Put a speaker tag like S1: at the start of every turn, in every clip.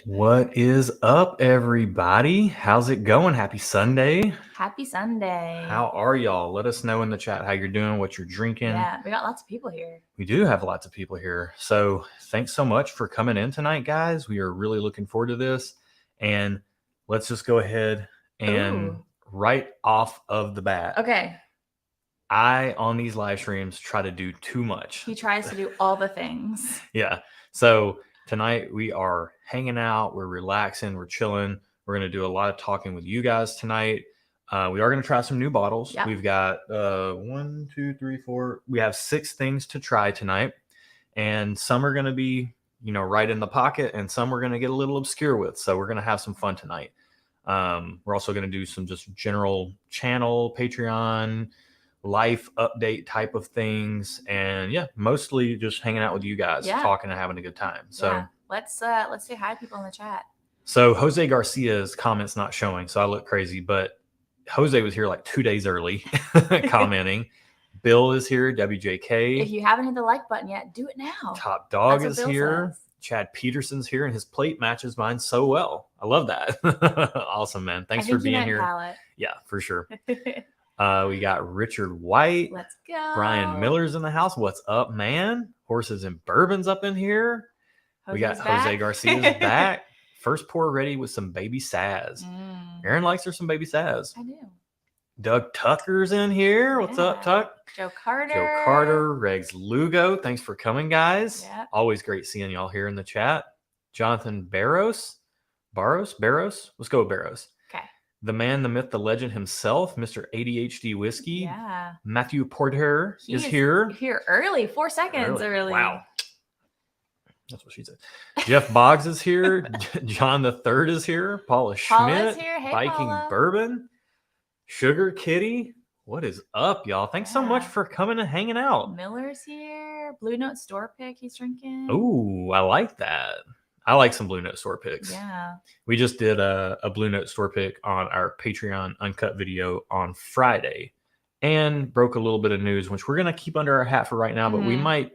S1: What is up, everybody? How's it going? Happy Sunday.
S2: Happy Sunday.
S1: How are y'all? Let us know in the chat how you're doing, what you're drinking.
S2: Yeah, we got lots of people here.
S1: We do have lots of people here. So thanks so much for coming in tonight, guys. We are really looking forward to this. And let's just go ahead and right off of the bat.
S2: Okay.
S1: I, on these live streams, try to do too much.
S2: He tries to do all the things.
S1: Yeah. So tonight we are hanging out, we're relaxing, we're chilling. We're going to do a lot of talking with you guys tonight. We are going to try some new bottles. Yep. We've got 1, 2, 3, 4. We have 6 things to try tonight. And some are going to be, right in the pocket, and some we're going to get a little obscure with. So we're going to have some fun tonight. We're also going to do some just general channel, Patreon, life update type of things, and mostly just hanging out with you guys, talking and having a good time. So
S2: let's say hi to people in the chat.
S1: So Jose Garcia's comments not showing, so I look crazy, but Jose was here like 2 days early commenting. Bill is here, WJK.
S2: If you haven't hit the like button yet, do it now.
S1: Top Dog is here. Chad Peterson's here, and his plate matches mine so well. I love that. Awesome, man. Thanks for being here.
S2: Palette.
S1: Yeah, for sure. We got Richard White.
S2: Let's go.
S1: Brian Miller's in the house. What's up, man? Horses and Bourbon's up in here. We got Jose Garcia's back. First pour ready with some baby Saz. Erin likes her some baby Saz.
S2: I do.
S1: Doug Tucker's in here. What's up, Tuck?
S2: Joe Carter.
S1: Regs Lugo. Thanks for coming, guys.
S2: Yep.
S1: Always great seeing y'all here in the chat. Jonathan Barros. Let's go with Barros.
S2: Okay.
S1: The man, the myth, the legend himself, Mr. ADHD Whiskey.
S2: Yeah.
S1: Matthew Porter is here.
S2: Here early, 4 seconds early.
S1: Wow. That's what she said. Jeff Boggs is here. John the Third is here. Paula Schmidt.
S2: Here. Hey,
S1: Viking
S2: Paula.
S1: Bourbon. Sugar Kitty. What is up, y'all? Thanks so much for coming and hanging out.
S2: Miller's here. Blue Note Store Pick he's drinking.
S1: Ooh, I like that. I like some Blue Note Store Picks.
S2: Yeah.
S1: We just did a Blue Note Store Pick on our Patreon Uncut video on Friday and broke a little bit of news, which we're going to keep under our hat for right now, but we might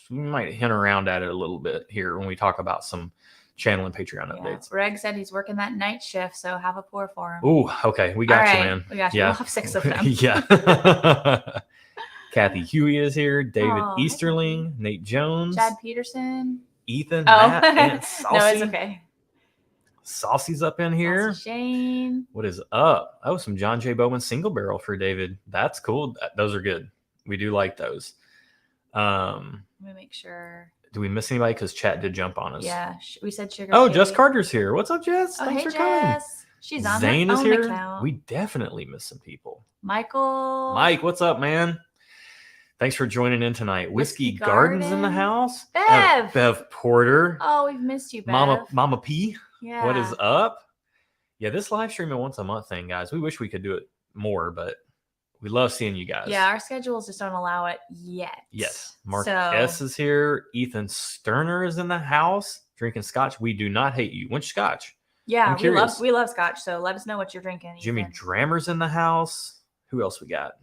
S1: hint around at it a little bit here when we talk about some channel and Patreon updates.
S2: Greg said he's working that night shift, so have a pour for him.
S1: Ooh, okay. We got you, man.
S2: We got you. Yeah. We'll have 6 of them.
S1: Yeah. Kathy Huey is here. David Easterling. Nate Jones.
S2: Chad Peterson.
S1: Ethan, Matt, and Saucy.
S2: No, it's okay.
S1: Saucy's up in here.
S2: Shane.
S1: What is up? Oh, some John J. Bowman single barrel for David. That's cool. Those are good. We do like those.
S2: Let me make sure.
S1: Do we miss anybody? Because chat did jump on us.
S2: Yeah, we said Sugar.
S1: Oh, Jess Carter's here. What's up, Jess?
S2: Oh,
S1: Thanks
S2: hey,
S1: for coming.
S2: She's on
S1: Zane
S2: her
S1: is
S2: own
S1: here.
S2: account.
S1: We definitely miss some people.
S2: Mike,
S1: what's up, man? Thanks for joining in tonight. Whiskey Gardens in the house. Bev Porter.
S2: Oh, we've missed you, Bev.
S1: Mama P.
S2: Yeah.
S1: What is up? Yeah, this live stream a once a month thing, guys. We wish we could do it more, but we love seeing you guys.
S2: Yeah, our schedules just don't allow it yet.
S1: Yes. Mark S is here. Ethan Sterner is in the house drinking scotch. We do not hate you. Which scotch?
S2: Yeah, we love scotch, so let us know what you're drinking.
S1: Jimmy
S2: Ethan.
S1: Drammer's in the house. Who else we got?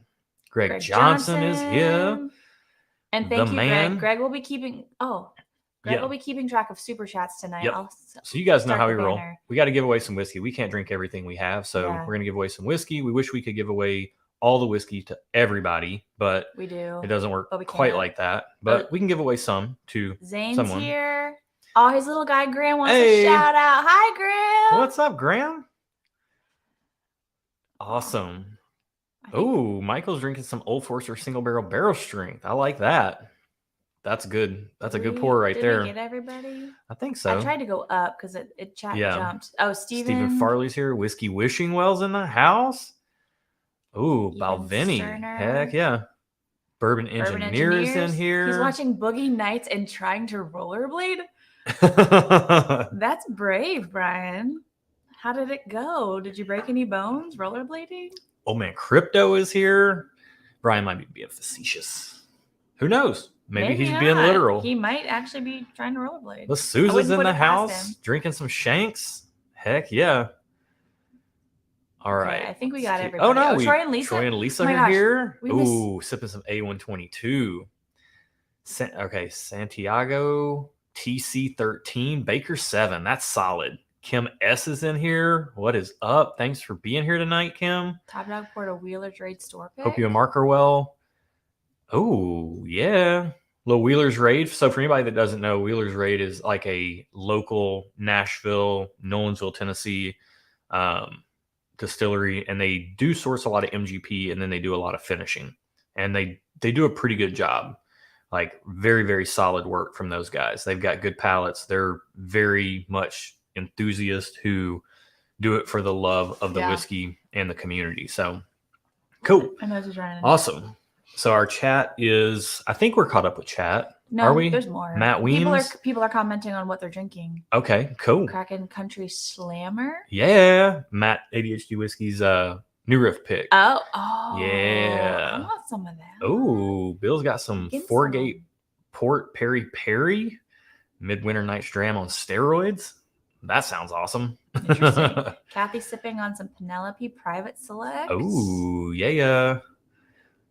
S1: Greg Johnson is here.
S2: And thank you, Greg. Greg will be keeping will be keeping track of super chats tonight.
S1: Yep. So you guys know how we roll. We got to give away some whiskey. We can't drink everything we have, so we're going to give away some whiskey. We wish we could give away all the whiskey to everybody, but
S2: we do.
S1: It doesn't work quite like that. But we can give away some to someone.
S2: Here. Oh, his little guy Graham wants to shout out. Hi, Graham.
S1: What's up, Graham? Awesome. Oh, Michael's drinking some Old Forester single barrel strength. I like that. That's good. That's a good pour right there.
S2: Did we get everybody?
S1: I think so.
S2: I tried to go up because it jumped. Oh,
S1: Stephen Farley's here. Whiskey Wishing Wells in the house. Ooh, Balvenie. Heck yeah. Bourbon Engineer is in here.
S2: He's watching Boogie Nights and trying to rollerblade. That's brave, Brian. How did it go? Did you break any bones rollerblading?
S1: Oh man, Crypto is here. Brian might be being facetious. Who knows? Maybe he's being literal.
S2: He might actually be trying to rollerblade.
S1: The Sousa's in the house drinking some Shanks. Heck yeah. All right.
S2: I think we got everybody.
S1: Oh no,
S2: Troy and Lisa
S1: are here. Ooh, sipping some A122. Okay, Santiago TC13, Baker 7. That's solid. Kim S is in here. What is up? Thanks for being here tonight, Kim.
S2: Top Dog poured a Wheeler's Raid store pick.
S1: Hope you and Mark are well. Oh, yeah. Little Wheeler's Raid. So for anybody that doesn't know, Wheeler's Raid is like a local Nashville, Nolensville, Tennessee distillery, and they do source a lot of MGP, and then they do a lot of finishing, and they do a pretty good job. Like very, very solid work from those guys. They've got good palates. They're very much enthusiasts who do it for the love of the whiskey and the community. So cool.
S2: I know what you're trying to
S1: awesome. So our chat is, I think we're caught up with chat.
S2: No,
S1: are we?
S2: There's more.
S1: Matt Weems.
S2: People are commenting on what they're drinking.
S1: Okay, cool.
S2: Kraken Country Slammer.
S1: Yeah. Matt ADHD Whiskey's New Riff pick.
S2: Oh.
S1: Yeah.
S2: I want some of that.
S1: Oh, Bill's got some Four-Gate Port Perry Perry Midwinter Night's Dram on steroids. That sounds awesome.
S2: Interesting. Kathy sipping on some Penelope Private Select.
S1: Oh, yeah.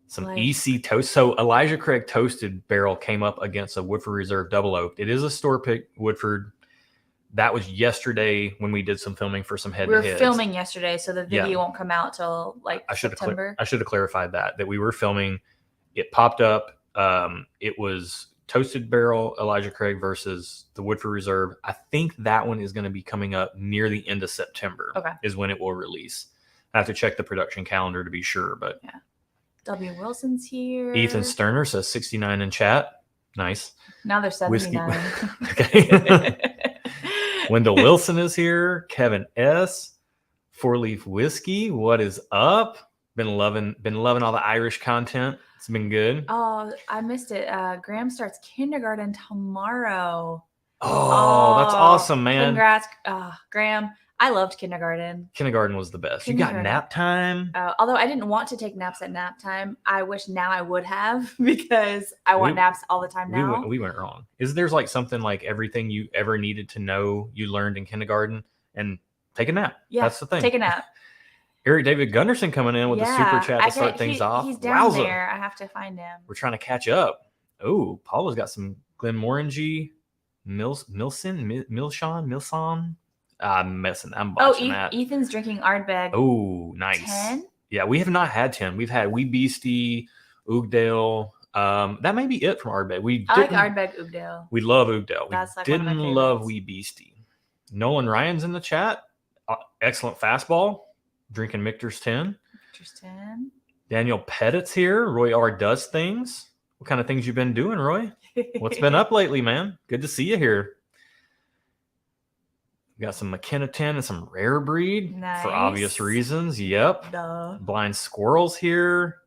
S1: Some EC toast. So Elijah Craig Toasted Barrel came up against a Woodford Reserve Double Oak. It is a store pick Woodford. That was yesterday when we did some filming for some head-to-heads.
S2: We were filming yesterday, so the video won't come out till September.
S1: I should have clarified that we were filming. It popped up. It was Toasted Barrel Elijah Craig versus the Woodford Reserve. I think that one is going to be coming up near the end of September.
S2: Okay.
S1: Is when it will release. I have to check the production calendar to be sure, but
S2: yeah. W. Wilson's here.
S1: Ethan Sterner says 69 in chat. Nice.
S2: Now they're 79.
S1: Okay. Wendell Wilson is here. Kevin S. Four Leaf Whiskey. What is up? Been loving all the Irish content. It's been good.
S2: Oh, I missed it. Graham starts kindergarten tomorrow.
S1: Oh, that's awesome, man.
S2: Congrats, Graham. I loved kindergarten.
S1: Kindergarten was the best. You got nap time.
S2: Although I didn't want to take naps at nap time, I wish now I would have because I want naps all the time now.
S1: We went wrong. There's like something like everything you ever needed to know you learned in kindergarten, and take a nap. Yeah, that's the thing.
S2: Take a nap.
S1: Eric David Gunderson coming in with the super chat to start things off.
S2: He's down there. I have to find him.
S1: We're trying to catch up. Oh, Paula's got some Glenmorangie, Milson. I'm botching that.
S2: Ethan's drinking Ardbeg.
S1: Oh, nice. 10? Yeah, we have not had 10. We've had Wee Beastie, Oogdale. That may be it from Ardbeg.
S2: I like Ardbeg Oogdale.
S1: We love Oogdale.
S2: That's
S1: we didn't love Wee Beastie. Nolan Ryan's in the chat. Excellent fastball. Drinking Michter's 10.
S2: Michter's 10.
S1: Daniel Pettit's here. Roy R. Does Things. What kind of things you been doing, Roy? What's been up lately, man? Good to see you here. We got some McKenna 10 and some Rare Breed for obvious reasons. Yep.
S2: Duh.
S1: Blind Squirrels here.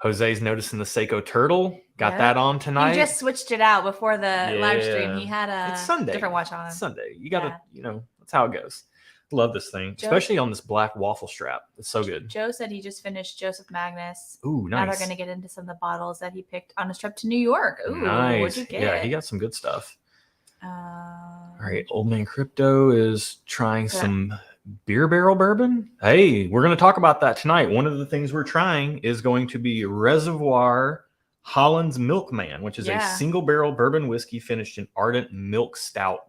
S1: Jose's noticing the Seiko Turtle. Got that on tonight.
S2: He just switched it out before the live stream. He had a different watch on.
S1: It's Sunday. You got to, that's how it goes. Love this thing, especially on this black waffle strap. It's so good.
S2: Joe said he just finished Joseph Magnus.
S1: Ooh, nice.
S2: Now they're going to get into some of the bottles that he picked on his trip to New York. Ooh,
S1: nice.
S2: What'd you get?
S1: Yeah, he got some good stuff. All right, Old Man Crypto is trying some beer barrel bourbon. Hey, we're going to talk about that tonight. One of the things we're trying is going to be Reservoir Holland's Milkman, which is a single barrel bourbon whiskey finished in ardent milk stout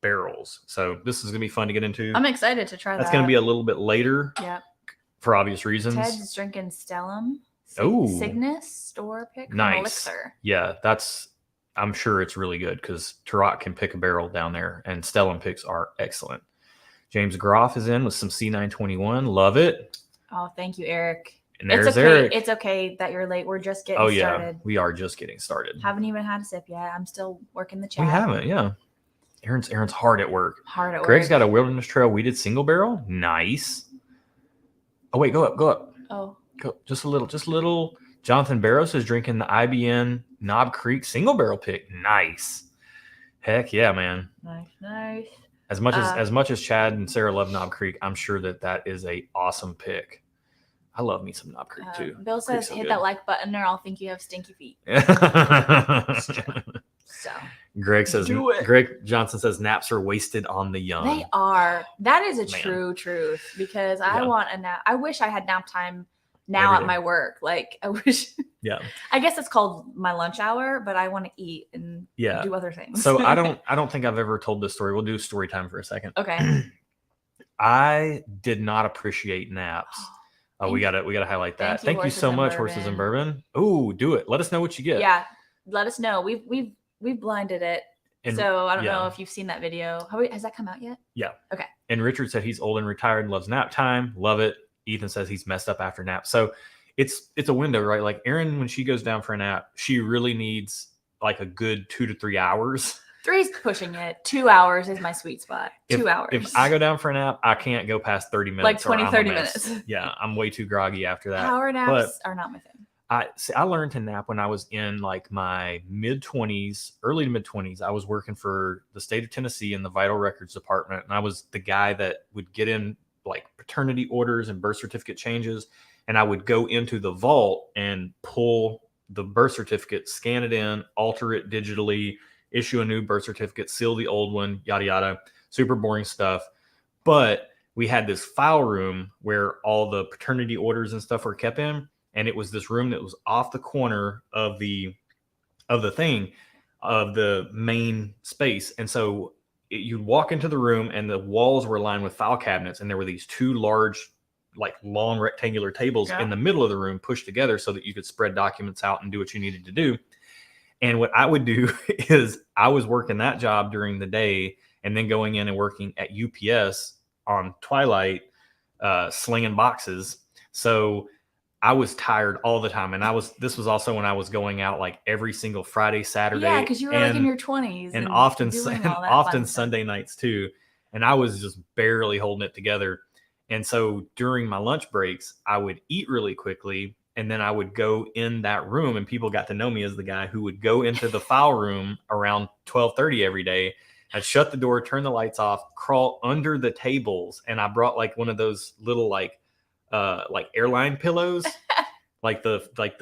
S1: barrels. So this is going to be fun to get into.
S2: I'm excited to try that.
S1: That's going to be a little bit later.
S2: Yep.
S1: For obvious reasons.
S2: Ted's drinking Stellum. Cygnus store pick.
S1: Nice.
S2: Elixir.
S1: Yeah, I'm sure it's really good because Tarot can pick a barrel down there, and Stellum picks are excellent. James Groff is in with some C921. Love it.
S2: Oh, thank you, Eric.
S1: And there's Eric.
S2: It's okay that you're late. We're just getting started.
S1: We are just getting started.
S2: Haven't even had a sip yet. I'm still working the chat.
S1: We haven't, yeah. Erin's hard at work. Greg's got a Wilderness Trail weeded single barrel. Nice. Oh, wait, go up.
S2: Oh.
S1: Go just a little. Jonathan Barrows is drinking the IBN Knob Creek single barrel pick. Nice. Heck yeah, man.
S2: Nice.
S1: As much as Chad and Sarah love Knob Creek, I'm sure that is a awesome pick. I love me some Knob Creek too.
S2: Bill says hit that like button or I'll think you have stinky feet. So
S1: Greg Johnson says naps are wasted on the young.
S2: They are. That is a true truth because I want a nap. I wish I had nap time now
S1: every
S2: at
S1: day.
S2: my work. Like I wish.
S1: Yeah.
S2: I guess it's called my lunch hour, but I want to eat and do other things.
S1: So I don't think I've ever told this story. We'll do story time for a second.
S2: Okay.
S1: I did not appreciate naps. We gotta highlight that. Thank you so much, Horses and Bourbon. Oh, do it. Let us know what you get.
S2: Yeah, let us know. We've blinded it. So I don't know if you've seen that video. Has that come out yet?
S1: Yeah.
S2: Okay.
S1: And Richard said he's old and retired and loves nap time. Love it. Ethan says he's messed up after nap. So it's a window, right? Like Erin, when she goes down for a nap, she really needs like a good 2 to 3 hours.
S2: 3's pushing it. 2 hours is my sweet spot. 2 hours.
S1: If I go down for a nap, I can't go past 30 minutes.
S2: Like 20, 30 minutes.
S1: Yeah, I'm way too groggy after that.
S2: Power naps are not my thing.
S1: I learned to nap when I was in like my mid-20s, early to mid-20s. I was working for the state of Tennessee in the Vital Records Department, and I was the guy that would get in like paternity orders and birth certificate changes, and I would go into the vault and pull the birth certificate, scan it in, alter it digitally, issue a new birth certificate, seal the old one, yada yada. Super boring stuff. But we had this file room where all the paternity orders and stuff were kept in. And it was this room that was off the corner of the main space. And so you'd walk into the room and the walls were lined with file cabinets. And there were these 2 large, like long rectangular tables in the middle of the room pushed together so that you could spread documents out and do what you needed to do. And what I would do is I was working that job during the day and then going in and working at UPS on Twilight, slinging boxes. So I was tired all the time. And this was also when I was going out like every single Friday, Saturday.
S2: Yeah, because you were like in your 20s.
S1: And often Sunday nights too. And I was just barely holding it together. And so during my lunch breaks, I would eat really quickly. And then I would go in that room, and people got to know me as the guy who would go into the file room around 12:30 every day. I'd shut the door, turn the lights off, crawl under the tables. And I brought like one of those little like airline pillows, like the
S2: neck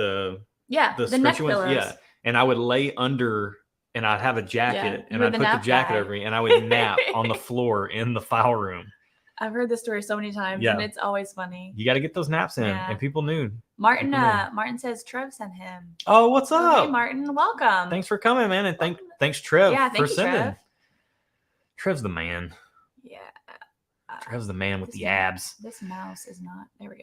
S2: pillows.
S1: Yeah. And I would lay under, and I'd have a jacket, and I'd put the jacket over me, and I would nap on the floor in the file room.
S2: I've heard this story so many times, and it's always funny.
S1: You got to get those naps in, and people knew.
S2: Martin says Trev sent him.
S1: Oh, what's up?
S2: Hey, Martin, welcome.
S1: Thanks for coming, man, and thanks Trev for sending.
S2: Trev.
S1: Trev's the man.
S2: Yeah.
S1: Trev's the man with the abs.
S2: This mouse is not. There we go.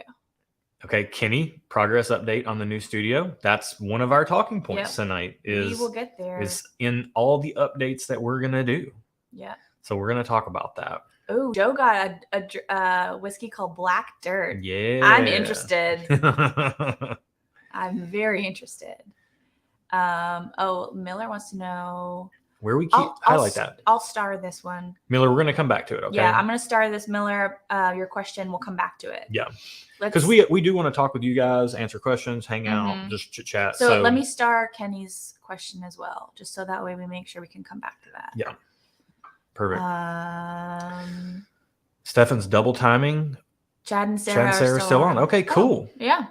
S1: Okay, Kenny, progress update on the new studio. That's one of our talking points tonight. We
S2: will get there.
S1: Is in all the updates that we're gonna do.
S2: Yeah.
S1: So we're gonna talk about that.
S2: Oh, Joe got a whiskey called Black Dirt.
S1: Yeah.
S2: I'm interested. I'm very interested. Miller wants to know
S1: where we keep highlight that.
S2: I'll star this one.
S1: Miller, we're gonna come back to it. Okay.
S2: Yeah, I'm gonna star this, Miller. Your question, we'll come back to it.
S1: Yeah. Because we do want to talk with you guys, answer questions, hang out, just chit chat.
S2: So let me star Kenny's question as well, just so that way we make sure we can come back to that.
S1: Yeah. Perfect. Stefan's double timing.
S2: Chad and Sarah
S1: are still on. Okay, cool.
S2: Oh, yeah.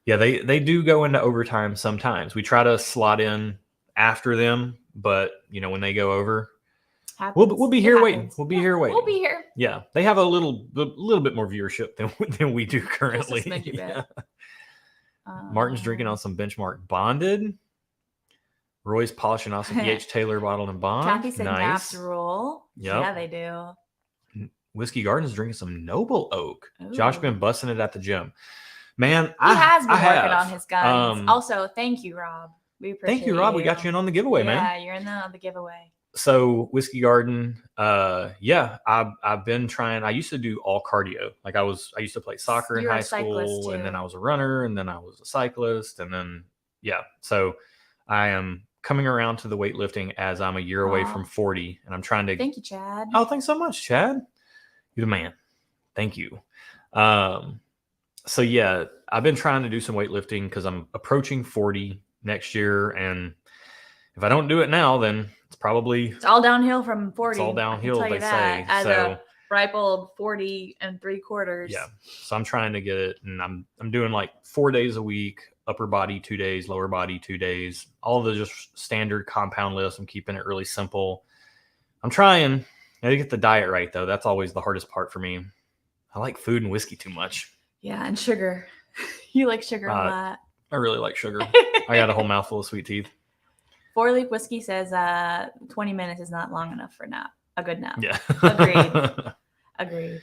S1: Yeah, they do go into overtime sometimes. We try to slot in after them, but when they go over, we'll be here waiting. We'll be here waiting.
S2: We'll be here.
S1: Yeah, they have a little bit more viewership than we do currently.
S2: Yeah.
S1: Martin's drinking on some Benchmark Bonded. Roy's polishing off some E.H. Taylor bottled and bond.
S2: Kathy said naps rule.
S1: Yep.
S2: Yeah, they do.
S1: Whiskey Garden's drinking some Noble Oak. Ooh. Josh been busting it at the gym. Man,
S2: he has been working on his guns. Also, thank you, Rob. We appreciate
S1: Thank you, Rob. We got you in on the giveaway, man.
S2: Yeah, you're in the giveaway.
S1: So Whiskey Garden, I've been trying. I used to do all cardio. Like I used to play soccer in high school, and then I was a runner, and then I was a cyclist, and then so I am coming around to the weightlifting as I'm a year away from 40, and I'm trying to.
S2: Thank you, Chad.
S1: Oh, thanks so much, Chad. You're the man. Thank you. So yeah, I've been trying to do some weightlifting because I'm approaching 40 next year, and if I don't do it now, then it's all downhill
S2: from 40.
S1: It's all downhill, they say.
S2: As a ripe old 40 3/4.
S1: Yeah. So I'm trying to get it, and I'm doing like 4 days a week, upper body 2 days, lower body 2 days, all the just standard compound list. I'm keeping it really simple. I'm trying. I gotta get the diet right though. That's always the hardest part for me. I like food and whiskey too much.
S2: Yeah, and sugar. You like sugar a lot.
S1: I really like sugar. I got a whole mouthful of sweet teeth.
S2: 4 Leaf Whiskey says 20 minutes is not long enough for a good nap.
S1: Yeah.
S2: Agreed.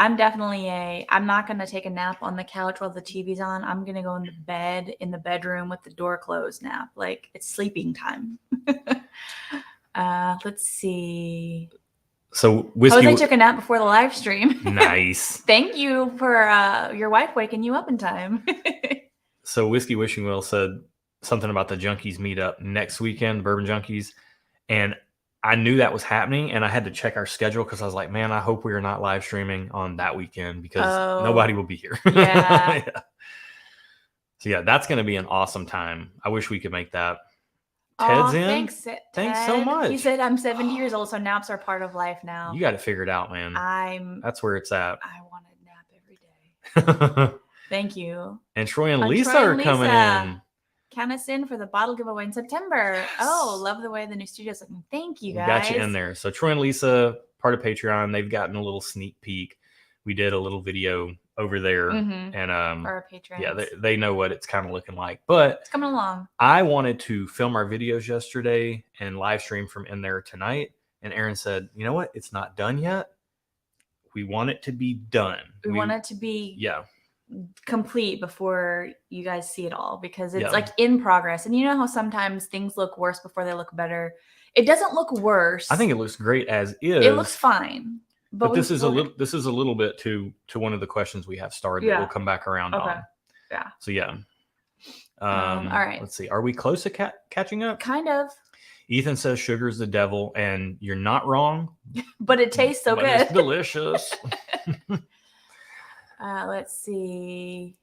S2: I'm definitely I'm not going to take a nap on the couch while the TV's on. I'm going to go in the bedroom with the door closed nap. Like, it's sleeping time. Let's see.
S1: So whiskey.
S2: Jose took a nap before the live stream.
S1: Nice.
S2: Thank you for your wife waking you up in time.
S1: So Whiskey Wishing Well said something about the Junkies meetup next weekend, Bourbon Junkies. And I knew that was happening, and I had to check our schedule because I was like, man, I hope we are not live streaming on that weekend because nobody will be here.
S2: Yeah.
S1: So yeah, that's going to be an awesome time. I wish we could make that. Ted's in. Thanks so much.
S2: He said, I'm 70 years old, so naps are part of life now.
S1: You got it figured out, man. That's where it's at.
S2: I want a nap every day. Thank you.
S1: And Troy and Lisa are coming in.
S2: Count us in for the bottle giveaway in September. Yes. Oh, love the way the new studio's looking. Thank you, guys.
S1: Got you in there. So Troy and Lisa, part of Patreon, they've gotten a little sneak peek. We did a little video over there, and
S2: for our patrons.
S1: Yeah, they know what it's kind of looking like. But
S2: it's coming along.
S1: I wanted to film our videos yesterday and live stream from in there tonight. And Erin said, "You know what? It's not done yet. We want it to be done.
S2: We want it to be complete before you guys see it all, because it's like in progress. And you know how sometimes things look worse before they look better. It doesn't look worse.
S1: I think it looks great as is.
S2: It looks fine.
S1: But this is a little bit to one of the questions we have started that we'll come back around on.
S2: Yeah.
S1: So yeah.
S2: All right.
S1: Let's see. Are we close to catching up?
S2: Kind of.
S1: Ethan says sugar's the devil, and you're not wrong.
S2: But it tastes so good.
S1: It's delicious.
S2: Let's see.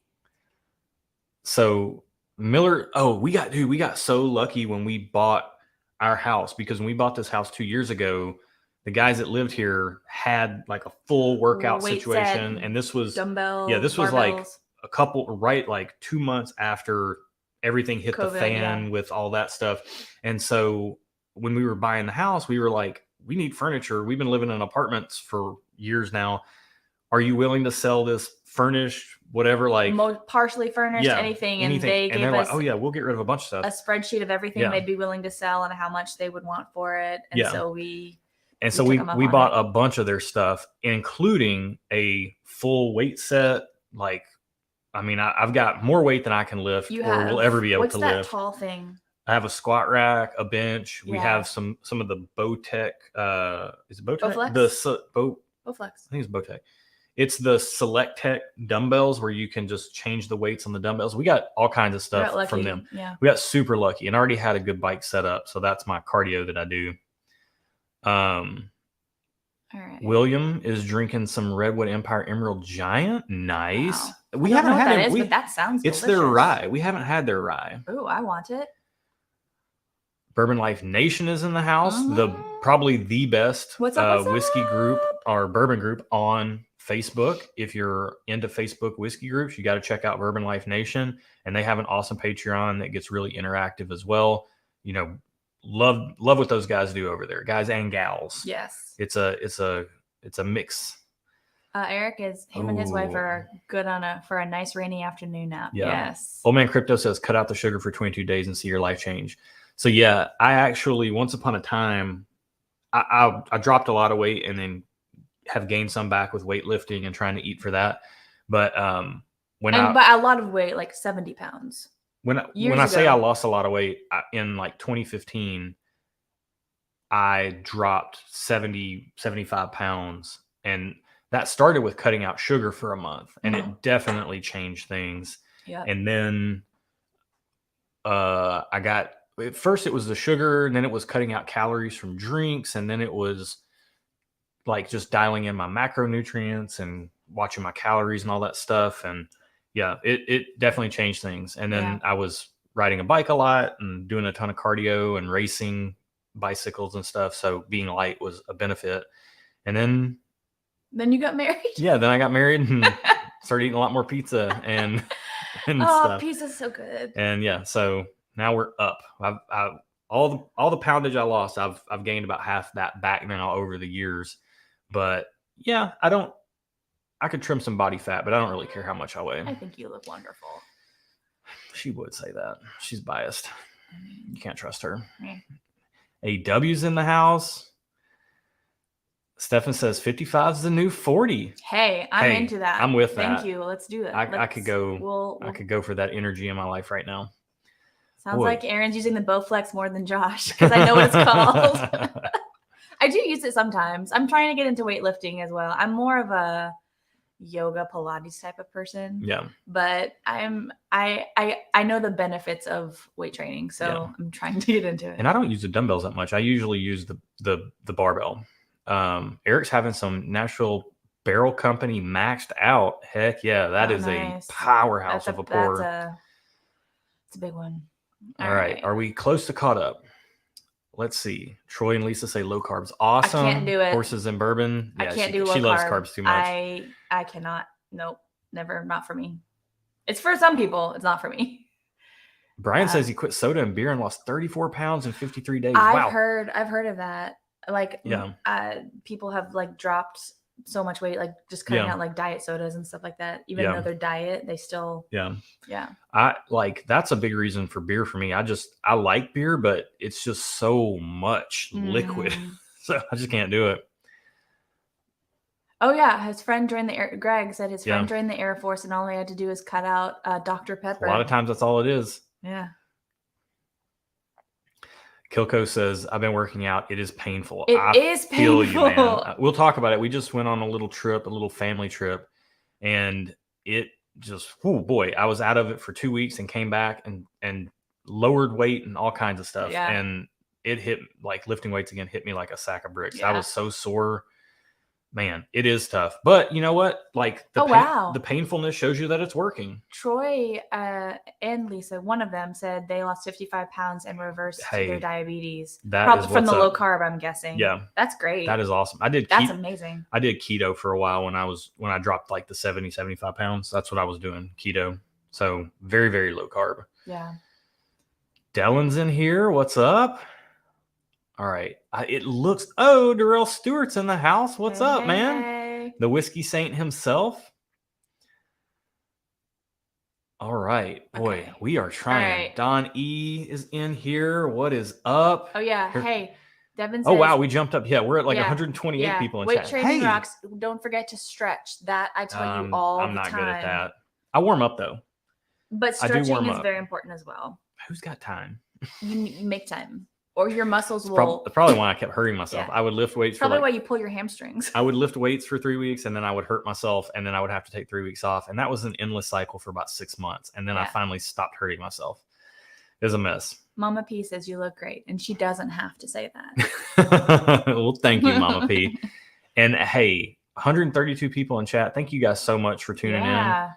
S1: So Miller, we got so lucky when we bought our house, because when we bought this house 2 years ago, the guys that lived here had like a full workout situation, and this was
S2: dumbbells.
S1: Yeah, this was
S2: barbells.
S1: like 2 months after everything hit COVID, the fan with all that stuff. And so when we were buying the house, we were like, we need furniture. We've been living in apartments for years now. Are you willing to sell this furnished, whatever, like
S2: partially furnished, anything? And they gave us,
S1: like, we'll get rid of a bunch of stuff.
S2: A spreadsheet of everything they'd be willing to sell and how much they would want for it. And so we
S1: bought a bunch of their stuff, including a full weight set. Like, I mean, I've got more weight than I can lift or will ever be able to lift.
S2: What's that tall thing?
S1: I have a squat rack, a bench. We have some of the Bowtech. Is it Bowtech?
S2: Bowflex.
S1: I think it's Bowtech. It's the Select Tech dumbbells where you can just change the weights on the dumbbells. We got all kinds of stuff from them.
S2: Yeah.
S1: We got super lucky and already had a good bike set up. So that's my cardio that I do.
S2: All right.
S1: William is drinking some Redwood Empire Emerald Giant. Nice.
S2: Wow.
S1: We haven't had it.
S2: But that sounds delicious.
S1: It's their rye. We haven't had their rye.
S2: Oh, I want it.
S1: Bourbon Life Nation is in the house. Probably the best whiskey group or bourbon group on Facebook. If you're into Facebook whiskey groups, you got to check out Bourbon Life Nation, and they have an awesome Patreon that gets really interactive as well. You know, love what those guys do over there, guys and gals.
S2: Yes,
S1: it's a mix.
S2: Eric him and his wife are good for a nice rainy afternoon nap.
S1: Yeah.
S2: Yes.
S1: Old Man Crypto says, cut out the sugar for 22 days and see your life change. So yeah, I actually once upon a time, I dropped a lot of weight and then have gained some back with weightlifting and trying to eat for that. But but
S2: a lot of weight, like 70 pounds.
S1: When I say I lost a lot of weight in like 2015, I dropped 75 pounds, and that started with cutting out sugar for a month, and it definitely changed things.
S2: Yeah.
S1: And then at first it was the sugar, and then it was cutting out calories from drinks, and then it was like just dialing in my macronutrients and watching my calories and all that stuff. And yeah, it definitely changed things. And then I was riding a bike a lot and doing a ton of cardio and racing bicycles and stuff. So being light was a benefit. And then
S2: you got married?
S1: Yeah, then I got married and started eating a lot more pizza and stuff.
S2: Pizza's so good.
S1: And yeah, so now we're up. I've all the poundage I lost, I've gained about half that back now over the years. But yeah, I don't I could trim some body fat, but I don't really care how much I weigh.
S2: I think you look wonderful.
S1: She would say that. She's biased. You can't trust her.
S2: Yeah.
S1: AW's in the house. Stefan says 55 is the new 40.
S2: Hey, I'm into that.
S1: I'm with that.
S2: Thank you. Let's do it.
S1: I could go. I could go for that energy in my life right now.
S2: Sounds like Erin's using the Bowflex more than Josh because I know what it's called. I do use it sometimes. I'm trying to get into weightlifting as well. I'm more of a yoga Pilates type of person.
S1: Yeah.
S2: But I know the benefits of weight training, so I'm trying to get into it.
S1: And I don't use the dumbbells that much. I usually use the barbell. Eric's having some Nashville Barrel Company maxed out. Heck yeah, that is nice. A powerhouse of a pour.
S2: It's a big one.
S1: All right. Are we close to caught up? Let's see. Troy and Lisa say low carbs. Awesome.
S2: I can't do it.
S1: Horses and bourbon.
S2: Yeah, I can't do low
S1: She
S2: carb.
S1: loves carbs too much.
S2: I cannot. Nope. Never. Not for me. It's for some people. It's not for me.
S1: Brian says he quit soda and beer and lost 34 pounds in 53 days.
S2: I've heard of that. Like, people have like dropped so much weight, like just cutting out like diet sodas and stuff like that. Even though they're diet, they still. Yeah.
S1: I like, that's a big reason for beer for me. I like beer, but it's just so much liquid. So I just can't do it.
S2: Oh yeah. His friend joined the Greg said his friend joined the Air Force and all he had to do is cut out Dr. Pepper.
S1: A lot of times that's all it is.
S2: Yeah.
S1: Kilco says, I've been working out. It is painful.
S2: It is
S1: painful.
S2: Feel you,
S1: man. We'll talk about it. We just went on a little trip, a little family trip, and it just, oh boy, I was out of it for 2 weeks and came back and lowered weight and all kinds of stuff. Yeah. And it hit, like lifting weights again, hit me like a sack of bricks. Yeah. I was so sore. Man, it is tough. But you know what? Like the painfulness shows you that it's working.
S2: Troy and Lisa, one of them said they lost 55 pounds and reversed their diabetes. Probably from the low carb, I'm guessing.
S1: Yeah.
S2: That's great.
S1: That is awesome.
S2: That's amazing.
S1: I did keto for a while when I dropped like the 70, 75 pounds. That's what I was doing, keto. So very, very low carb.
S2: Yeah.
S1: Dellen's in here. What's up? All right. It looks, Darrell Stewart's in the house. What's up, man? The whiskey saint himself. All right. Boy, we are trying. Right. Don E is in here. What is up?
S2: Oh, yeah. Hey, Devin says.
S1: Oh, wow. We jumped up. Yeah, we're at like 128 people in chat.
S2: Weight training rocks. Don't forget to stretch. That I tell you all the time. I'm not good at that.
S1: I warm up, though.
S2: But stretching is very important as well.
S1: Who's got time?
S2: You make time. Or your muscles
S1: will. That's probably why I kept hurting myself. I would lift weights.
S2: Probably why you pull your hamstrings.
S1: I would lift weights for 3 weeks and then I would hurt myself and then I would have to take 3 weeks off. And that was an endless cycle for about 6 months. And then I finally stopped hurting myself. It was a mess.
S2: Mama P says you look great. And she doesn't have to say that.
S1: Well, thank you, Mama P. And hey, 132 people in chat. Thank you guys so much for tuning in.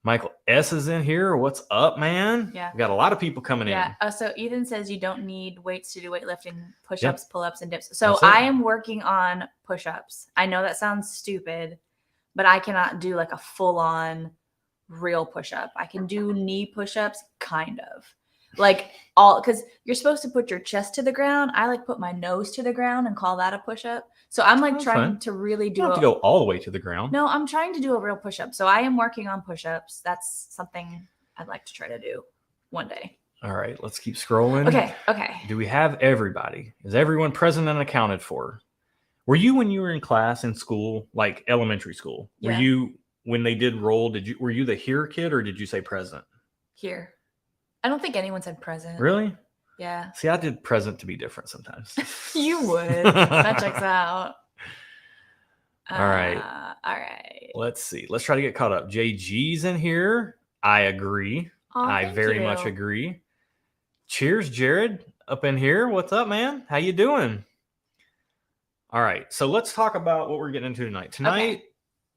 S1: Michael S is in here. What's up, man?
S2: Yeah.
S1: We got a lot of people coming in.
S2: So Ethan says you don't need weights to do weightlifting, push-ups, pull-ups, and dips. So I am working on push-ups. I know that sounds stupid, but I cannot do like a full-on real push-up. I can do knee push-ups, kind of. Like because you're supposed to put your chest to the ground. I like put my nose to the ground and call that a push-up. So I'm like trying to really do.
S1: You don't have to go all the way to the ground.
S2: No, I'm trying to do a real push-up. So I am working on push-ups. That's something I'd like to try to do one day.
S1: All right, let's keep scrolling.
S2: Okay.
S1: Do we have everybody? Is everyone present and accounted for? Were you when you were in class in school, like elementary school? Were you when they did roll? Were you the here kid or did you say present?
S2: Here. I don't think anyone said present.
S1: Really?
S2: Yeah.
S1: See, I did present to be different sometimes.
S2: You would. That checks out.
S1: All right.
S2: All right.
S1: Let's see. Let's try to get caught up. JG's in here. I agree. I very much agree. Cheers, Jared, up in here. What's up, man? How you doing? All right. So let's talk about what we're getting into tonight. Tonight,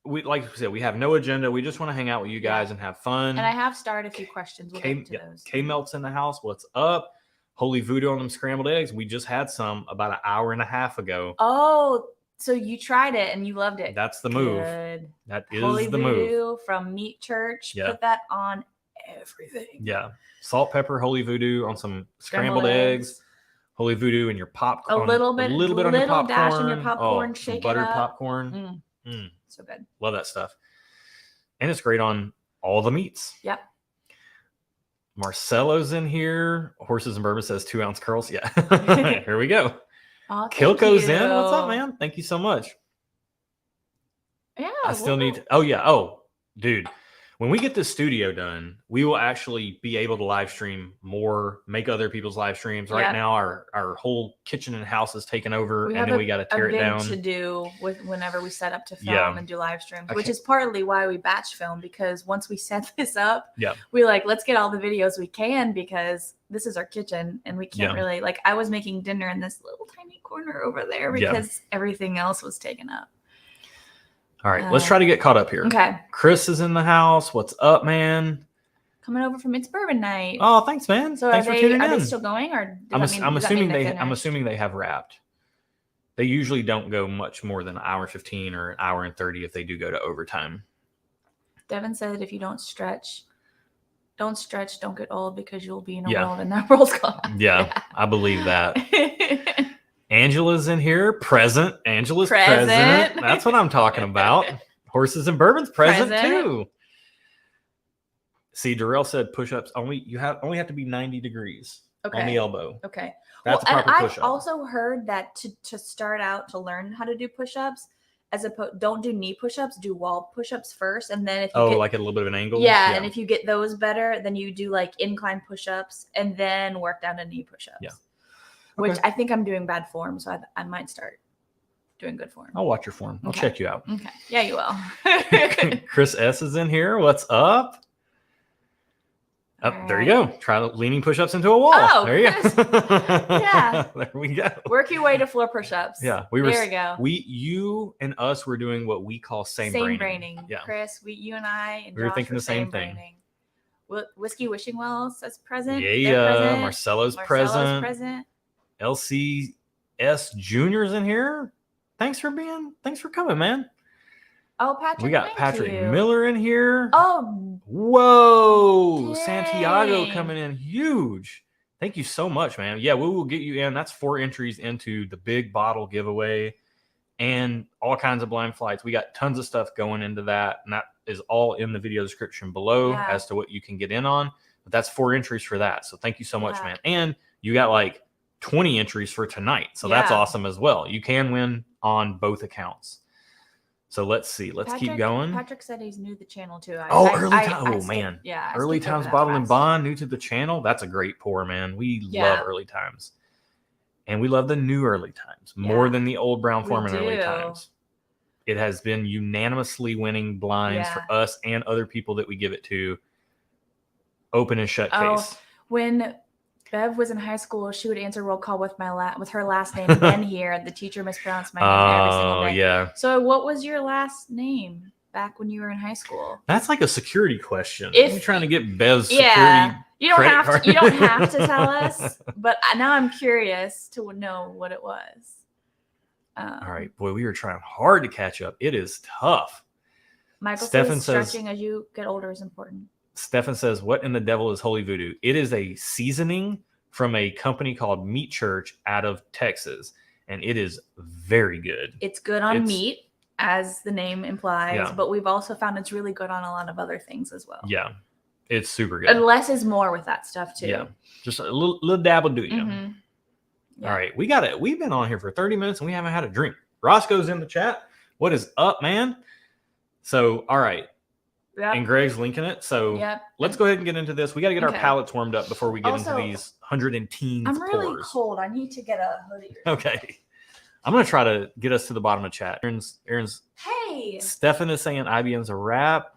S1: we like I said, we have no agenda. We just want to hang out with you guys and have fun.
S2: And I have started a few questions. We'll get to those.
S1: K-Melt's in the house. What's up? Holy voodoo on them scrambled eggs. We just had some about an hour and a half ago.
S2: Oh, so you tried it and you loved it.
S1: That's the move. Good. That is
S2: Holy
S1: the
S2: voodoo
S1: move.
S2: From Meat Church. Yeah. Put that on everything.
S1: Yeah. Salt, pepper, holy voodoo on some scrambled eggs. Holy voodoo in your popcorn.
S2: A little bit on your popcorn. Dash in your popcorn. Shake
S1: buttered
S2: it up.
S1: popcorn.
S2: So good.
S1: Love that stuff. And it's great on all the meats.
S2: Yep.
S1: Marcelo's in here. Horses and Bourbon says 2 ounce curls. Yeah. Here we go.
S2: Oh,
S1: Kilco's in. What's up, man? Thank you so much.
S2: Yeah.
S1: I still need to, oh yeah. Oh, dude. When we get the studio done, we will actually be able to live stream more, make other people's live streams. Right now, our whole kitchen and house is taken over, and then we got to tear it down.
S2: To do with whenever we set up to film and do live streams, which is partly why we batch film, because once we set this up, we let's get all the videos we can, because this is our kitchen and we can't really I was making dinner in this little tiny corner over there because everything else was taken up.
S1: All right, let's try to get caught up here.
S2: Okay.
S1: Chris is in the house. What's up, man?
S2: Coming over from It's Bourbon Night.
S1: Oh, thanks, man.
S2: So
S1: thanks for tuning in.
S2: Are they still going, or
S1: I'm assuming they have wrapped. They usually don't go much more than an hour 15 or an hour and 30 if they do go to overtime.
S2: Devin said, if you don't stretch, don't get old, because you'll be in a world and that world's gone.
S1: Yeah, I believe that. Angela's in here. Present. Angela's present. That's what I'm talking about. Horses and Bourbon's present too. See, Darrell said push-ups only have to be 90 degrees on the elbow.
S2: Okay.
S1: That's a proper push-up.
S2: I've also heard that to start out, to learn how to do push-ups, don't do knee push-ups, do wall push-ups first, and then if you get,
S1: like at a little bit of an angle.
S2: Yeah, and if you get those better, then you do incline push-ups and then work down to knee push-ups.
S1: Yeah.
S2: Which I think I'm doing bad form, so I might start doing good form.
S1: I'll watch your form. I'll check you out.
S2: Okay. Yeah, you will.
S1: Chris S is in here. What's up? There you go. Try leaning push-ups into a wall.
S2: Oh,
S1: there you go.
S2: Yeah.
S1: There we go.
S2: Work your way to floor push-ups.
S1: Yeah.
S2: There we go.
S1: You and us were doing what we call same braining. Yeah.
S2: Chris, you and I and
S1: we were thinking the same thing.
S2: Whiskey Wishing Wells says present.
S1: Yeah. Marcelo's present. LCS Junior's in here. Thanks for coming, man.
S2: Oh, Patrick.
S1: We got Patrick Miller in here.
S2: Oh.
S1: Whoa.
S2: Dang.
S1: Santiago coming in huge. Thank you so much, man. Yeah, we will get you in. That's 4 entries into the big bottle giveaway and all kinds of blind flights. We got tons of stuff going into that, and that is all in the video description below as to what you can get in on. But that's 4 entries for that. So thank you so much, man. And you got 20 entries for tonight. So that's awesome as well. You can win on both accounts. So let's see. Let's keep going.
S2: Patrick said he's new to the channel too.
S1: Man.
S2: Yeah.
S1: Early Times Bottle and Bond, new to the channel. That's a great pour, man. We love Early Times. And we love the new Early Times more than the old Brown Foreman Early Times. It has been unanimously winning blinds for us and other people that we give it to. Open and shut case.
S2: When Bev was in high school, she would answer roll call with her last name, Ben here. The teacher mispronounced my name every single day.
S1: Yeah.
S2: So what was your last name back when you were in high school?
S1: That's like a security question. You're trying to get Bev's security.
S2: You don't have to tell us, but now I'm curious to know what it was.
S1: All right, boy, we were trying hard to catch up. It is tough.
S2: Michael says stretching as you get older is important.
S1: Stefan says, what in the devil is Holy Voodoo? It is a seasoning from a company called Meat Church out of Texas, and it is very good.
S2: It's good on meat, as the name implies, but we've also found it's really good on a lot of other things as well.
S1: Yeah, it's super good.
S2: And less is more with that stuff too.
S1: Yeah, just a little dab will do you. Mm-hmm. All right, we got it. We've been on here for 30 minutes, and we haven't had a drink. Roscoe's in the chat. What is up, man? So, all right. Yep. And Greg's linking it. So let's go ahead and get into this. We got to get our palates warmed up before we get into these 110
S2: I'm really cold. I need to get a hoodie.
S1: Okay. I'm going to try to get us to the bottom of chat. Erin's
S2: hey.
S1: Stefan is saying IBM's a wrap.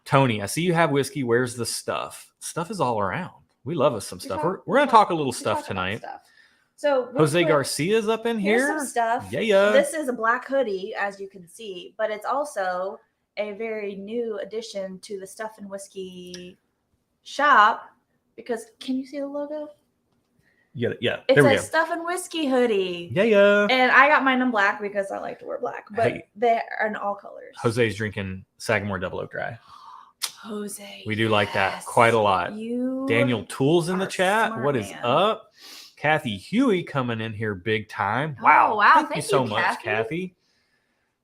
S1: Tony, I see you have whiskey. Where's the stuff? Stuff is all around. We love us some stuff. We're going to talk a little stuff tonight.
S2: So
S1: Jose Garcia's up in here.
S2: Here's some stuff.
S1: Yeah.
S2: This is a black hoodie, as you can see, but it's also a very new addition to the Stuff and Whiskey shop, because can you see the logo?
S1: Yeah.
S2: It's a Stuff and Whiskey hoodie.
S1: Yeah.
S2: And I got mine in black because I like to wear black, but they are in all colors.
S1: Jose's drinking Sagamore Double Oak Dry.
S2: Jose.
S1: We do like that quite a lot. Daniel Tools in the chat.
S2: Smart,
S1: what is up? Kathy Huey coming in here big time.
S2: Wow.
S1: Thank you so much, Kathy.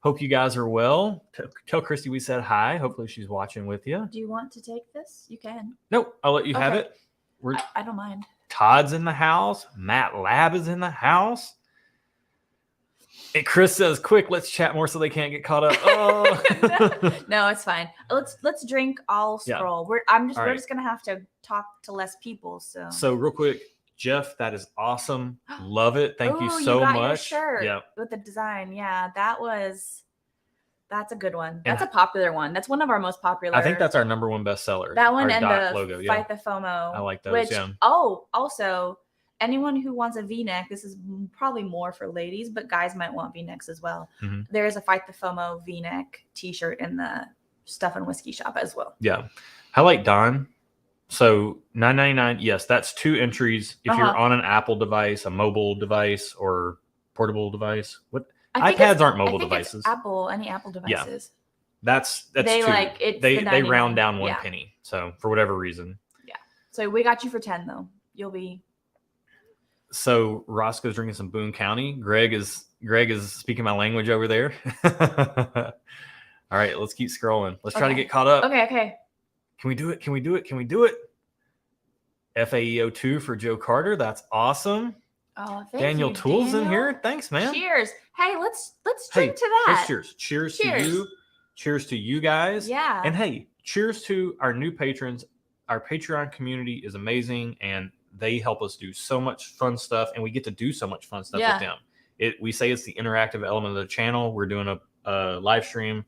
S1: Hope you guys are well. Tell Christy we said hi. Hopefully she's watching with you.
S2: Do you want to take this? You can.
S1: Nope, I'll let you have it.
S2: I don't mind.
S1: Todd's in the house. Matt Lab is in the house. And Chris says, quick, let's chat more so they can't get caught up. Oh.
S2: No, it's fine. Let's drink. I'll scroll.
S1: Yeah.
S2: We're just gonna have to talk to less people.
S1: So real quick, Jeff, that is awesome. Love it. Thank you so
S2: got
S1: much.
S2: Your shirt
S1: yeah.
S2: With the design. Yeah, that's a good one. That's a popular one. That's one of our most popular.
S1: I think that's our number one bestseller.
S2: That one and the
S1: logo.
S2: Fight the FOMO.
S1: I like those.
S2: Which,
S1: yeah.
S2: Also, anyone who wants a V-neck, this is probably more for ladies, but guys might want V-necks as well.
S1: Mm-hmm.
S2: There is a Fight the FOMO V-neck T-shirt in the Stuff and Whiskey shop as well.
S1: Yeah. Highlight Don. So $9.99. Yes, that's 2 entries. If you're on an Apple device, a mobile device, or portable device. What? iPads aren't mobile devices.
S2: Any Apple devices.
S1: Yeah. That's
S2: they
S1: 2.
S2: Like it's
S1: they round down 1 penny. So for whatever reason.
S2: Yeah. So we got you for 10 though. You'll be.
S1: So Roscoe's drinking some Boone County. Greg is speaking my language over there. All right, let's keep scrolling. Let's try to get caught up.
S2: Okay.
S1: Can we do it? Can we do it? FAEO2 for Joe Carter. That's awesome.
S2: Oh,
S1: Daniel Tools in here. Thanks, man.
S2: Cheers. Hey, let's drink to that.
S1: Cheers to you. Cheers to you guys.
S2: Yeah.
S1: And hey, cheers to our new patrons. Our Patreon community is amazing, and they help us do so much fun stuff, and we get to do so much fun stuff with them. We say it's the interactive element of the channel. We're doing a live stream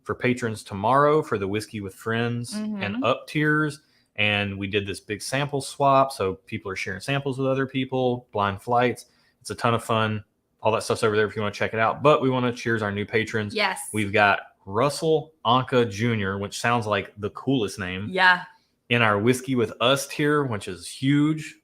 S1: for patrons tomorrow for the Whiskey with Friends and up tiers. And we did this big sample swap. So people are sharing samples with other people, blind flights. It's a ton of fun. All that stuff's over there if you want to check it out. But we want to cheers our new patrons.
S2: Yes.
S1: We've got Russell Anka Jr., which sounds like the coolest name.
S2: Yeah.
S1: In our Whiskey with Us tier, which is huge.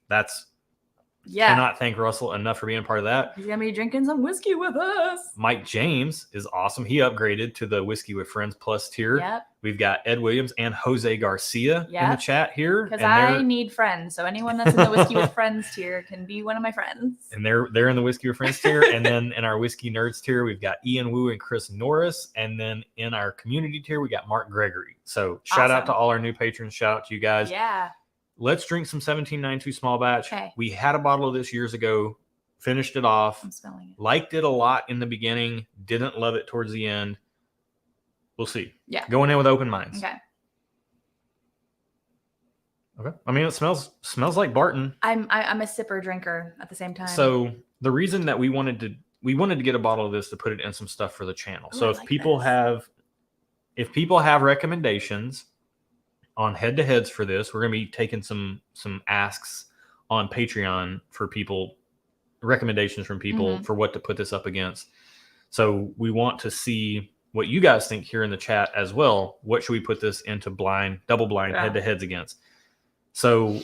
S1: Cannot thank Russell enough for being a part of that.
S2: He's going to be drinking some whiskey with us.
S1: Mike James is awesome. He upgraded to the Whiskey with Friends Plus tier.
S2: Yep.
S1: We've got Ed Williams and Jose Garcia in the chat here.
S2: Because I need friends. So anyone that's in the Whiskey with Friends tier can be one of my friends.
S1: And they're in the Whiskey with Friends tier. And then in our Whiskey Nerds tier, we've got Ian Wu and Chris Norris. And then in our community tier, we got Mark Gregory. So shout out to all our new patrons. Shout out to you guys.
S2: Yeah.
S1: Let's drink some 1792 small batch.
S2: Okay.
S1: We had a bottle of this years ago, finished it off.
S2: I'm smelling it.
S1: Liked it a lot in the beginning, didn't love it towards the end. We'll see.
S2: Yeah.
S1: Going in with open minds.
S2: Okay.
S1: I mean, it smells like Barton.
S2: I'm a sipper drinker at the same time.
S1: So the reason that we wanted to get a bottle of this to put it in some stuff for the channel.
S2: Ooh,
S1: so if people have recommendations on head-to-heads for this, we're going to be taking some asks on Patreon for people, recommendations from people for what to put this up against. So we want to see what you guys think here in the chat as well. What should we put this into double blind head-to-heads against? So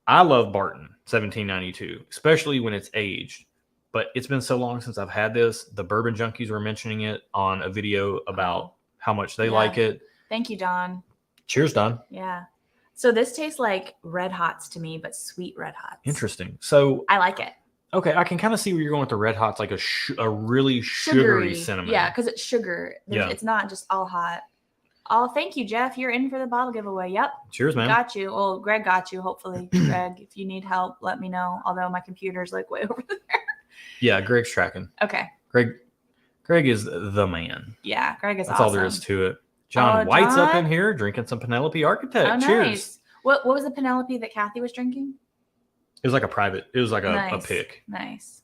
S1: I love Barton 1792, especially when it's aged. But it's been so long since I've had this. The Bourbon Junkies were mentioning it on a video about how much they like it.
S2: Thank you, Don.
S1: Cheers, Don.
S2: Yeah. So this tastes like Red Hots to me, but sweet Red Hots.
S1: Interesting. So
S2: I like it.
S1: Okay, I can kind of see where you're going with the Red Hots, like a really sugary cinnamon.
S2: Yeah, because it's sugar. It's not just all hot. Oh, thank you, Jeff. You're in for the bottle giveaway. Yep.
S1: Cheers, man.
S2: Got you. Well, Greg got you. Hopefully, Greg, if you need help, let me know. Although my computer's like way over there.
S1: Yeah, Greg's tracking.
S2: Okay.
S1: Greg is the man.
S2: Yeah, Greg is
S1: That's
S2: awesome.
S1: all there is to it. John White's up in here drinking some Penelope Architect.
S2: Oh,
S1: Cheers.
S2: Nice. What was the Penelope that Kathy was drinking?
S1: It was like a pick.
S2: Nice.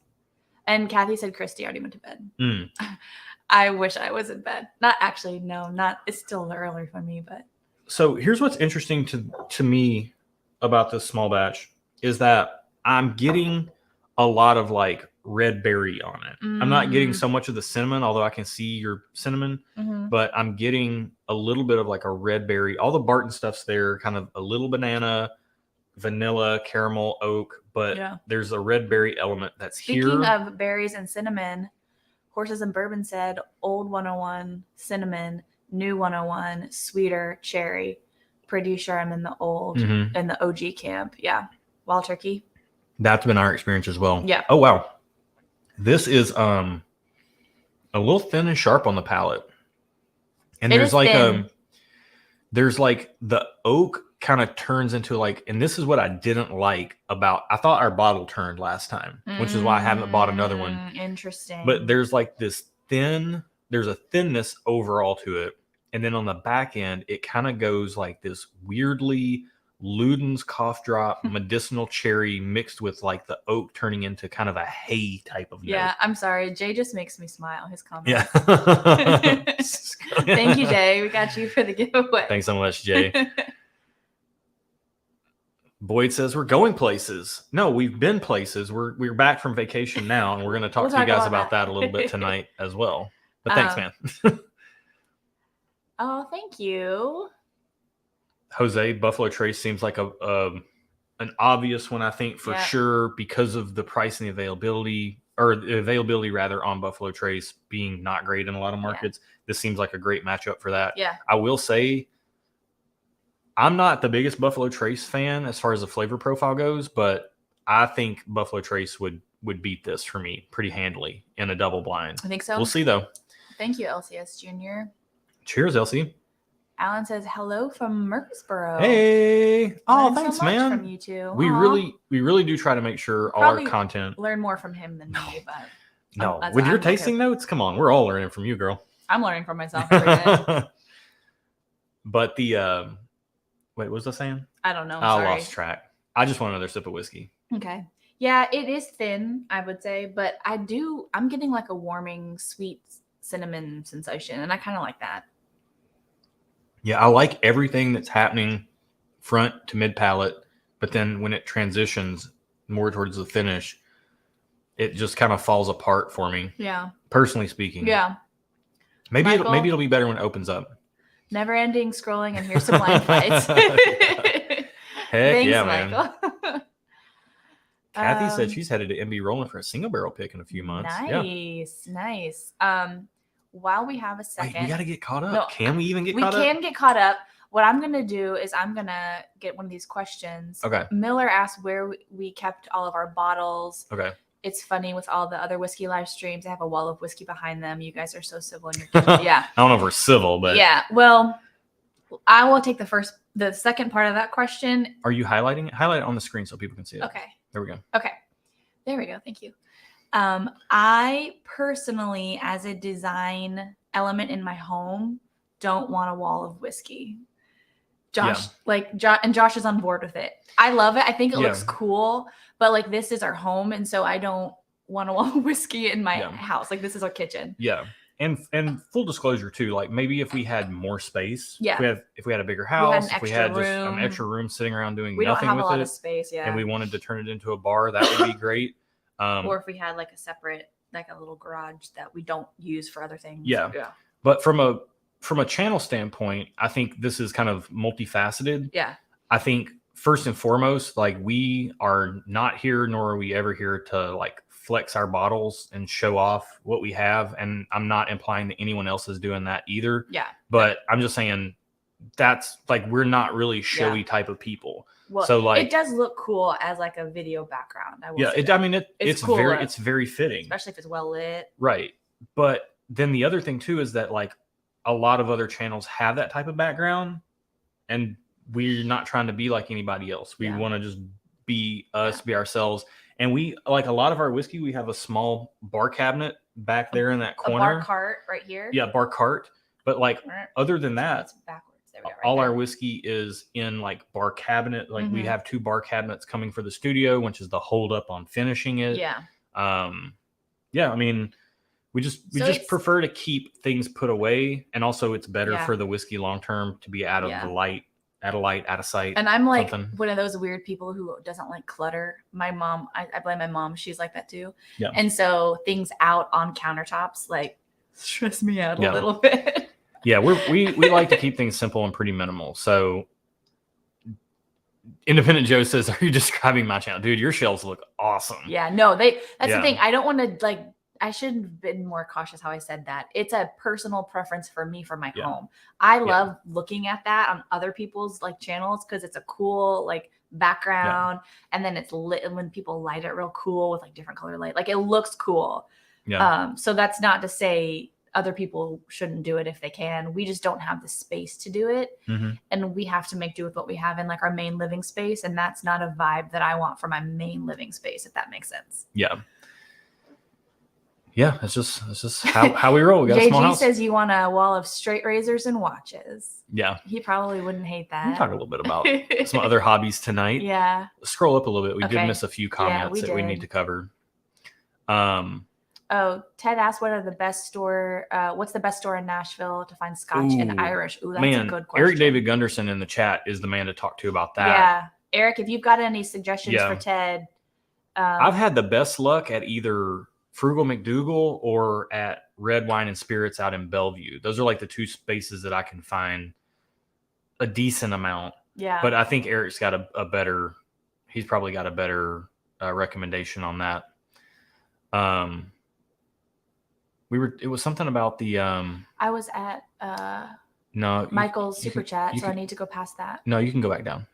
S2: And Kathy said Christy already went to bed.
S1: Mm.
S2: I wish I was in bed. It's still early for me, but.
S1: So here's what's interesting to me about this small batch is that I'm getting a lot of like red berry on it. I'm not getting so much of the cinnamon, although I can see your cinnamon, but I'm getting a little bit of like a red berry. All the Barton stuff's there, kind of a little banana, vanilla, caramel, oak, but there's a red berry element that's here.
S2: Speaking of berries and cinnamon, Horses and Bourbon said old 101 cinnamon, new 101 sweeter cherry. Pretty sure I'm in the in the OG camp. Yeah. Wild turkey. That's
S1: been our experience as well.
S2: Yeah.
S1: Oh wow. This is a little thin and sharp on the palate. And
S2: It
S1: there's
S2: is
S1: like
S2: thin.
S1: there's like the oak kind of turns into like, and this is what I didn't like about, I thought our bottle turned last time, which is why I haven't bought another one.
S2: Interesting.
S1: But there's like there's a thinness overall to it. And then on the back end, it kind of goes like this weirdly Luden's cough drop medicinal cherry mixed with like the oak turning into kind of a hay type of note.
S2: I'm sorry. Jay just makes me smile. His comment.
S1: Yeah.
S2: Thank you, Jay. We got you for the giveaway.
S1: Thanks so much, Jay. Boyd says we're going places. No, we've been places. We're back from vacation now, and we're going to talk to you guys about that a little bit tonight as well. But thanks, man.
S2: Oh, thank you.
S1: Jose, Buffalo Trace seems like an obvious one, I think, for sure, because of the price and the availability, or the availability rather, on Buffalo Trace being not great in a lot of markets. This seems like a great matchup for that.
S2: Yeah.
S1: I will say, I'm not the biggest Buffalo Trace fan as far as the flavor profile goes, but I think Buffalo Trace would beat this for me pretty handily in a double blind.
S2: I think so.
S1: We'll see, though.
S2: Thank you, LCS Jr.
S1: Cheers, Elsie.
S2: Alan says hello from Murfreesboro.
S1: Hey. Oh,
S2: Learned
S1: thanks,
S2: so much
S1: man.
S2: from you two.
S1: We really do try to make sure all our content.
S2: Learn more from him than me, but
S1: no. With your tasting notes, come on, we're all learning from you, girl.
S2: I'm learning from myself every day.
S1: But the wait, what was I saying?
S2: I don't know.
S1: I lost track. I just want another sip of whiskey.
S2: Okay. Yeah, it is thin, I would say, but I'm getting like a warming, sweet cinnamon sensation, and I kind of like that.
S1: Yeah, I like everything that's happening front to mid palate, but then when it transitions more towards the finish, it just kind of falls apart for me.
S2: Yeah.
S1: Personally speaking.
S2: Yeah.
S1: Maybe it'll be better when it opens up.
S2: Never ending scrolling, and here's some wine fights.
S1: Heck
S2: Thanks,
S1: yeah,
S2: Michael.
S1: man. Kathy said she's headed to MB Rolling for a single barrel pick in a few months.
S2: Nice. While we have a second,
S1: wait, we got to get caught up.
S2: No,
S1: can we even get caught up?
S2: We can get caught up. What I'm going to do is I'm going to get one of these questions.
S1: Okay.
S2: Miller asked where we kept all of our bottles.
S1: Okay.
S2: It's funny with all the other whiskey live streams. They have a wall of whiskey behind them. You guys are so civil in your kitchen. Yeah.
S1: I don't know if we're civil, but.
S2: Yeah. Well, I will take the second part of that question.
S1: Are you highlighting it? Highlight it on the screen so people can see it.
S2: Okay.
S1: There we go.
S2: Okay. There we go. Thank you. I personally, as a design element in my home, don't want a wall of whiskey. Josh is on board with it. I love it. I think it looks cool, but like this is our home, and so I don't want a wall of whiskey in my house. Like this is our kitchen.
S1: Yeah. And full disclosure too, like maybe if we had more space,
S2: if
S1: we had a bigger house, if we had just
S2: room.
S1: an extra room sitting around doing
S2: we
S1: nothing
S2: don't have
S1: with
S2: a lot
S1: it,
S2: of space,
S1: and we wanted to turn it into a bar, that would be great.
S2: Or if we had like a separate, like a little garage that we don't use for other things.
S1: Yeah. But from a channel standpoint, I think this is kind of multifaceted.
S2: Yeah.
S1: I think first and foremost, like we are not here, nor are we ever here to like flex our bottles and show off what we have. And I'm not implying that anyone else is doing that either.
S2: Yeah.
S1: But I'm just saying that's like, we're not really showy type of people.
S2: Well,
S1: so like,
S2: it does look cool as like a video background.
S1: It's
S2: cool
S1: it's very fitting,
S2: especially if it's well lit.
S1: Right. But then the other thing too is that like a lot of other channels have that type of background, and we're not trying to be like anybody else. We want to just be us, be ourselves. And we like a lot of our whiskey. We have a small bar cabinet back there in that corner.
S2: A bar cart right here.
S1: Yeah, bar cart. But like other than that,
S2: it's backwards. There we go,
S1: all our whiskey is in like bar cabinet. Like we have 2 bar cabinets coming for the studio, which is the hold up on finishing it.
S2: Yeah.
S1: I mean, we just prefer to keep things put away, and also it's better for the whiskey long term to be out of the light, out of sight.
S2: And I'm like one of those weird people who doesn't like clutter. My mom, I blame my mom. She's like that too. Yeah. And so things out on countertops like stress me out a little bit.
S1: Yeah, we like to keep things simple and pretty minimal. So Independent Joe says, "Are you describing my channel, dude? Your shelves look awesome."
S2: Yeah, no, that's the thing. I don't want to like. I should have been more cautious how I said that. It's a personal preference for me for my home. I love looking at that on other people's like channels because it's a cool like background, and then it's lit when people light it real cool with like different color light. Like it looks cool.
S1: Yeah.
S2: So that's not to say other people shouldn't do it if they can. We just don't have the space to do it.
S1: Mm-hmm.
S2: And we have to make do with what we have in like our main living space. And that's not a vibe that I want for my main living space, if that makes sense.
S1: Yeah. Yeah, it's just how we roll. We got a small
S2: JG
S1: house.
S2: says you want a wall of straight razors and watches.
S1: Yeah.
S2: He probably wouldn't hate that.
S1: We'll talk a little bit about some other hobbies tonight.
S2: Yeah.
S1: Scroll up a little bit. We did
S2: Okay.
S1: miss a few comments
S2: we
S1: that we
S2: did.
S1: need to cover.
S2: Oh, Ted asked, "What are the best store? What's the best store in Nashville to find Scotch and Irish?" Ooh, that's a good question.
S1: Eric David Gunderson in the chat is the man to talk to about that.
S2: Yeah, Eric, if you've got any suggestions for Ted,
S1: I've had the best luck at either Frugal McDougal or at Red Wine and Spirits out in Bellevue. Those are like the two spaces that I can find a decent amount.
S2: Yeah,
S1: but I think Eric's got a better. He's probably got a better recommendation on that. It was something about the
S2: I was at Michael's Super Chat, so I need to go past that.
S1: No, you can go back down.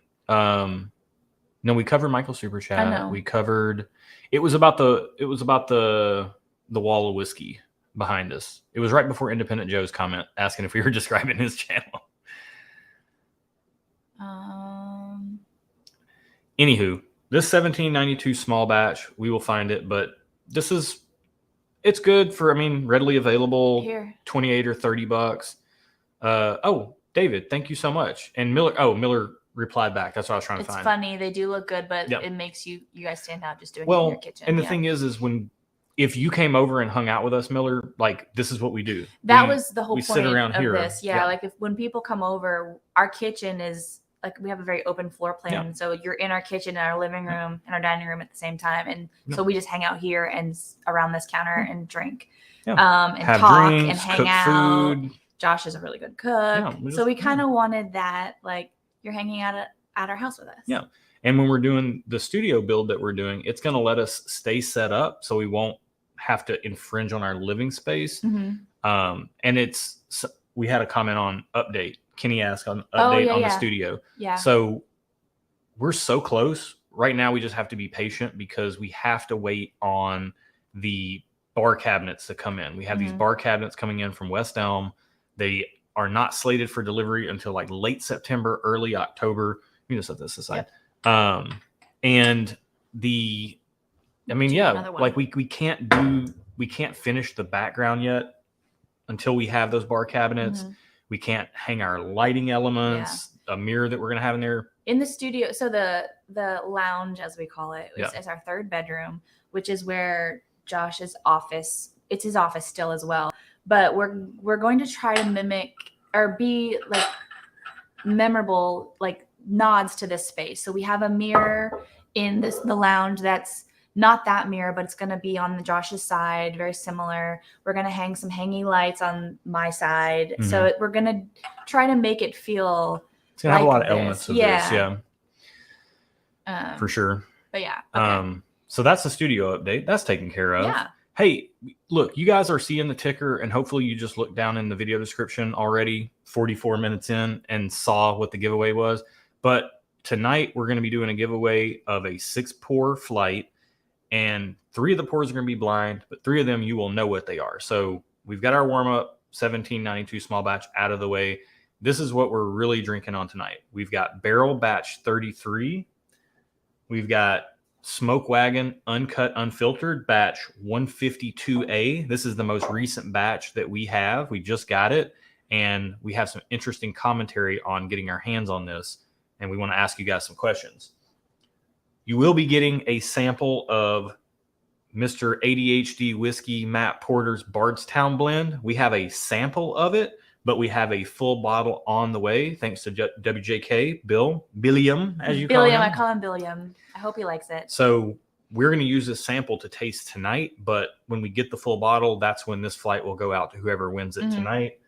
S1: No, we covered Michael's Super Chat.
S2: I know.
S1: We covered it was about the wall of whiskey behind us. It was right before Independent Joe's comment asking if we were describing his channel. Anywho, this 1792 small batch, we will find it, but it's good for, readily available.
S2: Here.
S1: 28 or $30. David, thank you so much. And Miller replied back. That's what I was trying to find.
S2: It's funny. They do look good, but it makes you guys stand out just doing it in your kitchen.
S1: And the thing is if you came over and hung out with us, Miller, like this is what we do.
S2: That was the whole point
S1: sit around
S2: of
S1: here.
S2: this. Yeah, like when people come over, our kitchen is like we have a very open floor plan.
S1: Yeah.
S2: So you're in our kitchen, in our living room, and our dining room at the same time. And so we just hang out here and around this counter and drink. And
S1: have
S2: talk
S1: drinks,
S2: and hang
S1: cook
S2: out.
S1: food.
S2: Josh is a really good cook. So we kind of wanted that, like you're hanging out at our house with us.
S1: Yeah. And when we're doing the studio build that we're doing, it's going to let us stay set up so we won't have to infringe on our living space.
S2: Mm-hmm.
S1: And we had a comment on update. Kenny asked on update on the studio.
S2: Yeah.
S1: So we're so close. Right now we just have to be patient because we have to wait on the bar cabinets to come in. We have these bar cabinets coming in from West Elm. They are not slated for delivery until like late September, early October. Let me just set this aside. Yep. And like we can't finish the background yet until we have those bar cabinets. Mm-hmm. We can't hang our lighting elements, a mirror that we're going to have in there.
S2: In the studio, so the lounge, as we call it, is our third bedroom, which is where Josh's office, it's his office still as well. But we're going to try to mimic or be like memorable, like nods to this space. So we have a mirror in the lounge that's not that mirror, but it's going to be on Josh's side, very similar. We're going to hang some hanging lights on my side. Mm-hmm. So we're going to try to make it feel
S1: it's going to have a lot of elements of this. Yeah. For sure.
S2: But yeah. Okay.
S1: So that's the studio update. That's taken care of.
S2: Yeah.
S1: Hey, look, you guys are seeing the ticker, and hopefully you just looked down in the video description already, 44 minutes in, and saw what the giveaway was. But tonight we're going to be doing a giveaway of a 6-pour flight, and 3 of the pours are going to be blind, but 3 of them you will know what they are. So we've got our warm-up 1792 small batch out of the way. This is what we're really drinking on tonight. We've got Barrell Batch 33. We've got Smoke Wagon Uncut Unfiltered Batch 152A. This is the most recent batch that we have. We just got it, and we have some interesting commentary on getting our hands on this, and we want to ask you guys some questions. You will be getting a sample of Mr. ADHD Whiskey Matt Porter's Bardstown blend. We have a sample of it, but we have a full bottle on the way, thanks to WJK, Billiam, as you call him.
S2: I call him Billiam. I hope he likes it.
S1: So we're going to use this sample to taste tonight, but when we get the full bottle, that's when this flight will go out to whoever wins it tonight.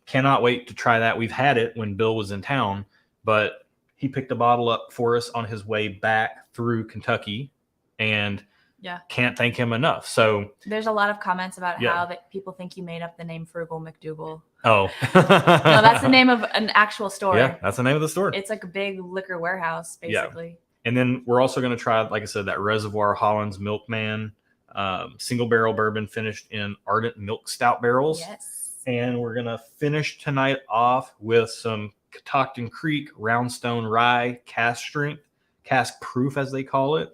S1: Cannot wait to try that. We've had it when Bill was in town, but he picked a bottle up for us on his way back through Kentucky, and can't thank him enough. So
S2: there's a lot of comments about how that people think you made up the name Frugal McDougal.
S1: Oh,
S2: no, that's the name of an actual store.
S1: Yeah, that's the name of the store.
S2: It's like a big liquor warehouse, basically.
S1: Yeah. And then we're also going to try, like I said, that Reservoir Holland's Milkman. single barrel bourbon finished in ardent milk stout barrels.
S2: Yes.
S1: And we're going to finish tonight off with some Catoctin Creek Roundstone Rye cask strength, cask proof as they call it.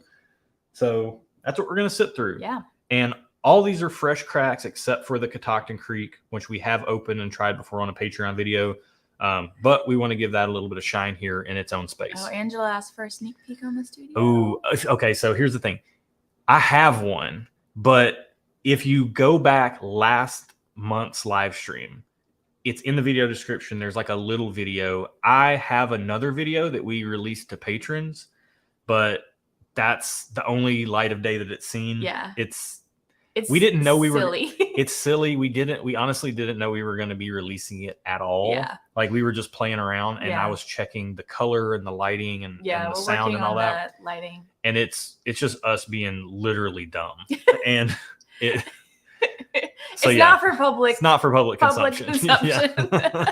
S1: So that's what we're going to sit through.
S2: Yeah.
S1: And all these are fresh cracks except for the Catoctin Creek, which we have opened and tried before on a Patreon video. But we want to give that a little bit of shine here in its own space.
S2: Oh, Angela asked for a sneak peek on the studio.
S1: Oh, okay. So here's the thing. I have one, but if you go back last month's live stream, it's in the video description. There's like a little video. I have another video that we released to patrons, but that's the only light of day that it's seen.
S2: Yeah.
S1: We didn't know we
S2: silly.
S1: were. It's silly. We honestly didn't know we were going to be releasing it at all.
S2: Yeah.
S1: Like we were just playing around, and I was checking the color and the lighting and the sound and all that.
S2: Lighting.
S1: And it's just us being literally dumb, and it. So
S2: it's not for public.
S1: It's not for public consumption.
S2: Yeah.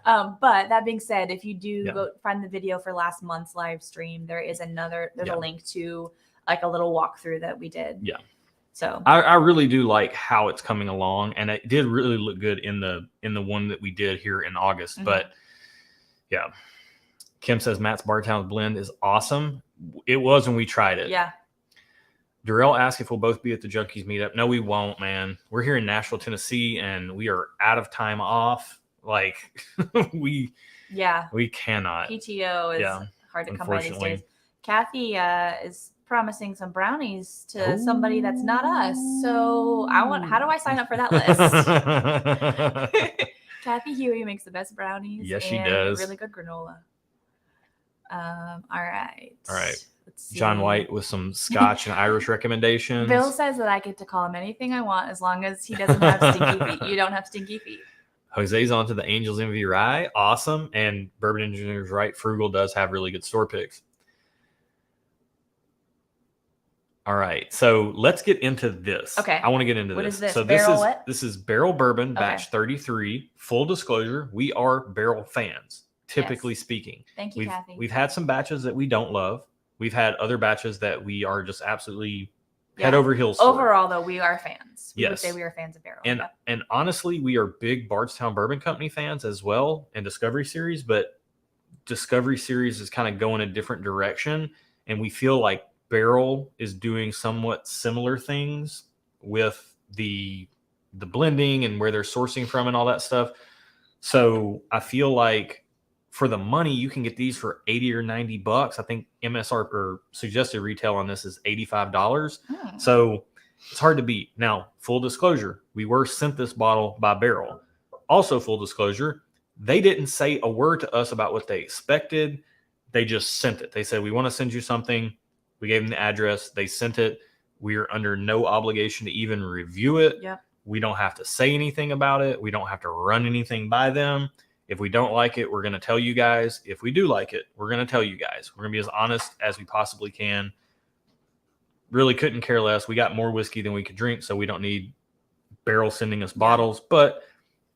S2: But that being said, if you do go find the video for last month's live stream, there's a link to like a little walkthrough that we did.
S1: Yeah.
S2: So
S1: I really do like how it's coming along, and it did really look good in the one that we did here in August. Mm-hmm. But yeah, Kim says Matt's Bardstown blend is awesome. It was when we tried it.
S2: Yeah.
S1: Darrell asked if we'll both be at the Junkies meetup. No, we won't, man. We're here in Nashville, Tennessee, and we are out of time off. Like we cannot.
S2: PTO is hard to come by these days. Kathy is promising some brownies to somebody that's not us. So how do I sign up for that list? Kathy Huey makes the best brownies.
S1: Yes, she does.
S2: Really good granola. All right. Let's see.
S1: John White with some Scotch and Irish recommendations.
S2: Bill says that I get to call him anything I want as long as he doesn't have stinky feet. You don't have stinky feet.
S1: Jose's on to the Angels Envy Rye. Awesome. And Bourbon Engineer's right. Frugal does have really good store picks. All right. So let's get into this.
S2: Okay.
S1: I want to get into this.
S2: What is this?
S1: So this is Barrell Bourbon Batch 33. Full disclosure, we are barrel fans, typically speaking.
S2: Thank you, Kathy.
S1: We've had some batches that we don't love. We've had other batches that we are just absolutely head over heels for.
S2: Overall, though, we are fans. We would say we are fans of Barrell.
S1: And honestly, we are big Bardstown Bourbon Company fans as well, and Discovery Series, but Discovery Series is kind of going a different direction, and we feel like Barrell is doing somewhat similar things with the blending and where they're sourcing from and all that stuff. So I feel like for the money, you can get these for $80 or $90. I think MSR or suggested retail on this is $85. So it's hard to beat. Now, full disclosure, we were sent this bottle by Barrell. Also, full disclosure, they didn't say a word to us about what they expected. They just sent it. They said, we want to send you something. We gave them the address. They sent it. We are under no obligation to even review it.
S2: Yep.
S1: We don't have to say anything about it. We don't have to run anything by them. If we don't like it, we're going to tell you guys. If we do like it, we're going to tell you guys. We're going to be as honest as we possibly can. Really couldn't care less. We got more whiskey than we could drink, so we don't need Barrell sending us bottles. But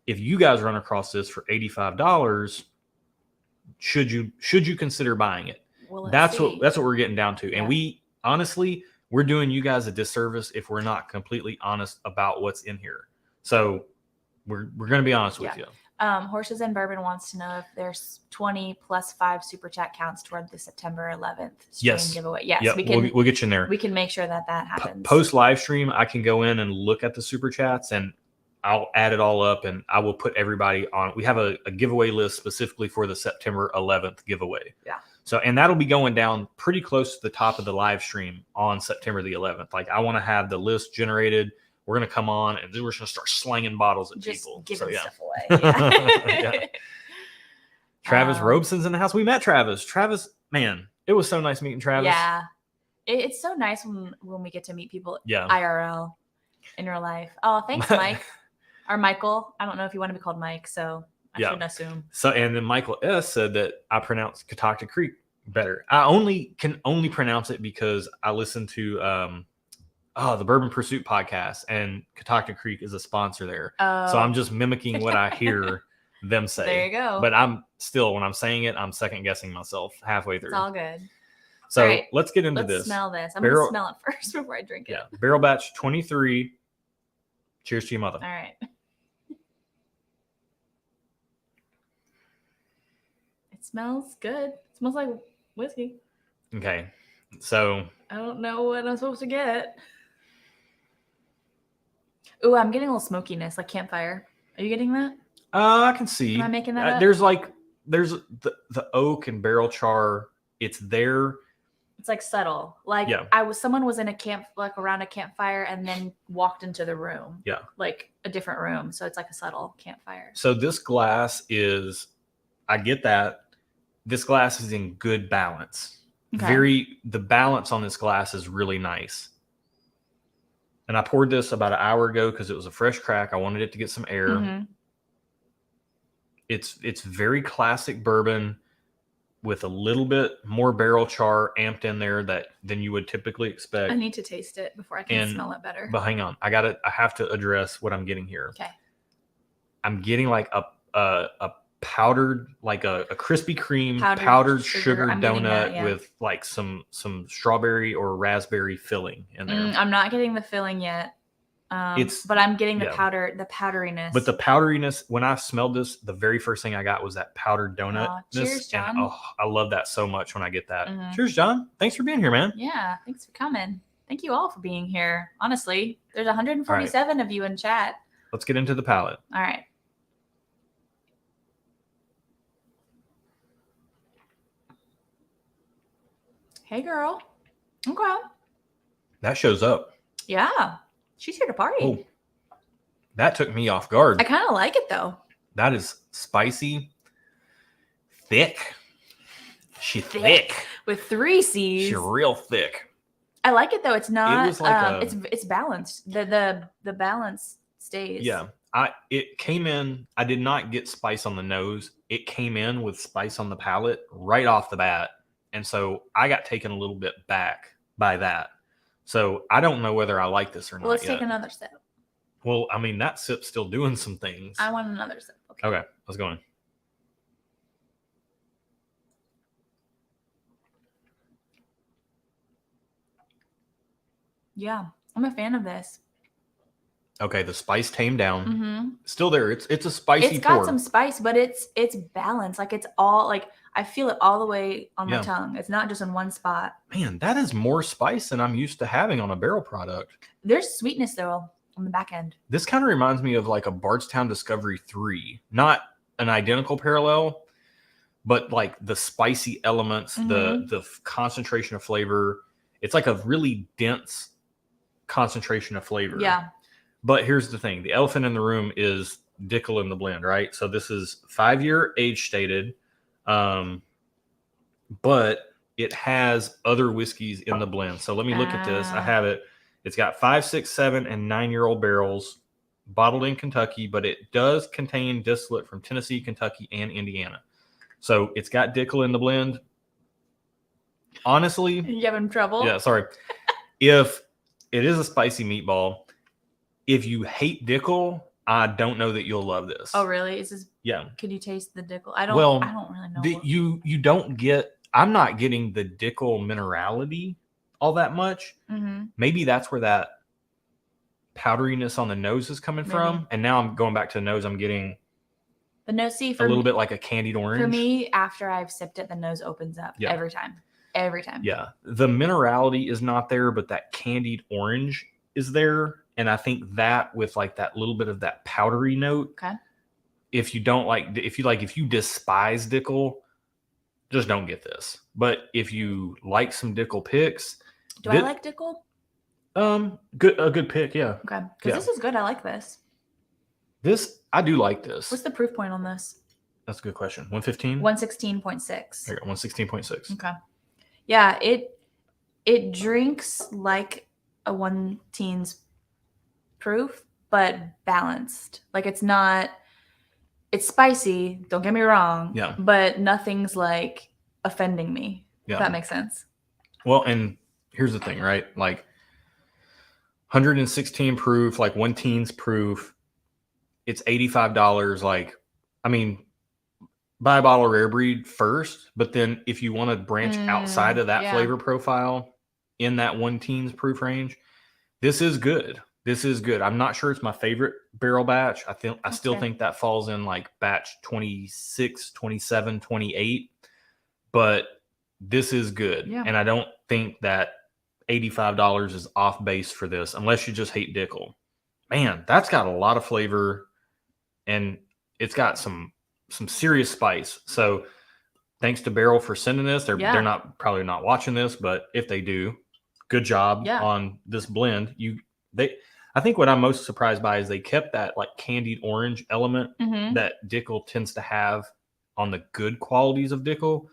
S1: if you guys run across this for $85, should you consider buying it? Well, that's what we're getting down to. Yeah. And we honestly, we're doing you guys a disservice if we're not completely honest about what's in here. So we're going to be honest with you.
S2: Horses and Bourbon wants to know if there's 20 plus 5 super chat counts toward the September 11th stream giveaway. Yes,
S1: yep. We'll get you in there.
S2: We can make sure that happens.
S1: Post live stream, I can go in and look at the super chats and I'll add it all up and I will put everybody on. We have a giveaway list specifically for the September 11th giveaway.
S2: Yeah.
S1: So, and that'll be going down pretty close to the top of the live stream on September the 11th. Like I want to have the list generated. We're going to come on and then we're just going to start slanging bottles at people.
S2: Just giving stuff away. Yeah.
S1: Travis Robeson's in the house. We met Travis. Travis, man, it was so nice meeting Travis.
S2: Yeah. It's so nice when we get to meet people IRL in real life. Oh, thanks, Mike. Or Michael. I don't know if you want to be called Mike, so I shouldn't assume. So,
S1: and then Michael S. said that I pronounced Catoctin Creek better. I can only pronounce it because I listen to the Bourbon Pursuit podcast, and Catoctin Creek is a sponsor there. So I'm just mimicking what I hear them say.
S2: There you go.
S1: But I'm still, when I'm saying it, I'm second guessing myself halfway through.
S2: It's all good.
S1: So
S2: right.
S1: let's get into
S2: Let's
S1: this.
S2: smell this. I'm going to smell it first before I drink it.
S1: Yeah. Barrell Batch 23. Cheers to you, mother.
S2: All right. It smells good. It smells like whiskey.
S1: Okay. So
S2: I don't know what I'm supposed to get. Ooh, I'm getting a little smokiness, like campfire. Are you getting that?
S1: I can see.
S2: Am I making that up?
S1: There's the oak and barrel char. It's there.
S2: It's like subtle. Like someone was in a camp, like around a campfire, and then walked into the room.
S1: Yeah. Like
S2: a different room. So it's like a subtle campfire.
S1: So this glass is, I get that. This glass is in good balance. Okay. The balance on this glass is really nice. And I poured this about an hour ago because it was a fresh crack. I wanted it to get some air. Mm-hmm. It's very classic bourbon with a little bit more barrel char amped in there than you would typically expect.
S2: I need to taste it before I can smell it better.
S1: But hang on, I have to address what I'm getting here.
S2: Okay.
S1: I'm getting like a powdered, like a Krispy Kreme powdered sugar donut with like some strawberry or raspberry filling in there.
S2: I'm not getting the filling yet. But I'm getting the powderiness.
S1: But the powderiness, when I smelled this, the very first thing I got was that powdered donut.
S2: Cheers, John.
S1: And, I love that so much when I get that. Mm-hmm. Cheers, John. Thanks for being here, man.
S2: Yeah, thanks for coming. Thank you all for being here. Honestly, there's 147 of you in chat.
S1: Let's get into the palate.
S2: All right. Hey, girl. Okay.
S1: That shows up.
S2: Yeah. She's here to party.
S1: Oh, that took me off guard.
S2: I kind of like it, though.
S1: That is spicy, thick. She's thick.
S2: With 3 C's.
S1: She's real thick.
S2: I like it, though. It's not. It was like it's balanced. The balance stays.
S1: Yeah. It came in. I did not get spice on the nose. It came in with spice on the palate right off the bat. And so I got taken a little bit back by that. So I don't know whether I like this or not.
S2: Let's take another sip.
S1: Well, I mean, that sip's still doing some things.
S2: I want another sip.
S1: Okay, let's go on.
S2: Yeah, I'm a fan of this.
S1: Okay, the spice tamed down. Mm-hmm. Still there. It's a spicy pour.
S2: It's got some spice, but it's balanced. Like it's all like I feel it all the way on my tongue. It's not just in one spot.
S1: Man, that is more spice than I'm used to having on a barrel product.
S2: There's sweetness though on the back end.
S1: This kind of reminds me of like a Bardstown Discovery 3. Not an identical parallel, but like the spicy elements, mm-hmm. the concentration of flavor. It's like a really dense concentration of flavor.
S2: Yeah.
S1: But here's the thing. The elephant in the room is Dickel in the blend, right? So this is 5-year age stated. But it has other whiskeys in the blend. So let me look at this. I have it. It's got 5, 6, 7, and 9-year-old barrels bottled in Kentucky, but it does contain distillate from Tennessee, Kentucky, and Indiana. So it's got Dickel in the blend. Honestly,
S2: you having trouble?
S1: Yeah, sorry. If it is a spicy meatball, if you hate Dickel, I don't know that you'll love this.
S2: Oh, really? Is this?
S1: Yeah.
S2: Could you taste the Dickel? I don't really know.
S1: You don't get. I'm not getting the Dickel minerality all that much. Mm-hmm. Maybe that's where that powderiness on the nose is coming from. And now I'm going back to the nose. I'm getting
S2: the nose. See,
S1: for a little bit like a candied orange.
S2: For me, after I've sipped it, the nose opens up every time. Every time.
S1: Yeah. The minerality is not there, but that candied orange is there. And I think that with like that little bit of that powdery note.
S2: Okay.
S1: If you despise Dickel, just don't get this. But if you like some Dickel picks.
S2: Do I like Dickel?
S1: A good pick, yeah.
S2: Okay. Because this is good. I like this.
S1: I do like this.
S2: What's the proof point on this?
S1: That's a good question. 115?
S2: 116.6.
S1: There you go, 116.6.
S2: Okay. Yeah, it drinks like a 1 teens proof, but balanced. Like it's spicy, don't get me wrong.
S1: Yeah.
S2: But nothing's like offending me. Yeah. If that makes sense.
S1: Well, and here's the thing, right? Like 116 proof, like 1 teens proof, it's $85. Like, I mean, buy a bottle of Rare Breed first, but then if you want to branch outside of that flavor profile in that 1 teens proof range, this is good. This is good. I'm not sure it's my favorite barrel batch. I still think that falls in like batch 26, 27, 28, but this is good. Yeah. And I don't think that $85 is off base for this unless you just hate Dickel. Man, that's got a lot of flavor and it's got some serious spice. So thanks to Barrell for sending this. They're probably not watching this, but if they do, good job on this blend. I think what I'm most surprised by is they kept that like candied orange element that Dickel tends to have on the good qualities of Dickel,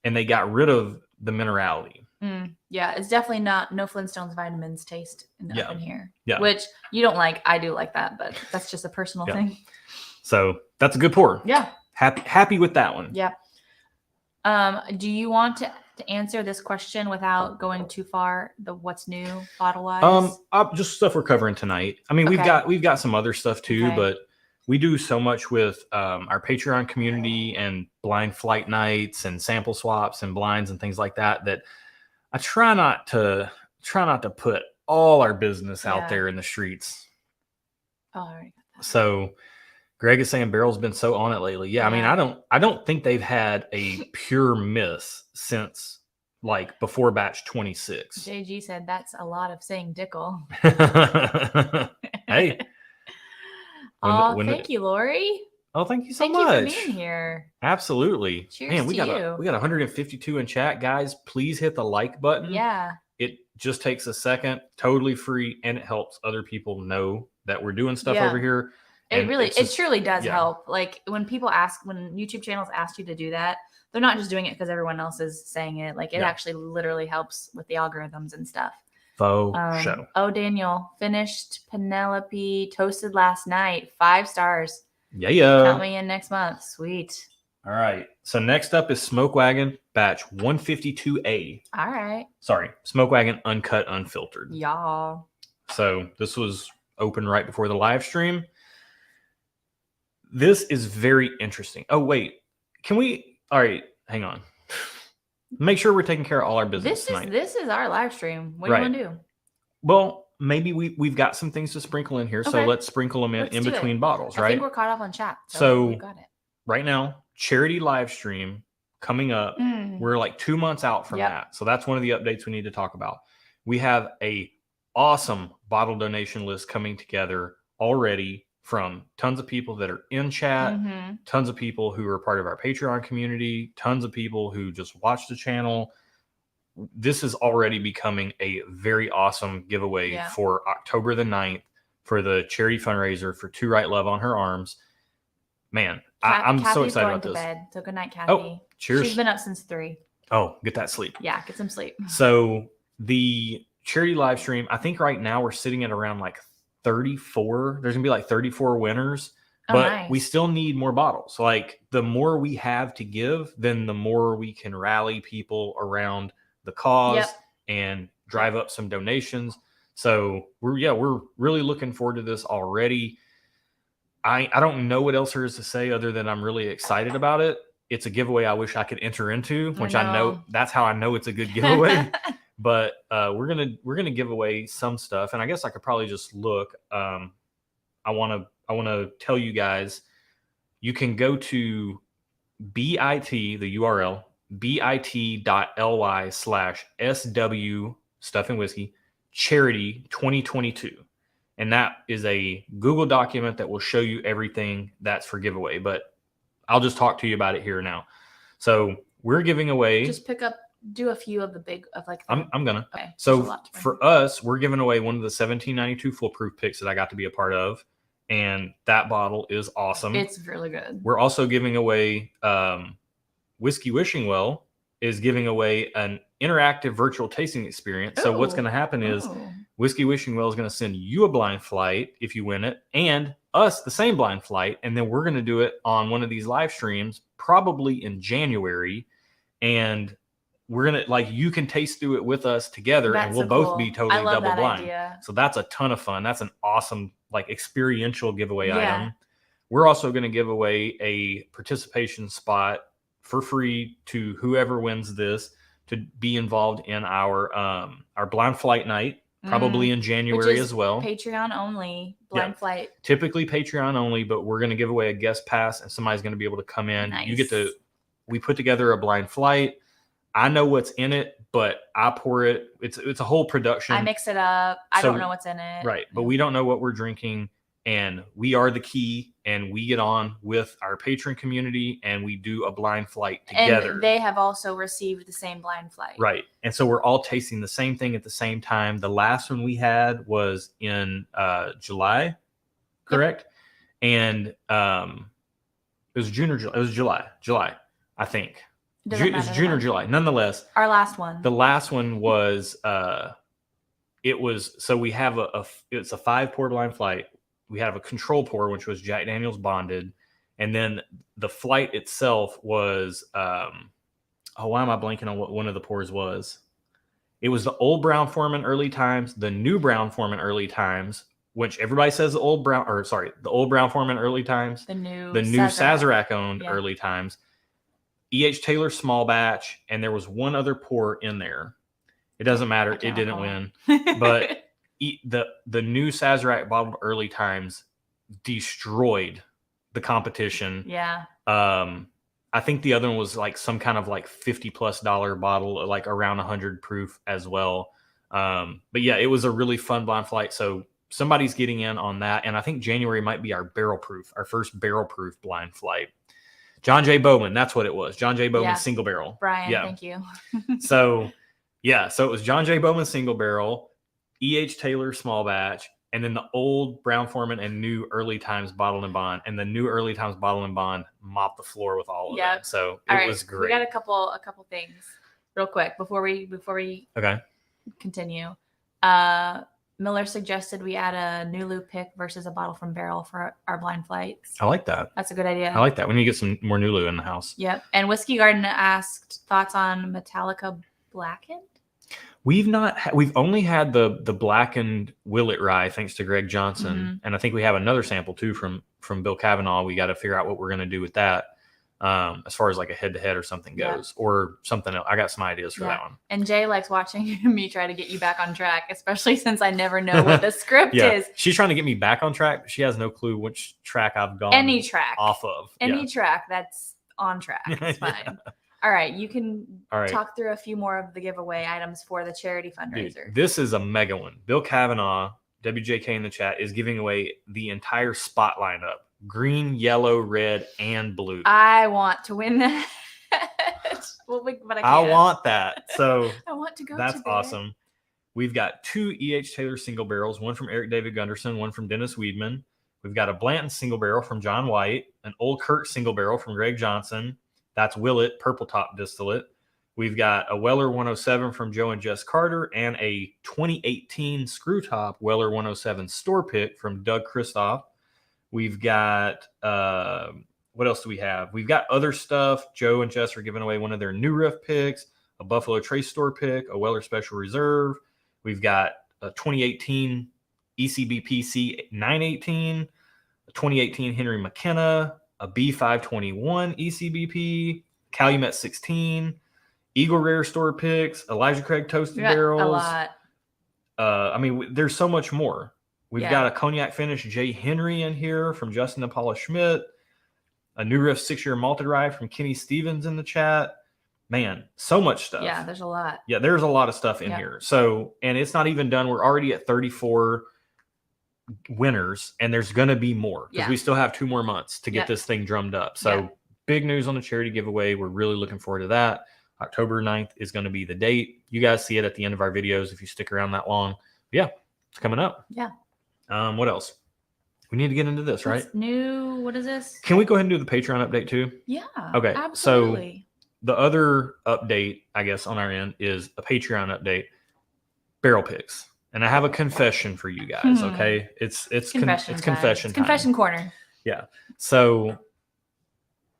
S1: and they got rid of the minerality.
S2: Yeah, it's definitely no Flintstones vitamins taste in here. Yeah, which you don't like. I do like that, but that's just a personal thing.
S1: So that's a good pour.
S2: Yeah,
S1: happy with that one.
S2: Yeah. Do you want to answer this question without going too far? The what's new bottle wise?
S1: Just stuff we're covering tonight. I mean, we've got some other stuff too, but we do so much with our Patreon community and blind flight nights and sample swaps and blinds and things like that. That I try not to put all our business out there in the streets.
S2: Oh, all right.
S1: So Greg is saying Barrell's been so on it lately. Yeah, I mean, I don't think they've had a pure miss since like before batch 26.
S2: JG said that's a lot of saying Dickel.
S1: Hey.
S2: Thank you, Lori.
S1: Oh, thank you so
S2: much.
S1: Thank
S2: you for being here.
S1: Absolutely.
S2: Cheers. Man,
S1: we got 152 in chat, guys. Please hit the like button.
S2: Yeah.
S1: It just takes a second, totally free, and it helps other people know that we're doing stuff over here.
S2: It truly does help. Like when YouTube channels ask you to do that, they're not just doing it because everyone else is saying it. Like it actually literally helps with the algorithms and stuff.
S1: Show.
S2: Oh, Daniel finished Penelope toasted last night. 5 stars.
S1: Yeah.
S2: Count me in next month. Sweet.
S1: All right. So next up is Smoke Wagon batch 152A.
S2: All right.
S1: Sorry, Smoke Wagon Uncut Unfiltered.
S2: Y'all.
S1: So this was open right before the live stream. This is very interesting. Oh, wait. All right, hang on. Make sure we're taking care of all our business tonight.
S2: This is our live stream. What do you want to do?
S1: Well, maybe we've got some things to sprinkle in here, so let's sprinkle them in between bottles, right?
S2: I think we're caught up on chat.
S1: So
S2: we got it.
S1: Right now, charity live stream coming up. We're like 2 months out from that. So that's one of the updates we need to talk about. We have a awesome bottle donation list coming together already from tons of people that are in chat, tons of people who are part of our Patreon community, tons of people who just watch the channel. This is already becoming a very awesome giveaway for October the 9th for the charity fundraiser for To Right Love on Her Arms. Man, I'm so excited about this.
S2: Bed, so good night, Kathy.
S1: Oh, cheers.
S2: She's been up since 3.
S1: Oh, get that sleep.
S2: Yeah, get some sleep.
S1: So the charity live stream, I think right now we're sitting at around like 34. There's gonna be like 34 winners, but we still need more bottles. So like the more we have to give, then the more we can rally people around the cause and drive up some donations. So we're really looking forward to this already. I don't know what else there is to say other than I'm really excited about it. It's a giveaway I wish I could enter into, which I know that's how I know it's a good giveaway. But we're gonna give away some stuff, and I guess I could probably just look. I want to tell you guys, you can go to bit, the URL bit.ly/SW Stuff and Whiskey Charity 2022, and that is a Google document that will show you everything that's for giveaway. But I'll just talk to you about it here now. So we're giving away.
S2: Just do a few of the big of like.
S1: I'm gonna. Okay. So for us, we're giving away one of the 1792 foolproof picks that I got to be a part of, and that bottle is awesome.
S2: It's really good.
S1: We're also giving away Whiskey Wishing Well is giving away an interactive virtual tasting experience. So what's going to happen is Whiskey Wishing Well is going to send you a blind flight if you win it, and us the same blind flight, and then we're going to do it on one of these live streams probably in January, and we're gonna you can taste through it with us together, and we'll both be totally double blind. Idea. So that's a ton of fun. That's an awesome experiential giveaway item. we're also going to give away a participation spot for free to whoever wins this to be involved in our blind flight night, probably in January as well.
S2: Patreon only blind flight.
S1: Typically Patreon only, but we're going to give away a guest pass and somebody's going to be able to come in. Nice. We put together a blind flight. I know what's in it, but I pour it. It's a whole production.
S2: I mix it up. I don't know what's in it.
S1: Right. But we don't know what we're drinking. And we are the key, and we get on with our patron community, and we do a blind flight together.
S2: And they have also received the same blind flight.
S1: Right. And so we're all tasting the same thing at the same time. The last one we had was in July, correct? Yep. And it was June or July. It was July, I think. It was June or July. Nonetheless.
S2: Our last one.
S1: The last one was, so we have it's a 5-pour blind flight. We have a control pour, which was Jack Daniel's bonded. And then the flight itself was, why am I blanking on what one of the pours was? It was the old Brown-Forman early times, the new Brown-Forman early times, which everybody says the old Brown-Forman early times.
S2: The new
S1: Sazerac owned early times. E.H. Taylor small batch. And there was one other pour in there. It doesn't matter. It didn't win. But the new Sazerac bottled early times destroyed the competition.
S2: Yeah.
S1: I think the other one was like some kind of like $50+ bottle, like around 100 proof as well. But yeah, it was a really fun blind flight. So somebody's getting in on that. And I think January might be our first barrel proof blind flight. John J. Bowman, that's what it was. John J. Bowman single barrel.
S2: Brian, thank you.
S1: So it was John J. Bowman single barrel, E.H. Taylor small batch, and then the old Brown-Forman and new early times bottle and bond. And the new early times bottle and bond mopped the floor with all of it. So it was great.
S2: We got a couple things real quick before we continue. Miller suggested we add a new Nulu pick versus a bottle from Barrell for our blind flights.
S1: I like that.
S2: That's a good idea.
S1: I like that. We need to get some more Nulu in the house.
S2: Yep. And Whiskey Garden asked thoughts on Metallica Blackened.
S1: We've only had the blackened Willet rye, thanks to Greg Johnson. And I think we have another sample too from Bill Cavanaugh. We got to figure out what we're going to do with that. As far as like a head-to-head or something goes, or something else. I got some ideas for that one.
S2: And Jay likes watching me try to get you back on track, especially since I never know what the script is.
S1: She's trying to get me back on track, but she has no clue which track I've gone off of.
S2: Any track that's on track. It's fine. All right. You can talk through a few more of the giveaway items for the charity fundraiser.
S1: Dude, this is a mega one. Bill Cavanaugh, WJK in the chat, is giving away the entire spot lineup. Green, yellow, red, and blue.
S2: I want to win that. But
S1: I want that. So
S2: I want to go.
S1: That's awesome. We've got 2 E.H. Taylor single barrels, one from Eric David Gunderson, one from Dennis Weedman. We've got a Blanton single barrel from John White, an Old Kurt single barrel from Greg Johnson. That's Willet Purple Top Distillate. We've got a Weller 107 from Joe and Jess Carter, and a 2018 Screw Top Weller 107 store pick from Doug Christoph. We've got, what else do we have? We've got other stuff. Joe and Jess are giving away one of their New Riff picks, a Buffalo Trace store pick, a Weller Special Reserve. We've got a 2018 ECBPC 918, a 2018 Henry McKenna, a B521 ECBP, Calumet 16, Eagle Rare store picks, Elijah Craig Toasted Barrels.
S2: A lot.
S1: There's so much more. We've got a cognac finish J. Henry in here from Justin and Paula Schmidt, a New Riff 6-year malted rye from Kenny Stevens in the chat. Man, so much stuff.
S2: Yeah, there's a lot.
S1: Yeah, there's a lot of stuff in here. So, and it's not even done. We're already at 34 winners, and there's going to be more because we still have 2 more months to get this thing drummed up. So big news on the charity giveaway. We're really looking forward to that. October 9th is going to be the date. You guys see it at the end of our videos if you stick around that long. But yeah, it's coming up.
S2: Yeah.
S1: What else? We need to get into this, right?
S2: What is this?
S1: Can we go ahead and do the Patreon update too?
S2: Yeah.
S1: Okay.
S2: Absolutely.
S1: So the other update, I guess, on our end is a Patreon update, barrel picks. And I have a confession for you guys, okay? It's confession time.
S2: Confession corner.
S1: Yeah. So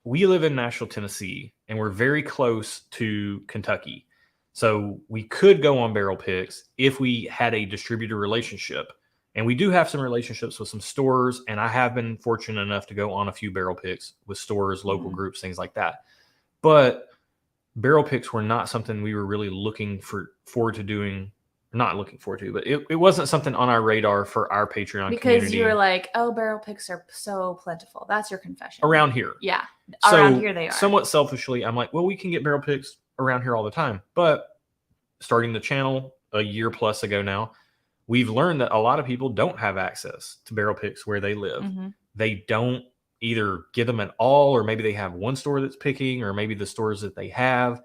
S1: we live in Nashville, Tennessee, and we're very close to Kentucky. So we could go on barrel picks if we had a distributor relationship And we do have some relationships with some stores, and I have been fortunate enough to go on a few barrel picks with stores, local groups, things like that. But barrel picks were not something we were really looking forward to doing. Not looking forward to, but it wasn't something on our radar for our Patreon community.
S2: Because you were like, oh, barrel picks are so plentiful. That's your confession.
S1: Around here.
S2: Yeah.
S1: So
S2: around here they are.
S1: Somewhat selfishly, I'm like, well, we can get barrel picks around here all the time. But starting the channel a year plus ago now, we've learned that a lot of people don't have access to barrel picks where they live. They don't either get them at all, or maybe they have one store that's picking, or maybe the stores that they have,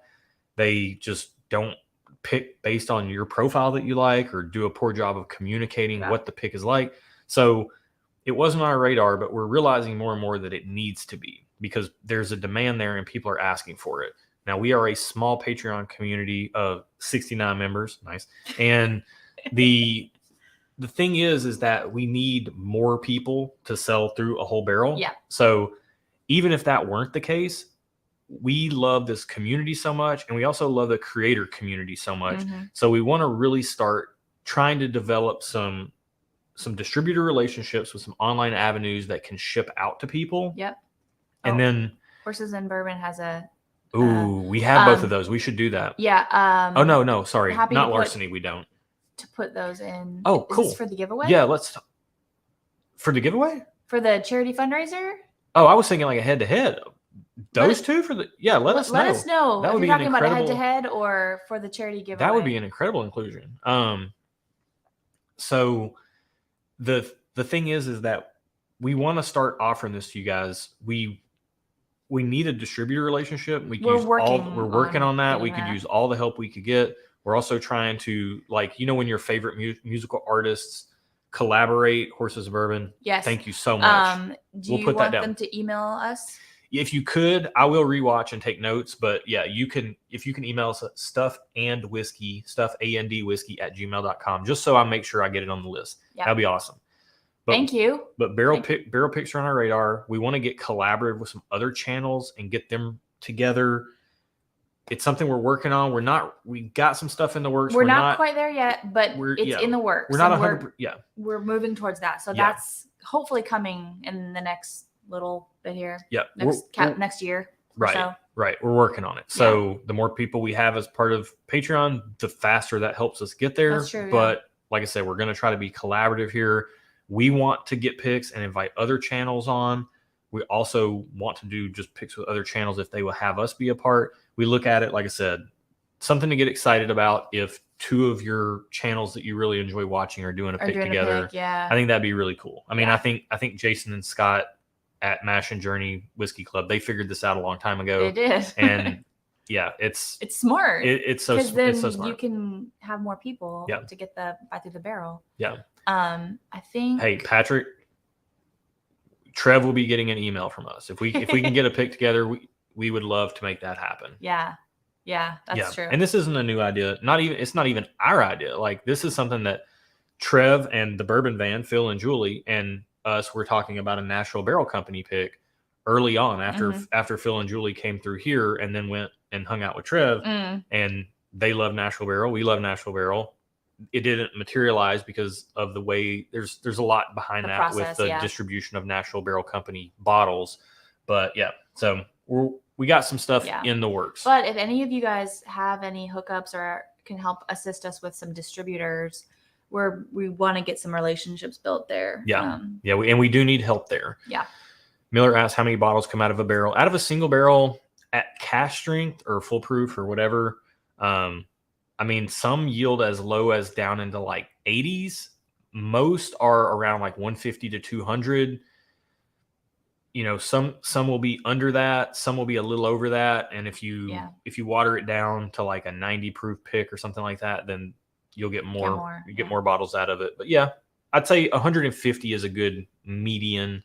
S1: they just don't pick based on your profile that you like, or do a poor job of communicating what the pick is like. So it wasn't on our radar, but we're realizing more and more that it needs to be, because there's a demand there and people are asking for it. Now, we are a small Patreon community of 69 members. Nice. And the thing is that we need more people to sell through a whole barrel.
S2: Yeah.
S1: So even if that weren't the case, we love this community so much, and we also love the creator community so much. So we want to really start trying to develop some distributor relationships with some online avenues that can ship out to people.
S2: Yep.
S1: And then
S2: Horses and Bourbon has a
S1: we have both of those. We should do that.
S2: Yeah.
S1: Oh no, sorry. Not Larceny, we don't.
S2: To put those in.
S1: Oh, cool.
S2: Is this for the giveaway?
S1: Yeah, for the giveaway?
S2: For the charity fundraiser?
S1: Oh, I was thinking like a head-to-head. Those two for the let us know.
S2: Let us know
S1: that
S2: if
S1: would
S2: you're
S1: be
S2: talking
S1: an
S2: about a
S1: incredible
S2: head-to-head or for the charity giveaway.
S1: That would be an incredible inclusion. So the thing is that we want to start offering this to you guys. We need a distributor relationship. We're working on that. We could use all the help we could get. We're also trying to, like, when your favorite musical artists collaborate, Horses of Bourbon.
S2: Yes.
S1: Thank you so much.
S2: Do you want them to email us?
S1: If you could, I will rewatch and take notes. But yeah, if you can email us stuffandwhiskey @gmail.com, just so I make sure I get it on the list. Yep. That'd be awesome.
S2: Thank you.
S1: But barrel picks are on our radar. We want to get collaborative with some other channels and get them together. It's something we're working on. We got some stuff in the works.
S2: We're not quite there yet, but it's in the works.
S1: We're not 100%.
S2: We're moving towards that. So that's hopefully coming in the next little bit here.
S1: Yeah.
S2: Next year.
S1: Right.
S2: So.
S1: Right. We're working on it. So the more people we have as part of Patreon, the faster that helps us get there.
S2: That's true,
S1: but like I said, we're going to try to be collaborative here. We want to get picks and invite other channels on. We also want to do just picks with other channels if they will have us be a part. We look at it, like I said, something to get excited about if two of your channels that you really enjoy watching are doing a pick together. I think that'd be really cool. I mean, I think Jason and Scott at Mash and Journey Whiskey Club, they figured this out a long time ago.
S2: They did.
S1: And it's
S2: smart.
S1: It's so smart.
S2: You can have more people to get the buy through the barrel.
S1: Yeah.
S2: I think.
S1: Hey, Patrick, Trev will be getting an email from us if we can get a pick together. We would love to make that happen.
S2: Yeah, that's true.
S1: And this isn't a new idea. It's not even our idea. Like, this is something that Trev and the Bourbon Van, Phil and Julie, and us were talking about a Nashville Barrel Company pick early on after Phil and Julie came through here and then went and hung out with Trev. And they love Nashville Barrel. We love Nashville Barrel. It didn't materialize because of the way there's a lot behind that process, with the distribution of Nashville Barrel Company bottles. But so we got some stuff in the works.
S2: But if any of you guys have any hookups or can help assist us with some distributors, we want to get some relationships built there.
S1: And we do need help there.
S2: Yeah.
S1: Miller asked how many bottles come out of a barrel. Out of a single barrel at cask strength or full proof or whatever. I mean, some yield as low as down into like 80s. Most are around like 150 to 200. Some will be under that. Some will be a little over that. And if you water it down to like a 90 proof pick or something like that, then you'll get more. You get more bottles out of it. But I'd say 150 is a good median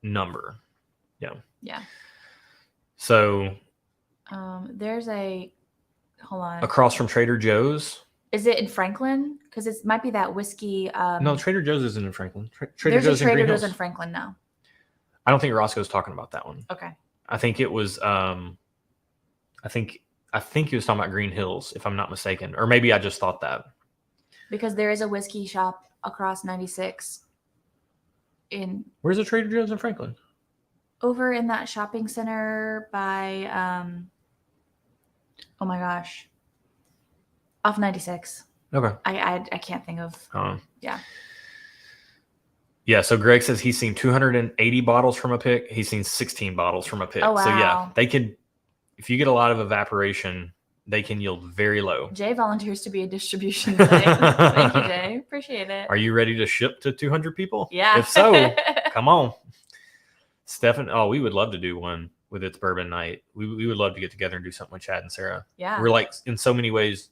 S1: number. Yeah. So
S2: there's hold on.
S1: Across from Trader Joe's.
S2: Is it in Franklin? Because it might be that whiskey.
S1: No, Trader Joe's isn't in Franklin.
S2: There's a Trader Joe's in Franklin now.
S1: I don't think Roscoe's talking about that one.
S2: Okay.
S1: I think it was. I think he was talking about Green Hills, if I'm not mistaken, or maybe I just thought that.
S2: Because there is a whiskey shop across 96
S1: Where's the Trader Joe's in Franklin?
S2: over in that shopping center by oh my gosh, off 96.
S1: Okay.
S2: I can't think of. Yeah.
S1: Yeah, so Greg says he's seen 280 bottles from a pick. He's seen 16 bottles from a pick.
S2: Oh, wow.
S1: So yeah, they could, if you get a lot of evaporation, they can yield very low.
S2: Jay volunteers to be a distribution site. Thank you, Jay. Appreciate it.
S1: Are you ready to ship to 200 people?
S2: Yeah.
S1: If so, come on. Stefan, we would love to do one with It's Bourbon Night. We would love to get together and do something with Chad and Sarah.
S2: Yeah.
S1: We're like, in so many ways,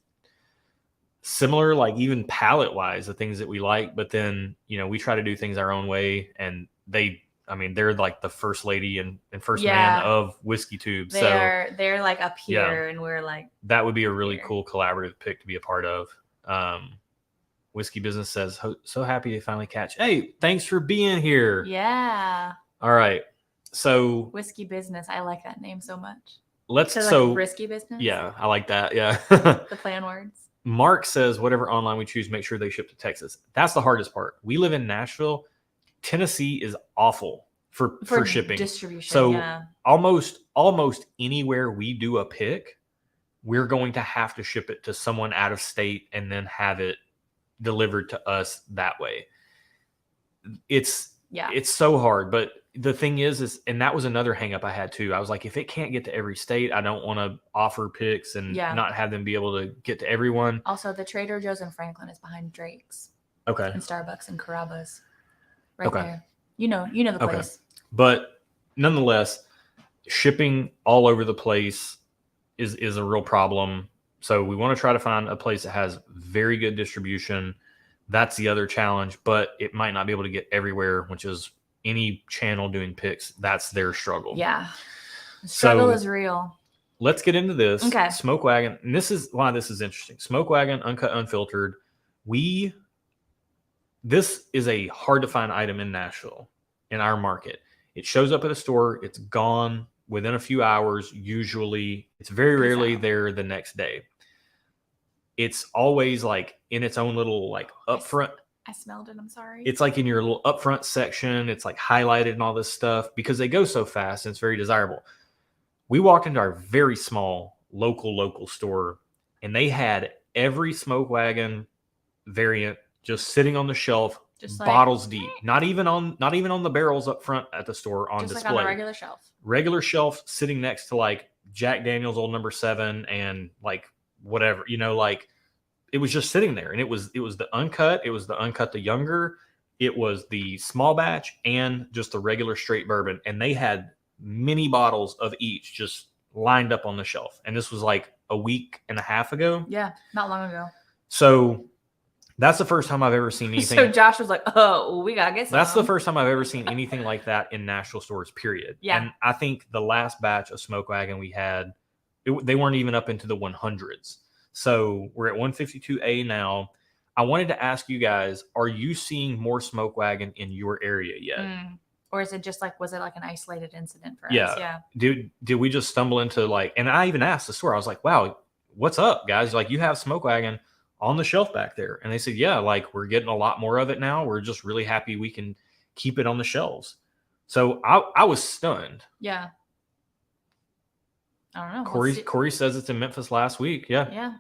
S1: similar, like even palate wise, the things that we like, but then, we try to do things our own way. And they're like the first lady and first man of Whiskey Tube.
S2: They're like up here and we're like,
S1: that would be a really cool collaborative pick to be a part of. Whiskey Business says, so happy to finally catch. Hey, thanks for being here.
S2: Yeah.
S1: All right. So
S2: Whiskey Business. I like that name so much.
S1: Risky
S2: Business.
S1: Yeah, I like that. Yeah.
S2: The play on words.
S1: Mark says, whatever online we choose, make sure they ship to Texas. That's the hardest part. We live in Nashville. Tennessee is awful for shipping.
S2: Distribution.
S1: So almost anywhere we do a pick, we're going to have to ship it to someone out of state and then have it delivered to us that way. It's so hard. But the thing is, and that was another hang up I had too. I was like, if it can't get to every state, I don't want to offer picks and not have them be able to get to everyone.
S2: Also, the Trader Joe's in Franklin is behind Drake's.
S1: Okay.
S2: And Starbucks and Carrabba's. Right there. You know the place.
S1: But nonetheless, shipping all over the place is a real problem. So we want to try to find a place that has very good distribution. That's the other challenge, but it might not be able to get everywhere, which is any channel doing picks. That's their struggle.
S2: Yeah. The struggle is real.
S1: Let's get into this.
S2: Okay.
S1: Smoke Wagon. And this is why this is interesting. Smoke Wagon, Uncut Unfiltered. This is a hard to find item in Nashville, in our market. It shows up at a store. It's gone within a few hours. Usually, it's very rarely there the next day. It's always like in its own little like upfront.
S2: I smelled it. I'm sorry.
S1: It's like in your little upfront section. It's like highlighted and all this stuff because they go so fast and it's very desirable. We walked into our very small local store and they had every Smoke Wagon variant just sitting on the shelf, just bottles deep. Not even on the barrels up front at the store on
S2: just
S1: display.
S2: Like on a regular shelf.
S1: Regular shelf sitting next to like Jack Daniel's Old Number 7 and like whatever, like it was just sitting there. And it was the uncut, the younger, it was the small batch and just the regular straight bourbon. And they had many bottles of each just lined up on the shelf. And this was like a week and a half ago.
S2: Yeah, not long ago.
S1: So that's the first time I've ever seen anything.
S2: So Josh was like, oh, we got to get some.
S1: That's the first time I've ever seen anything like that in Nashville stores, period.
S2: Yeah.
S1: And I think the last batch of Smoke Wagon we had, they weren't even up into the 100s. So we're at 152A now. I wanted to ask you guys, are you seeing more Smoke Wagon in your area yet?
S2: Or is it just like, was it like an isolated incident for us?
S1: Yeah. Did we just stumble into like, and I even asked the store, I was like, wow, what's up, guys? Like, you have Smoke Wagon on the shelf back there. And they said, yeah, like we're getting a lot more of it now. We're just really happy we can keep it on the shelves. So I was stunned.
S2: Yeah. I don't know.
S1: Corey says it's in Memphis last week. Yeah.
S2: Yeah.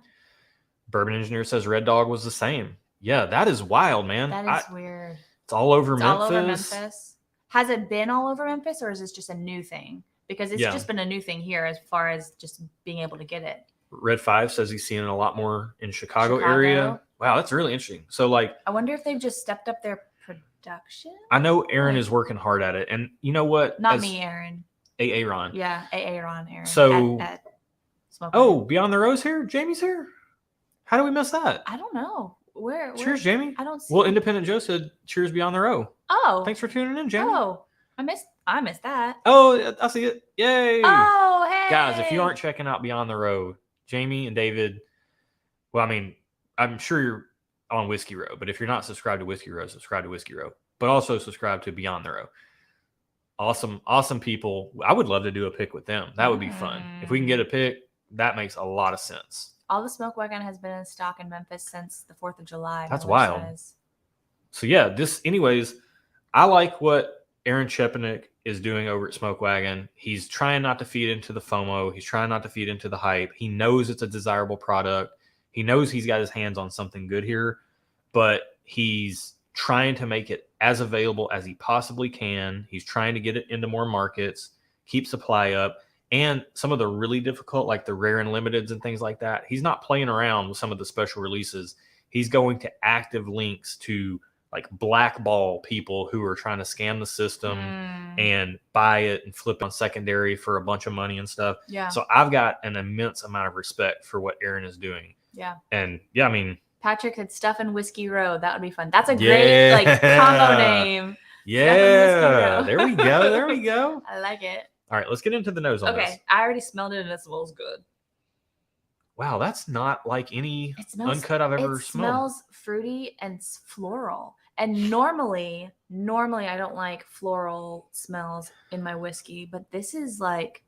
S1: Bourbon Engineer says Red Dog was the same. Yeah, that is wild, man.
S2: That is weird.
S1: It's all over Memphis.
S2: All over Memphis. Has it been all over Memphis or is this just a new thing? Because it's just been a new thing here as far as just being able to get it.
S1: Red 5 says he's seeing it a lot more in Chicago area. Wow, that's really interesting. So like,
S2: I wonder if they've just stepped up their production.
S1: I know Erin is working hard at it. And you know what?
S2: Not me, Erin.
S1: Ron.
S2: Yeah, Ron, Erin.
S1: So,
S2: at
S1: Beyond the Rose here? Jamie's here? How do we miss that?
S2: I don't know. Where?
S1: Cheers, Jamie.
S2: I don't see.
S1: Well, Independent Joe said cheers Beyond the Row.
S2: Oh.
S1: Thanks for tuning in, Jamie.
S2: Oh, I missed that.
S1: Oh, I see it. Yay.
S2: Oh, hey.
S1: Guys, if you aren't checking out Beyond the Row, Jamie and David, well, I mean, I'm sure you're on Whiskey Row, but if you're not subscribed to Whiskey Row, subscribe to Whiskey Row, but also subscribe to Beyond the Row. Awesome people. I would love to do a pick with them. That would be fun. If we can get a pick, that makes a lot of sense.
S2: All the Smoke Wagon has been in stock in Memphis since the 4th of July.
S1: That's wild. So yeah, anyways, I like what Erin Chepanik is doing over at Smoke Wagon. He's trying not to feed into the FOMO. He's trying not to feed into the hype. He knows it's a desirable product. He knows he's got his hands on something good here, but he's trying to make it as available as he possibly can. He's trying to get it into more markets, keep supply up, and some of the really difficult, like the rare and limiteds and things like that. He's not playing around with some of the special releases. He's going to active links to like blackball people who are trying to scam the system and buy it and flip on secondary for a bunch of money and stuff.
S2: Yeah.
S1: So I've got an immense amount of respect for what Erin is doing.
S2: Yeah.
S1: And yeah, I mean,
S2: Patrick had Stuff and Whiskey Row. That would be fun. That's a great like combo name.
S1: Yeah. There we go. There we go.
S2: I like it.
S1: All right, let's get into the nose on this.
S2: Okay. I already smelled it and it smells good.
S1: Wow, that's not like any uncut I've ever smelled.
S2: It smells fruity and floral. And normally I don't like floral smells in my whiskey, but this is like,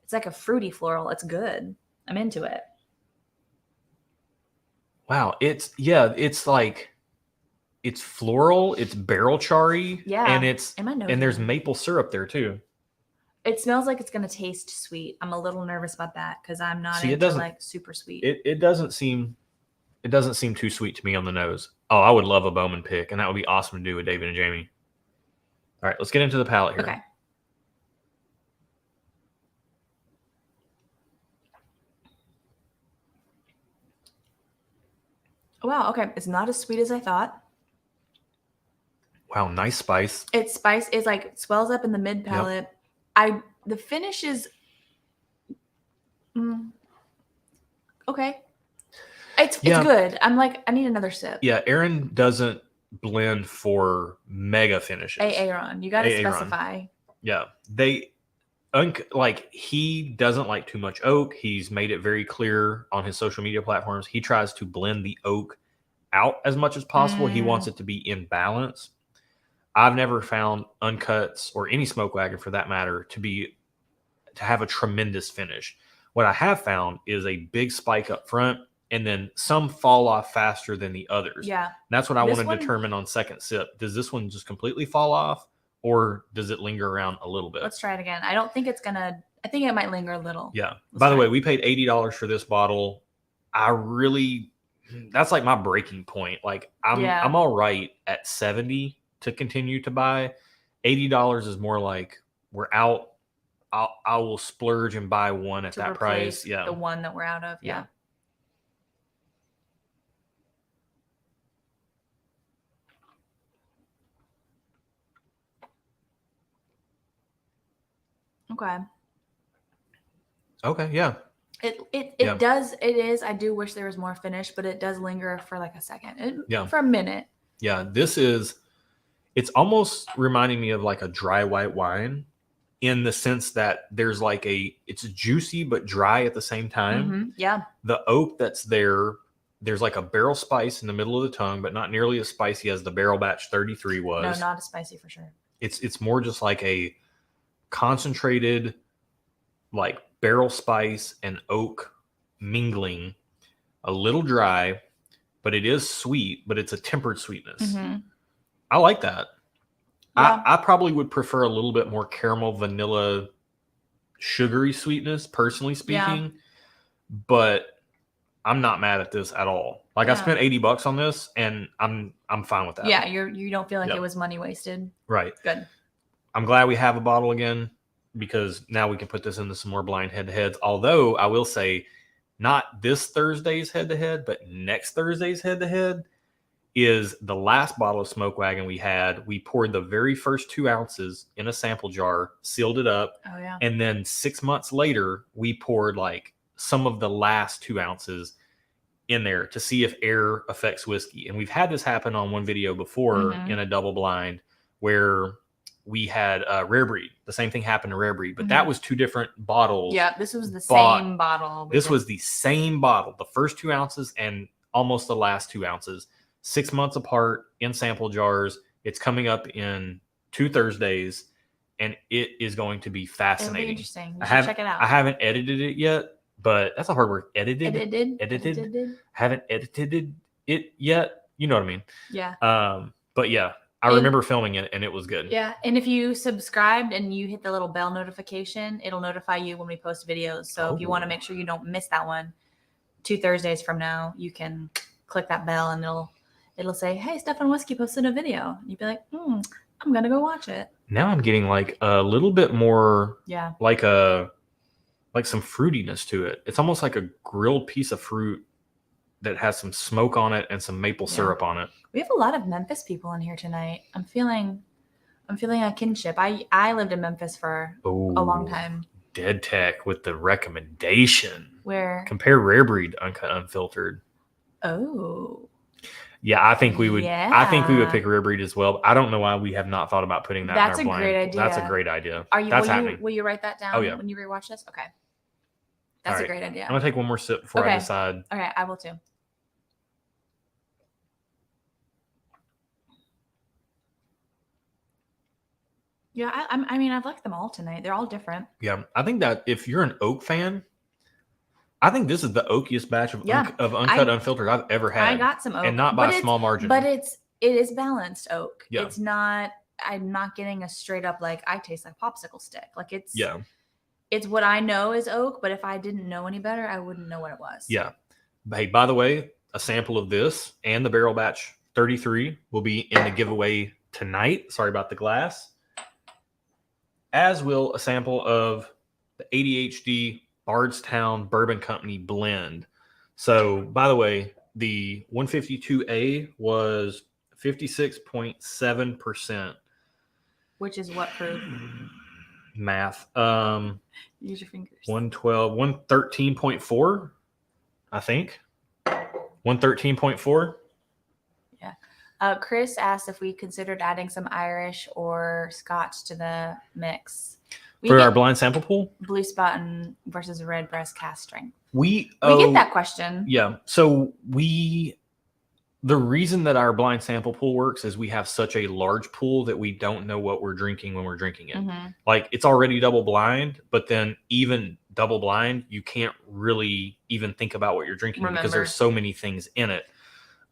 S2: it's like a fruity floral. It's good. I'm into it.
S1: Wow, it's like, it's floral, it's barrel charry, and there's maple syrup there too.
S2: It smells like it's going to taste sweet. I'm a little nervous about that because I'm not into like super sweet.
S1: It doesn't seem too sweet to me on the nose. Oh, I would love a Bowman pick, and that would be awesome to do with David and Jamie. All right, let's get into the palate here.
S2: Okay. Wow, okay. It's not as sweet as I thought.
S1: Wow, nice spice.
S2: It's spice is like swells up in the mid palate. Yep. The finish is okay. It's good. I'm like, I need another sip.
S1: Yeah, Erin doesn't blend for mega finishes.
S2: Aaron, you got to specify.
S1: Yeah, he doesn't like too much oak. He's made it very clear on his social media platforms. He tries to blend the oak out as much as possible. He wants it to be in balance. I've never found uncuts or any smoke wagon for that matter to have a tremendous finish. What I have found is a big spike up front and then some fall off faster than the others.
S2: Yeah.
S1: And that's what I want to determine on second sip. Does this one just completely fall off or does it linger around a little bit?
S2: Let's try it again. I don't think it's I think it might linger a little.
S1: Yeah. By the way, we paid $80 for this bottle. That's like my breaking point. Like I'm all right at 70 to continue to buy. $80 is more like we're out. I will splurge and buy one at that price. Yeah.
S2: The one that we're out of. Yeah.
S1: Okay. Yeah.
S2: It does. It is. I do wish there was more finish, but it does linger for like a second. For a minute.
S1: Yeah. It's almost reminding me of like a dry white wine in the sense that there's like it's juicy, but dry at the same time.
S2: Mm-hmm. Yeah.
S1: The oak that's there's like a barrel spice in the middle of the tongue, but not nearly as spicy as the Barrell Batch 33 was.
S2: No, not as spicy for sure.
S1: It's more just like a concentrated, like barrel spice and oak mingling, a little dry, but it is sweet, but it's a tempered sweetness.
S2: Mm-hmm.
S1: I like that.
S2: Yeah.
S1: I probably would prefer a little bit more caramel, vanilla, sugary sweetness, personally speaking, but I'm not mad at this at all. Like I spent $80 on this and I'm fine with that.
S2: Yeah. You don't feel like it was money wasted.
S1: Right.
S2: Good.
S1: I'm glad we have a bottle again because now we can put this into some more blind head-to-heads. Although I will say not this Thursday's head-to-head, but next Thursday's head-to-head is the last bottle of Smoke Wagon we had. We poured the very first 2 ounces in a sample jar, sealed it up.
S2: Oh, yeah.
S1: And then 6 months later, we poured like some of the last 2 ounces in there to see if air affects whiskey. And we've had this happen on one video before in a double blind where we had Rare Breed. The same thing happened to Rare Breed, but that was 2 different bottles.
S2: Yeah, this was the same bottle.
S1: This was the same bottle, the first 2 ounces and almost the last 2 ounces. 6 months apart in sample jars. It's coming up in 2 Thursdays, and it is going to be fascinating.
S2: It'll be interesting. You should check it out.
S1: I haven't edited it yet, but that's a hard word. Edited.
S2: Edited.
S1: Haven't edited it yet. You know what I mean?
S2: Yeah.
S1: But yeah, I remember filming it and it was good.
S2: Yeah. And if you subscribed and you hit the little bell notification, it'll notify you when we post videos. So if you want to make sure you don't miss that one, 2 Thursdays from now, you can click that bell and it'll say, "Hey, Stefan Whiskey posted a video." And you'd be like, I'm going to go watch it.
S1: Now I'm getting like a little bit more like some fruitiness to it. It's almost like a grilled piece of fruit that has some smoke on it and some maple syrup on it.
S2: We have a lot of Memphis people in here tonight. I'm feeling a kinship. I lived in Memphis for a long time.
S1: Dead Tech with the recommendation.
S2: Where?
S1: Compare Rare Breed Uncut Unfiltered.
S2: Oh.
S1: Yeah, I think we would. Yeah. I think we would pick Rare Breed as well. I don't know why we have not thought about putting that in our blind.
S2: That's a great idea.
S1: That's a great idea.
S2: That's happening. Will you write that down when you rewatch this? Okay. That's a great idea.
S1: I'm going to take one more sip before I decide.
S2: Okay, I will too. Yeah, I mean, I've liked them all tonight. They're all different.
S1: Yeah, I think that if you're an oak fan, I think this is the oakiest batch of Uncut Unfiltered I've ever had.
S2: I got some oak.
S1: And not by a small margin.
S2: But it is balanced oak.
S1: Yeah.
S2: It's not, I'm not getting a straight up, like, I taste like popsicle stick. Like, it's what I know is oak, but if I didn't know any better, I wouldn't know what it was.
S1: Yeah. Hey, by the way, a sample of this and the Barrell Batch 33 will be in the giveaway tonight. Sorry about the glass. As will a sample of the ADHD Bardstown Bourbon Company blend. So, by the way, the 152A was 56.7%.
S2: Which is what proof?
S1: Math.
S2: Use your fingers.
S1: 113.4, I think. 113.4.
S2: Yeah. Chris asked if we considered adding some Irish or Scotch to the mix.
S1: For our blind sample pool?
S2: Blue Spot versus Red Breast Cask strength.
S1: We
S2: get that question.
S1: Yeah. So the reason that our blind sample pool works is we have such a large pool that we don't know what we're drinking when we're drinking it. Mm-hmm. Like, it's already double blind, but then even double blind, you can't really even think about what you're drinking because there's so many things in it.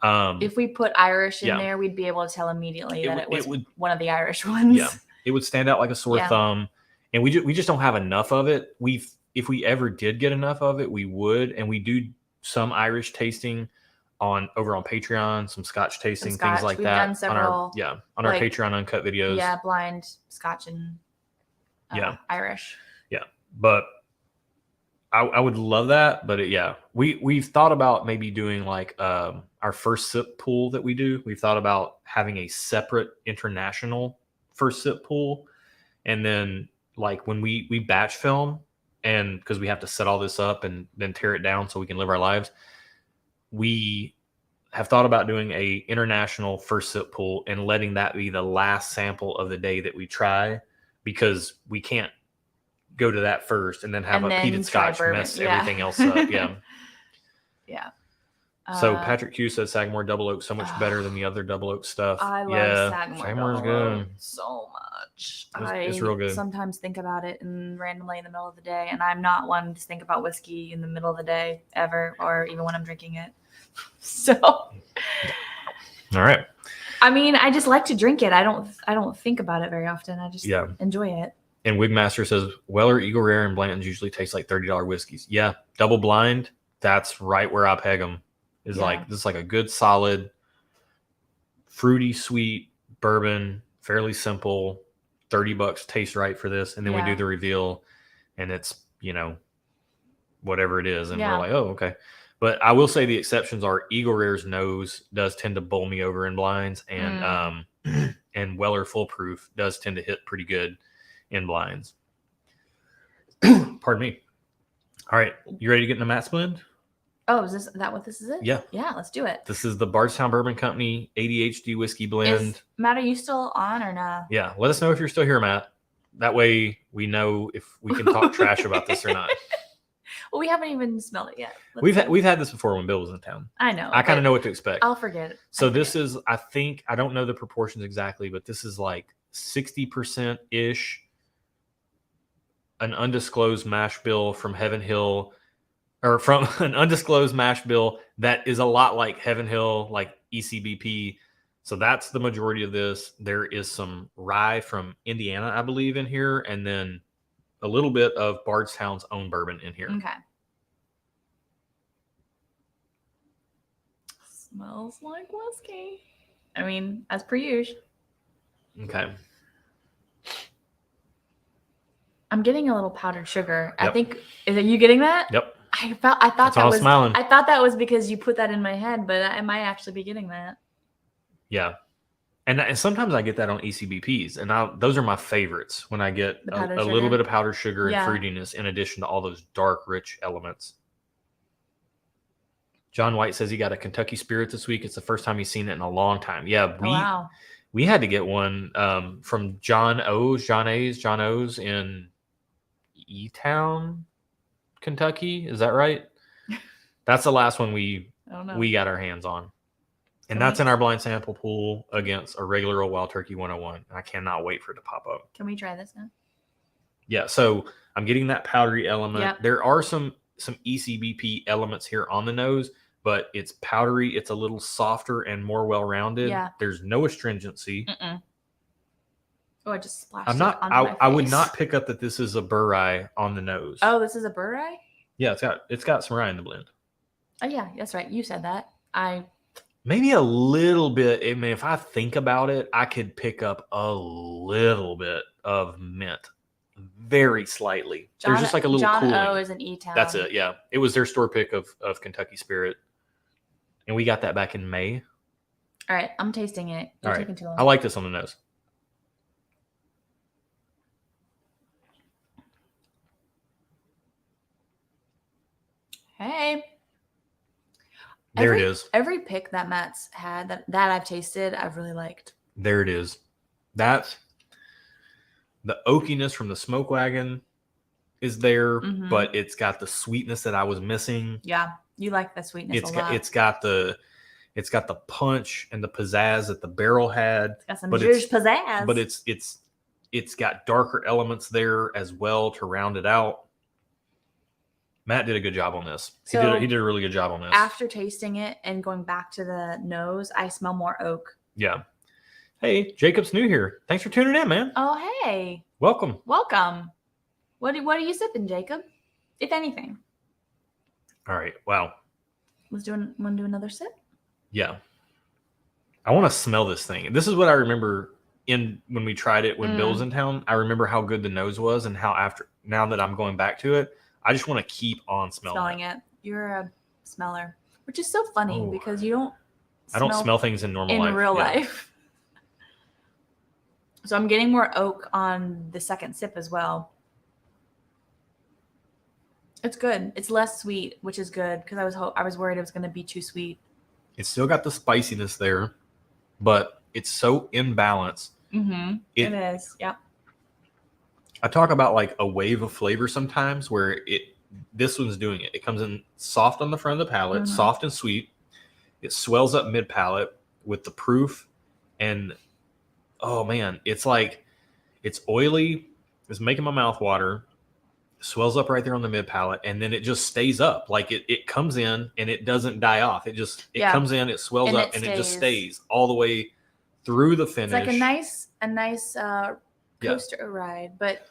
S2: If we put Irish in there, we'd be able to tell immediately that it was one of the Irish ones.
S1: Yeah, it would stand out like a sore thumb. And we just don't have enough of it. If we ever did get enough of it, we would. And we do some Irish tasting over on Patreon, some Scotch tasting, things like that. We've done several on our Patreon uncut videos.
S2: Yeah, blind Scotch and Irish.
S1: Yeah, but I would love that. But we've thought about maybe doing like our first sip pool that we do. We've thought about having a separate international first sip pool, and then like when we batch film, and because we have to set all this up and then tear it down so we can live our lives, we have thought about doing a international first sip pool and letting that be the last sample of the day that we try, because we can't go to that first and then have a peated Scotch mess everything else up. Yeah.
S2: Yeah.
S1: So Patrick Q said Sagamore Double Oak so much better than the other Double Oak stuff.
S2: I love Sagamore's
S1: good
S2: so much.
S1: It's real good.
S2: I sometimes think about it randomly in the middle of the day, and I'm not one to think about whiskey in the middle of the day ever, or even when I'm drinking it. So, all
S1: right.
S2: I mean, I just like to drink it. I don't think about it very often. I just enjoy it.
S1: And Wigmaster says Weller, Eagle Rare, and Blanton's usually taste like $30 whiskeys. Yeah, double blind. That's right where I peg them. This is like a good, solid, fruity, sweet bourbon, fairly simple. $30 tastes right for this, and then we do the reveal, and it's whatever it is, and we're like, oh, okay. But I will say the exceptions are Eagle Rare's nose does tend to bowl me over in blinds, and and Weller Foolproof does tend to hit pretty good in blinds. Pardon me. All right, you ready to get in the Matt's blend?
S2: Oh, is that what this is?
S1: Yeah.
S2: Yeah, let's do it.
S1: This is the Bardstown Bourbon Company ADHD whiskey blend.
S2: Matt, are you still on or no?
S1: Yeah, let us know if you're still here, Matt. That way we know if we can talk trash about this or not.
S2: Well, we haven't even smelled it yet.
S1: We've had this before when Bill was in town.
S2: I know.
S1: I kind of know what to expect.
S2: I'll forget it.
S1: So this is, I think, I don't know the proportions exactly, but this is like 60%-ish an undisclosed mash bill from Heaven Hill, or from an undisclosed mash bill that is a lot like Heaven Hill, like ECBP. So that's the majority of this. There is some rye from Indiana, I believe, in here, and then a little bit of Bardstown's own bourbon in here.
S2: Okay. Smells like whiskey. I mean, as per usual.
S1: Okay.
S2: I'm getting a little powdered sugar.
S1: Yep.
S2: I think, are you getting that?
S1: Yep.
S2: I thought
S1: That's
S2: that
S1: why I'm
S2: was
S1: smiling.
S2: I thought that was because you put that in my head, but I might actually be getting that.
S1: Yeah. And sometimes I get that on ECBPs, and those are my favorites when I get a little bit of powdered sugar and fruitiness in addition to all those dark, rich elements. John White says he got a Kentucky Spirit this week. It's the first time he's seen it in a long time. Yeah, we had to get one from John O's in E-Town, Kentucky. Is that right? That's the last one we got our hands on. And that's in our blind sample pool against a regular old Wild Turkey 101. I cannot wait for it to pop up.
S2: Can we try this now?
S1: Yeah, so I'm getting that powdery element.
S2: Yep.
S1: There are some ECBP elements here on the nose, but it's powdery. It's a little softer and more well-rounded.
S2: Yeah.
S1: There's no astringency.
S2: Oh, I just splashed
S1: I would not pick up that this is a burr rye on the nose.
S2: Oh, this is a burr rye?
S1: Yeah, it's got some rye in the blend.
S2: Oh yeah, that's right. You said that.
S1: Maybe a little bit. I mean, if I think about it, I could pick up a little bit of mint, very slightly. There's just like a little cooling.
S2: John O is in E-Town.
S1: That's it. Yeah, it was their store pick of Kentucky Spirit, and we got that back in May.
S2: All right, I'm tasting it. You're taking too long.
S1: I like this on the nose.
S2: Hey.
S1: There it is.
S2: Every pick that Matt's had that I've tasted, I've really liked.
S1: There it is. That's the oakiness from the smoke wagon is there, but it's got the sweetness that I was missing.
S2: Yeah, you like the sweetness a lot.
S1: It's got the punch and the pizzazz that the barrel had.
S2: It's got some Jewish pizzazz.
S1: But it's got darker elements there as well to round it out. Matt did a good job on this. He did a really good job on this.
S2: After tasting it and going back to the nose, I smell more oak.
S1: Yeah. Hey, Jacob's new here. Thanks for tuning in, man.
S2: Oh, hey.
S1: Welcome.
S2: What are you sipping, Jacob? If anything.
S1: All right. Wow.
S2: Want to do another sip?
S1: Yeah. I want to smell this thing. This is what I remember when we tried it when Bill was in town. I remember how good the nose was and how now that I'm going back to it, I just want to keep on smelling
S2: it. You're a smeller, which is so funny because you don't.
S1: I don't smell things in normal life.
S2: In real life. So I'm getting more oak on the second sip as well. It's good. It's less sweet, which is good because I was worried it was going to be too sweet.
S1: It's still got the spiciness there, but it's so in balance.
S2: It is. Yep.
S1: I talk about like a wave of flavor sometimes where this one's doing it. It comes in soft on the front of the palate, soft and sweet. It swells up mid palate with the proof. And oh man, it's like, it's oily. It's making my mouth water. Swells up right there on the mid palate. And then it just stays up. Like it comes in and it doesn't die off. It comes in, it swells up and it just stays all the way through the finish.
S2: It's like a nice coaster ride, but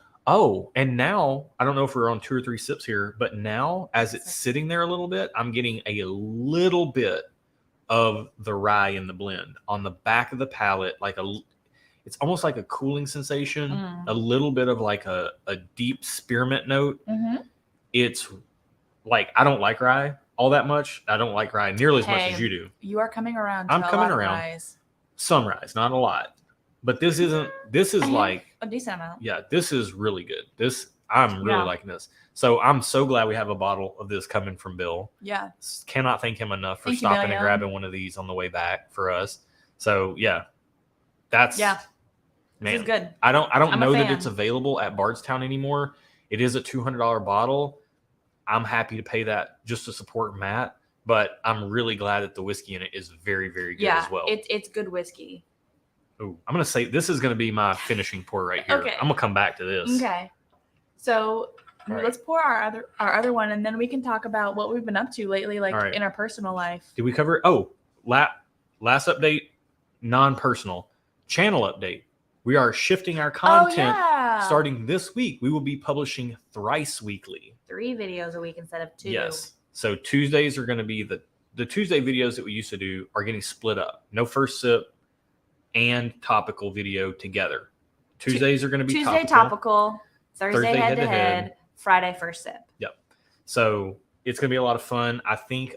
S1: and now I don't know if we're on 2 or 3 sips here, but now as it's sitting there a little bit, I'm getting a little bit of the rye in the blend on the back of the palate, it's almost like a cooling sensation, a little bit of like a deep spearmint note. It's like, I don't like rye all that much. I don't like rye nearly as much as you do.
S2: You are coming around.
S1: I'm coming around. Some rye, not a lot. But this is like
S2: a decent amount.
S1: Yeah, this is really good. I'm really liking this. So I'm so glad we have a bottle of this coming from Bill.
S2: Yeah.
S1: Cannot thank him enough for stopping and grabbing one of these on the way back for us. So yeah. Man,
S2: this is good.
S1: I don't know that it's available at Bardstown anymore. It is a $200 bottle. I'm happy to pay that just to support Matt, but I'm really glad that the whiskey in it is very, very good as well.
S2: It's good whiskey.
S1: Oh, I'm going to say this is going to be my finishing pour right here. Okay. I'm going to come back to this.
S2: Okay. So let's pour our other one, and then we can talk about what we've been up to lately, in our personal life.
S1: Did we cover it? Oh, last update. non-personal channel update. We are shifting our content starting this week. We will be publishing thrice weekly.
S2: 3 videos a week instead of 2.
S1: Yes. So Tuesdays are going to be the Tuesday videos that we used to do are getting split up. No first sip and topical video together. Tuesdays are going to be
S2: Tuesday topical, Thursday head to head, Friday first sip.
S1: Yep. So it's going to be a lot of fun. I think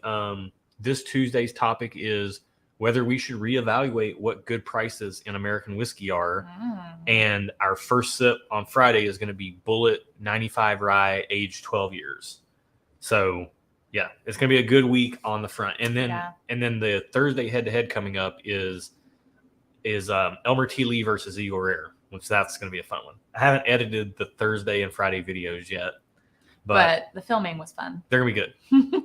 S1: this Tuesday's topic is whether we should reevaluate what good prices in American whiskey are. And our first sip on Friday is going to be Bullet 95 Rye, aged 12 years. So, yeah, it's going to be a good week on the front. And then the Thursday head-to-head coming up is Elmer T. Lee versus Eagle Rare, which that's going to be a fun one. I haven't edited the Thursday and Friday videos yet. But
S2: the filming was fun.
S1: They're going to be good.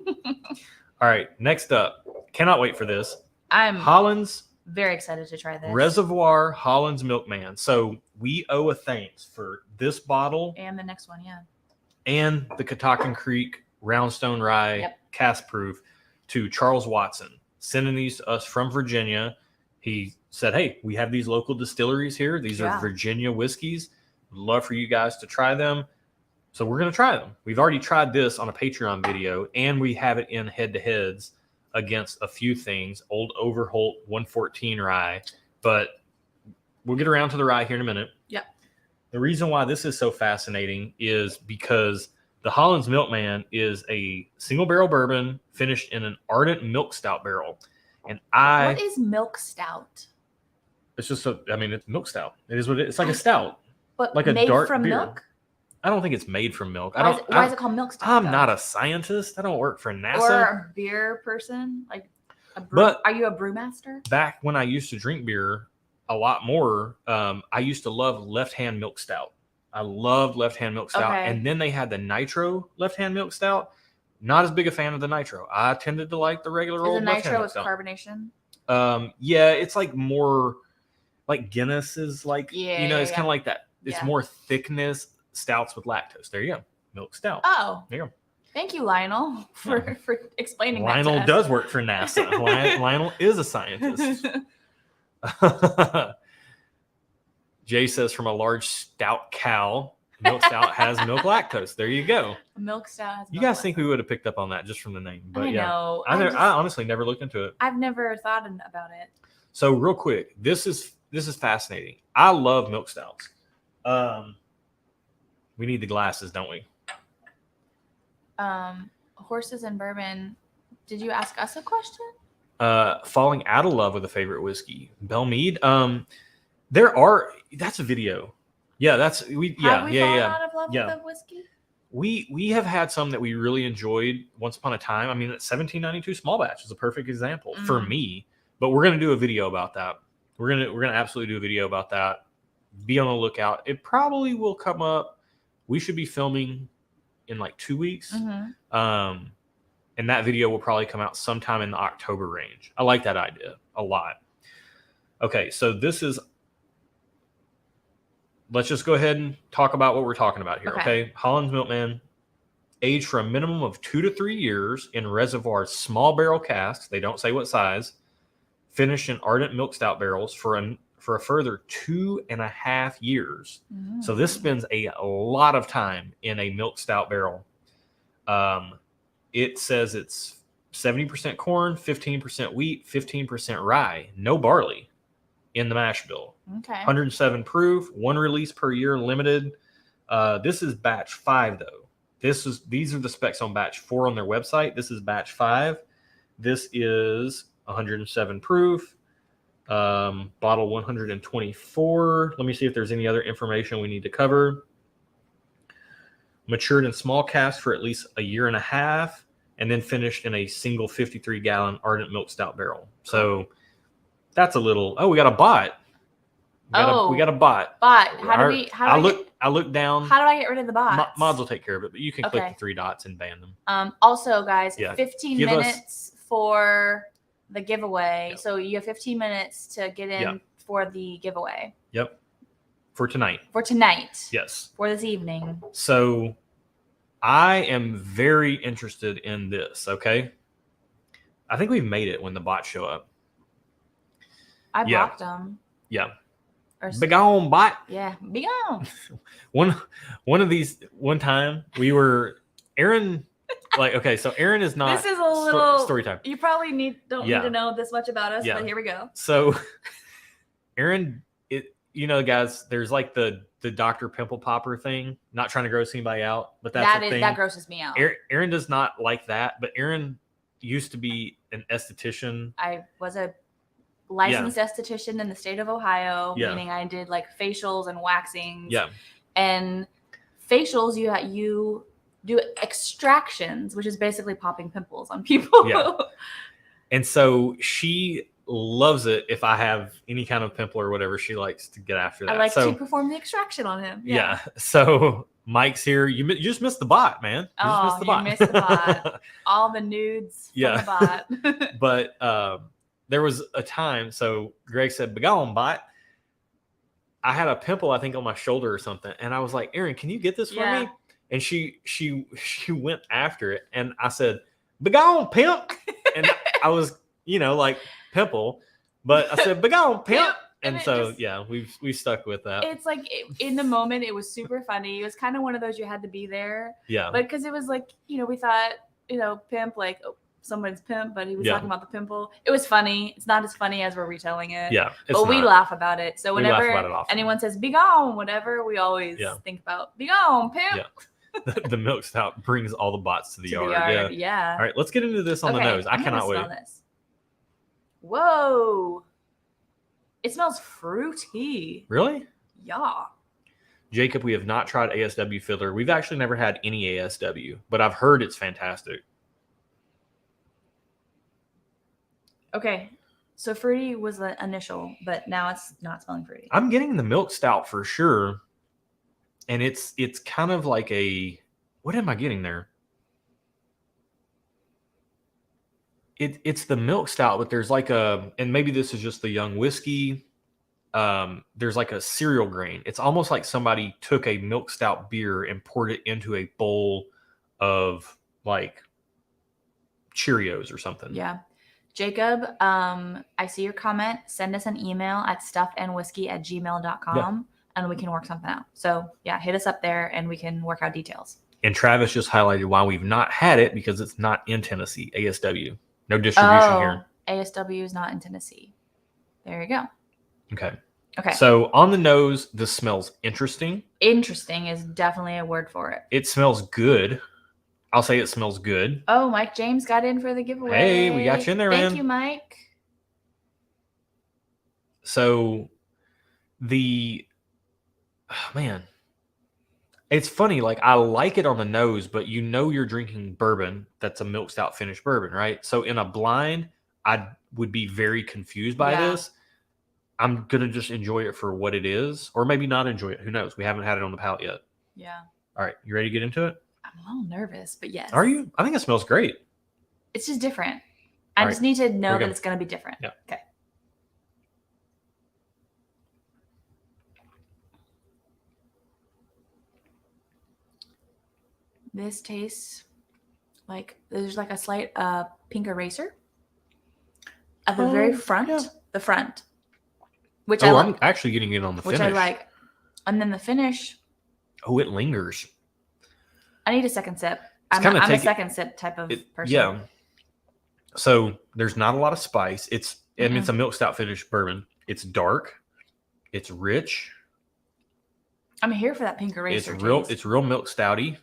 S1: All right, next up. Cannot wait for this.
S2: I'm
S1: Holland's
S2: very excited to try this.
S1: Reservoir Holland's Milkman. So we owe a thanks for this bottle.
S2: And the next one, yeah.
S1: And the Catoctin Creek Roundstone Rye Cask Proof to Charles Watson. Sending these to us from Virginia. He said, hey, we have these local distilleries here. These are Virginia whiskeys. Would love for you guys to try them. So we're going to try them. We've already tried this on a Patreon video, and we have it in head-to-heads against a few things. Old Overholt 114 rye. But we'll get around to the rye here in a minute.
S2: Yep.
S1: The reason why this is so fascinating is because the Holland's Milkman is a single barrel bourbon finished in an ardent milk stout barrel. And
S2: what is milk stout?
S1: It's just it's milk stout. It is what it's like a stout.
S2: But
S1: like a
S2: made
S1: dark
S2: from
S1: beer.
S2: Milk?
S1: I don't think it's made from milk.
S2: Why is it called milk stout?
S1: I'm not a scientist. I don't work for NASA.
S2: Or a beer person? Like are you a brewmaster?
S1: Back when I used to drink beer a lot more, I used to love left-hand milk stout. I loved left-hand milk stout.
S2: Okay.
S1: And then they had the nitro left-hand milk stout. Not as big a fan of the nitro. I tended to like the regular old left-hand milk stout.
S2: Is the nitro with carbonation?
S1: Yeah, it's like more like Guinness is like, it's kind of like that. It's more thickness. Stouts with lactose. There you go. Milk stout.
S2: Oh.
S1: There you go.
S2: Thank you, Lionel, for explaining that to us.
S1: Lionel does work for NASA. Lionel is a scientist. Jay says from a large stout cow, milk stout has milk lactose. There you go.
S2: Milk stout has milk
S1: You guys
S2: lactose.
S1: think we would have picked up on that just from the name. But
S2: I know.
S1: I honestly never looked into it.
S2: I've never thought about it.
S1: So real quick, this is fascinating. I love milk stouts. We need the glasses, don't we?
S2: Horses and bourbon. Did you ask us a question?
S1: Falling out of love with a favorite whiskey. Belmead. That's a video. Yeah,
S2: Have we fallen out of love with a whiskey?
S1: We have had some that we really enjoyed once upon a time. I mean, that 1792 small batch is a perfect example for me. But we're gonna do a video about that. We're gonna absolutely do a video about that. Be on the lookout. It probably will come up. We should be filming in like 2 weeks. And that video will probably come out sometime in the October range. I like that idea a lot. Okay, so let's just go ahead and talk about what we're talking about here, okay? Holland's Milkman, aged for a minimum of 2 to 3 years in Reservoir small barrel casks. They don't say what size. Finished in ardent milk stout barrels for a further 2.5 years. So this spends a lot of time in a milk stout barrel. It says it's 70% corn, 15% wheat, 15% rye, no barley in the mash bill.
S2: Okay.
S1: 107 proof, 1 release per year, limited. This is batch 5 though. These are the specs on batch 4 on their website. This is batch 5. This is 107 proof. Bottle 124. Let me see if there's any other information we need to cover. Matured in small casks for at least a year and a half, and then finished in a single 53-gallon ardent milk stout barrel. So that's a little. Oh, we got a bot. We got a bot.
S2: Bot.
S1: I look down.
S2: How do I get rid of the bots?
S1: Mods will take care of it, but you can click the 3 dots and ban them.
S2: Also, guys, 15 minutes for the giveaway.
S1: Yep.
S2: So you have 15 minutes to get in for the giveaway.
S1: Yep. For tonight.
S2: Yes. For this evening.
S1: So I am very interested in this, okay? I think we've made it when the bots show up.
S2: I blocked them.
S1: Yeah.
S2: Or,
S1: Big on bot.
S2: Yeah, big on.
S1: One of these one time we were Erin. Like, okay, so Erin is not.
S2: This is a little
S1: story time.
S2: You probably don't need to know this much about us, but here we go.
S1: So, Erin, guys, there's like the Dr. Pimple Popper thing. Not trying to gross anybody out, but that
S2: grosses me out.
S1: Erin does not like that, but Erin used to be an esthetician.
S2: I was a licensed esthetician in the state of Ohio, meaning I did like facials and waxings.
S1: Yeah,
S2: and facials, you do extractions, which is basically popping pimples on people.
S1: Yeah. And so she loves it if I have any kind of pimple or whatever. She likes to get after that.
S2: I like to perform the extraction on him.
S1: Yeah. So Mike's here. You just missed the bot, man.
S2: You missed the bot. All the nudes from the bot.
S1: But there was a time. So Greg said, "Begone, bot." I had a pimple, I think, on my shoulder or something, and I was like, "Erin, can you get this for me?" And she went after it, and I said, "Begone, pimp!" And I was, like pimple, but I said, "Begone, pimp!" And so we stuck with that.
S2: It's like in the moment, it was super funny. It was kind of one of those you had to be there.
S1: Yeah.
S2: But because it was like we thought pimp, like someone's pimp, but he was talking about the pimple. It was funny. It's not as funny as we're retelling it.
S1: Yeah.
S2: But we laugh about it. So whenever anyone says "begone," whatever, we always think about "begone, pimp."
S1: Yeah. The milk stout brings all the bots to the yard.
S2: Yeah.
S1: All right, let's get into this on the nose. I cannot wait.
S2: This. Whoa. It smells fruity.
S1: Really?
S2: Yeah.
S1: Jacob, we have not tried ASW filler. We've actually never had any ASW, but I've heard it's fantastic. Okay.
S2: So fruity was the initial, but now it's not smelling fruity.
S1: I'm getting the milk stout for sure. And it's kind of like what am I getting there? It's the milk stout, but there's like and maybe this is just the young whiskey. There's like a cereal grain. It's almost like somebody took a milk stout beer and poured it into a bowl of like Cheerios or something.
S2: Yeah. Jacob, I see your comment. Send us an email at stuffedandwhiskey@gmail.com. And we can work something out. So hit us up there and we can work out details.
S1: And Travis just highlighted why we've not had it, because it's not in Tennessee. ASW. No distribution here.
S2: ASW is not in Tennessee. There you go.
S1: Okay.
S2: Okay.
S1: So on the nose, this smells interesting.
S2: Interesting is definitely a word for it.
S1: It smells good. I'll say it smells good.
S2: Oh, Mike James got in for the giveaway.
S1: Hey, we got you in there, man.
S2: Thank you, Mike.
S1: So man, it's funny. Like, I like it on the nose, but you're drinking bourbon that's a milk stout finished bourbon, right? So in a blind, I would be very confused by this. I'm going to just enjoy it for what it is, or maybe not enjoy it. Who knows? We haven't had it on the palate yet.
S2: Yeah.
S1: All right. You ready to get into it?
S2: I'm a little nervous, but yes.
S1: Are you? I think it smells great.
S2: It's just different. I just need to know that it's going to be different.
S1: Yeah.
S2: Okay. This tastes like there's like a slight pink eraser at the very front, the front, which
S1: I'm actually getting it on the finish.
S2: Which I like. And then the finish.
S1: Oh, it lingers.
S2: I need a second sip. I'm a second sip type of person.
S1: Yeah. So there's not a lot of spice. It's a milk stout finished bourbon. It's dark. It's rich.
S2: I'm here for that pink eraser.
S1: It's real milk stouty.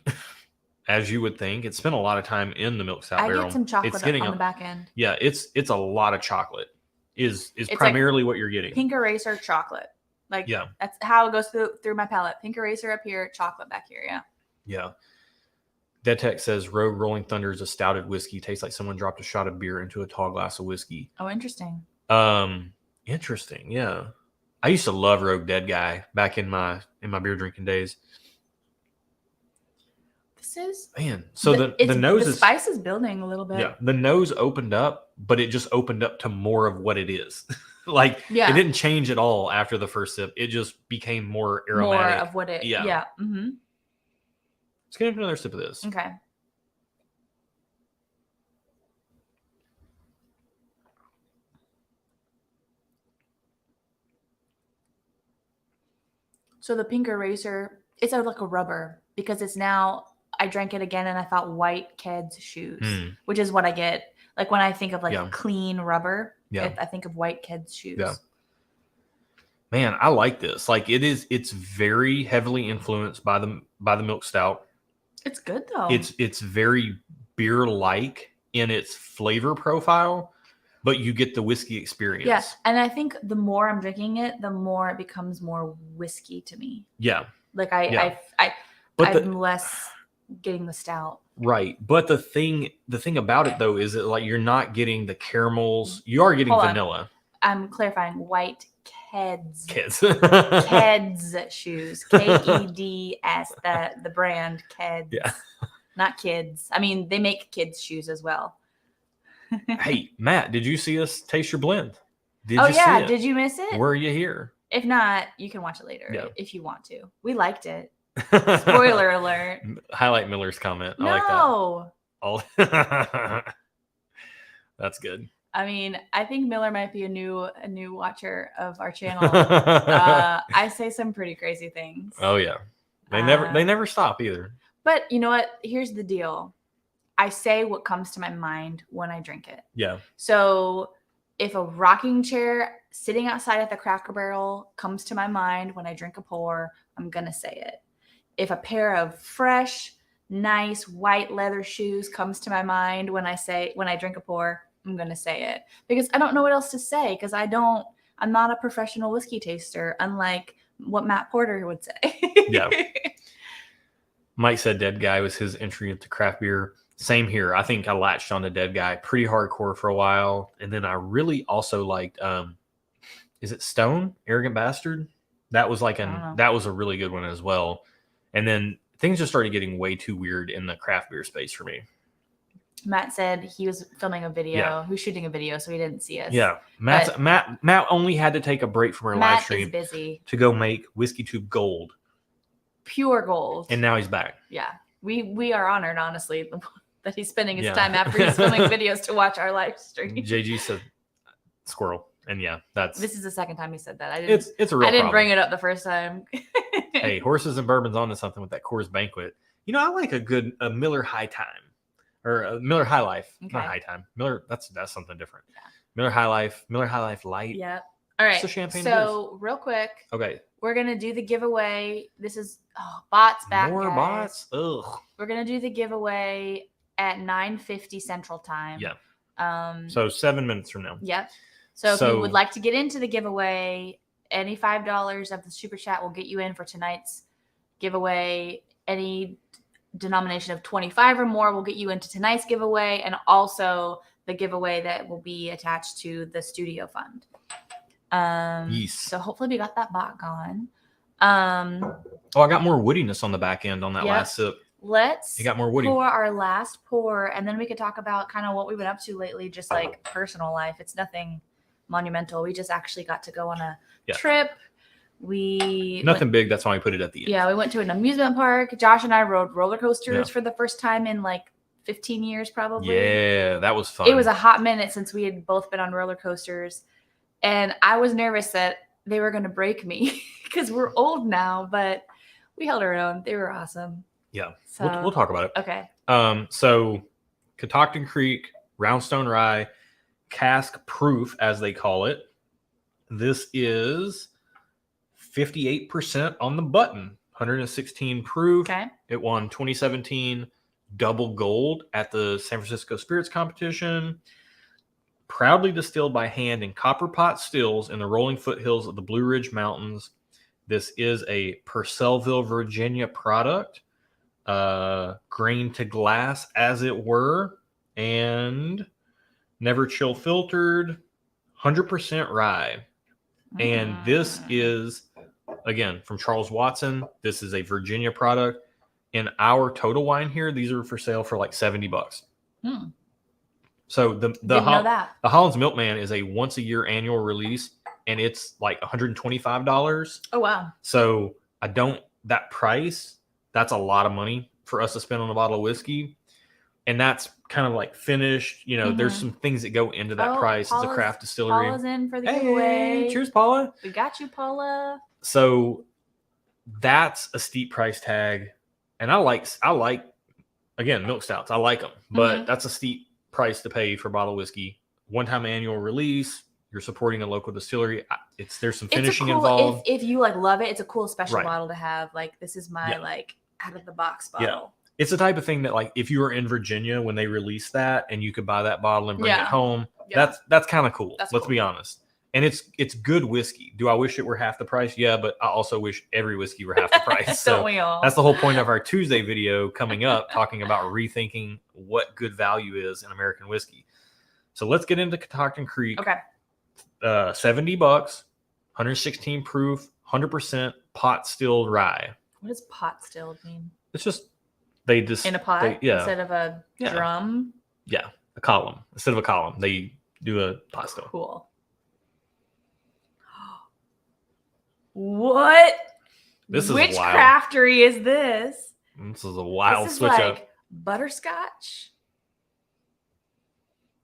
S1: As you would think. It's spent a lot of time in the milk stout barrel.
S2: I get some chocolate on the back end.
S1: Yeah, it's a lot of chocolate. Is primarily like what you're getting.
S2: Pink eraser chocolate. Like, that's how it goes through my palate. Pink eraser up here, chocolate back here. Yeah.
S1: Yeah. Detec says Rogue Rolling Thunder is a stouted whiskey. Tastes like someone dropped a shot of beer into a tall glass of whiskey.
S2: Oh, interesting.
S1: Interesting. Yeah. I used to love Rogue Dead Guy back in my beer drinking days. So the nose
S2: the spice is building a little bit.
S1: Yeah, the nose opened up, but it just opened up to more of what it is. It didn't change at all after the first sip. It just became more aromatic.
S2: More of what it. Yeah. Mm-hmm.
S1: Let's get into another sip of this.
S2: Okay. So the Pink Eraser, it's like a rubber because it's now, I drank it again and I thought white Keds shoes, which is what I get. Like when I think of like clean rubber, I think of white Keds shoes.
S1: Yeah. Man, I like this. Like it's very heavily influenced by the milk stout.
S2: It's good though.
S1: It's very beer-like in its flavor profile, but you get the whiskey experience.
S2: Yeah, and I think the more I'm drinking it, the more it becomes more whiskey to me.
S1: Yeah.
S2: Like I'm less getting the stout.
S1: Right. But the thing about it though is that like you're not getting the caramels. You are getting vanilla.
S2: I'm clarifying white Keds.
S1: Keds
S2: shoes. Keds, the brand Keds.
S1: Yeah.
S2: Not kids. I mean, they make kids shoes as well.
S1: Hey, Matt, did you see us taste your blend?
S2: Did you see it? Did you miss it?
S1: Were you here?
S2: If not, you can watch it later if you want to. We liked it. Spoiler alert.
S1: Highlight Miller's comment.
S2: No.
S1: I like that. That's good.
S2: I mean, I think Miller might be a new watcher of our channel. I say some pretty crazy things.
S1: Oh yeah. They never stop either.
S2: But you know what? Here's the deal. I say what comes to my mind when I drink it.
S1: Yeah.
S2: So if a rocking chair sitting outside at the Cracker Barrel comes to my mind when I drink a pour, I'm going to say it. If a pair of fresh, nice white leather shoes comes to my mind when I drink a pour, I'm going to say it. Because I don't know what else to say because I'm not a professional whiskey taster, unlike what Matt Porter would say.
S1: Yeah. Mike said Dead Guy was his entry into craft beer. Same here. I think I latched on to Dead Guy pretty hardcore for a while. And then I really also liked, is it Stone? Arrogant Bastard? That was that was a really good one as well. And then things just started getting way too weird in the craft beer space for me.
S2: Matt said he was filming a video. Yeah. He was shooting a video, so he didn't see us.
S1: Yeah. Matt only had to take a break from our live stream to go make Whiskey Tube Gold.
S2: Pure gold.
S1: And now he's back.
S2: Yeah. We are honored, honestly, that he's spending his time after he's filming videos to watch our live stream.
S1: JG said squirrel. And yeah,
S2: this is the second time he said that.
S1: It's a real problem.
S2: Bring it up the first time.
S1: Hey, Horses and Bourbon's onto something with that Coors Banquet. You know, I like a Miller High Time or a Miller High Life. Okay. Not High Time. Miller, that's something different. Yeah. Miller High Life Light.
S2: Yeah. All right.
S1: It's a champagne
S2: so real quick.
S1: Okay.
S2: We're going to do the giveaway. This is bots back.
S1: More guys. Bots. Ugh.
S2: We're going to do the giveaway at 9:50 Central Time.
S1: Yeah. So 7 minutes from now.
S2: Yep. So if you would like to get into the giveaway, any $5 of the Super Chat will get you in for tonight's giveaway. Any denomination of 25 or more will get you into tonight's giveaway, and also the giveaway that will be attached to the studio fund.
S1: Yes.
S2: So hopefully we got that bot gone.
S1: I got more woodiness on the back end on that last sip.
S2: Let's
S1: got more woody.
S2: Pour our last pour, and then we could talk about kind of what we've been up to lately, just like personal life. It's nothing monumental. We just actually got to go on a trip.
S1: Nothing big. That's why we put it at the end.
S2: Yeah, we went to an amusement park. Josh and I rode roller coasters for the first time in like 15 years, probably.
S1: Yeah, that was fun.
S2: It was a hot minute since we had both been on roller coasters. And I was nervous that they were going to break me because we're old now, but we held our own. They were awesome.
S1: Yeah. So, we'll talk about it.
S2: Okay.
S1: So Catoctin Creek, Roundstone Rye, Cask Proof, as they call it. This is 58% on the button, 116 proof.
S2: Okay.
S1: It won 2017 double gold at the San Francisco Spirits Competition. Proudly distilled by hand in copper pot stills in the rolling foothills of the Blue Ridge Mountains. This is a Purcellville, Virginia product, grain to glass, as it were, and never chill filtered, 100% rye. And this is, again, from Charles Watson. This is a Virginia product. In our Total Wine here, these are for sale for like $70. So the Holland's Milkman is a once a year annual release, and it's like $125.
S2: Oh wow!
S1: So that price, that's a lot of money for us to spend on a bottle of whiskey, and that's kind of like finished. You know, there's some things that go into that price. It's a craft distillery.
S2: Paula's in for the giveaway.
S1: Cheers, Paula.
S2: We got you, Paula.
S1: So that's a steep price tag. And I like again, milk stouts. I like them, but that's a steep price to pay for bottled whiskey. One-time annual release. You're supporting a local distillery. There's some finishing involved.
S2: If you like love it, it's a cool special
S1: Right.
S2: bottle to have. Like, this is my like out of the box bottle.
S1: Yeah. It's the type of thing that, like, if you were in Virginia when they released that and you could buy that bottle and bring it home, that's kind of cool. Let's be honest. And it's good whiskey. Do I wish it were half the price? Yeah, but I also wish every whiskey were half the price. So
S2: Don't we all?
S1: that's the whole point of our Tuesday video coming up, talking about rethinking what good value is in American whiskey. So let's get into Catoctin Creek.
S2: Okay.
S1: $70, 116 proof, 100% pot stilled rye.
S2: What does pot stilled mean?
S1: It's just they just
S2: in a pot instead of a
S1: Yeah.
S2: drum.
S1: Yeah, a column instead of a column. They do a pot still.
S2: Cool. What?
S1: This is
S2: Which
S1: wild.
S2: craftery is this?
S1: This is a wild
S2: This is
S1: switch
S2: like
S1: up.
S2: butterscotch.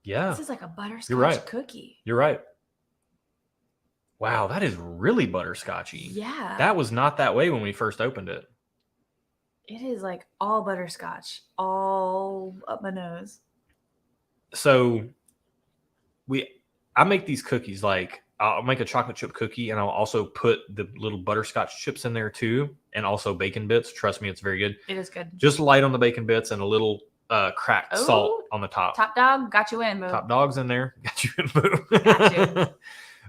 S1: Yeah,
S2: This is like a butterscotch
S1: right.
S2: cookie.
S1: you're right. Wow, that is really butterscotchy.
S2: Yeah.
S1: That was not that way when we first opened it.
S2: It is like all butterscotch, all up my nose.
S1: So I make these cookies, like I'll make a chocolate chip cookie and I'll also put the little butterscotch chips in there too, and also bacon bits. Trust me, it's very good.
S2: It is good.
S1: Just light on the bacon bits and a little cracked salt on the top.
S2: Top dog, got you in, boo.
S1: Top dog's in there. Got you in, boo.
S2: Got you.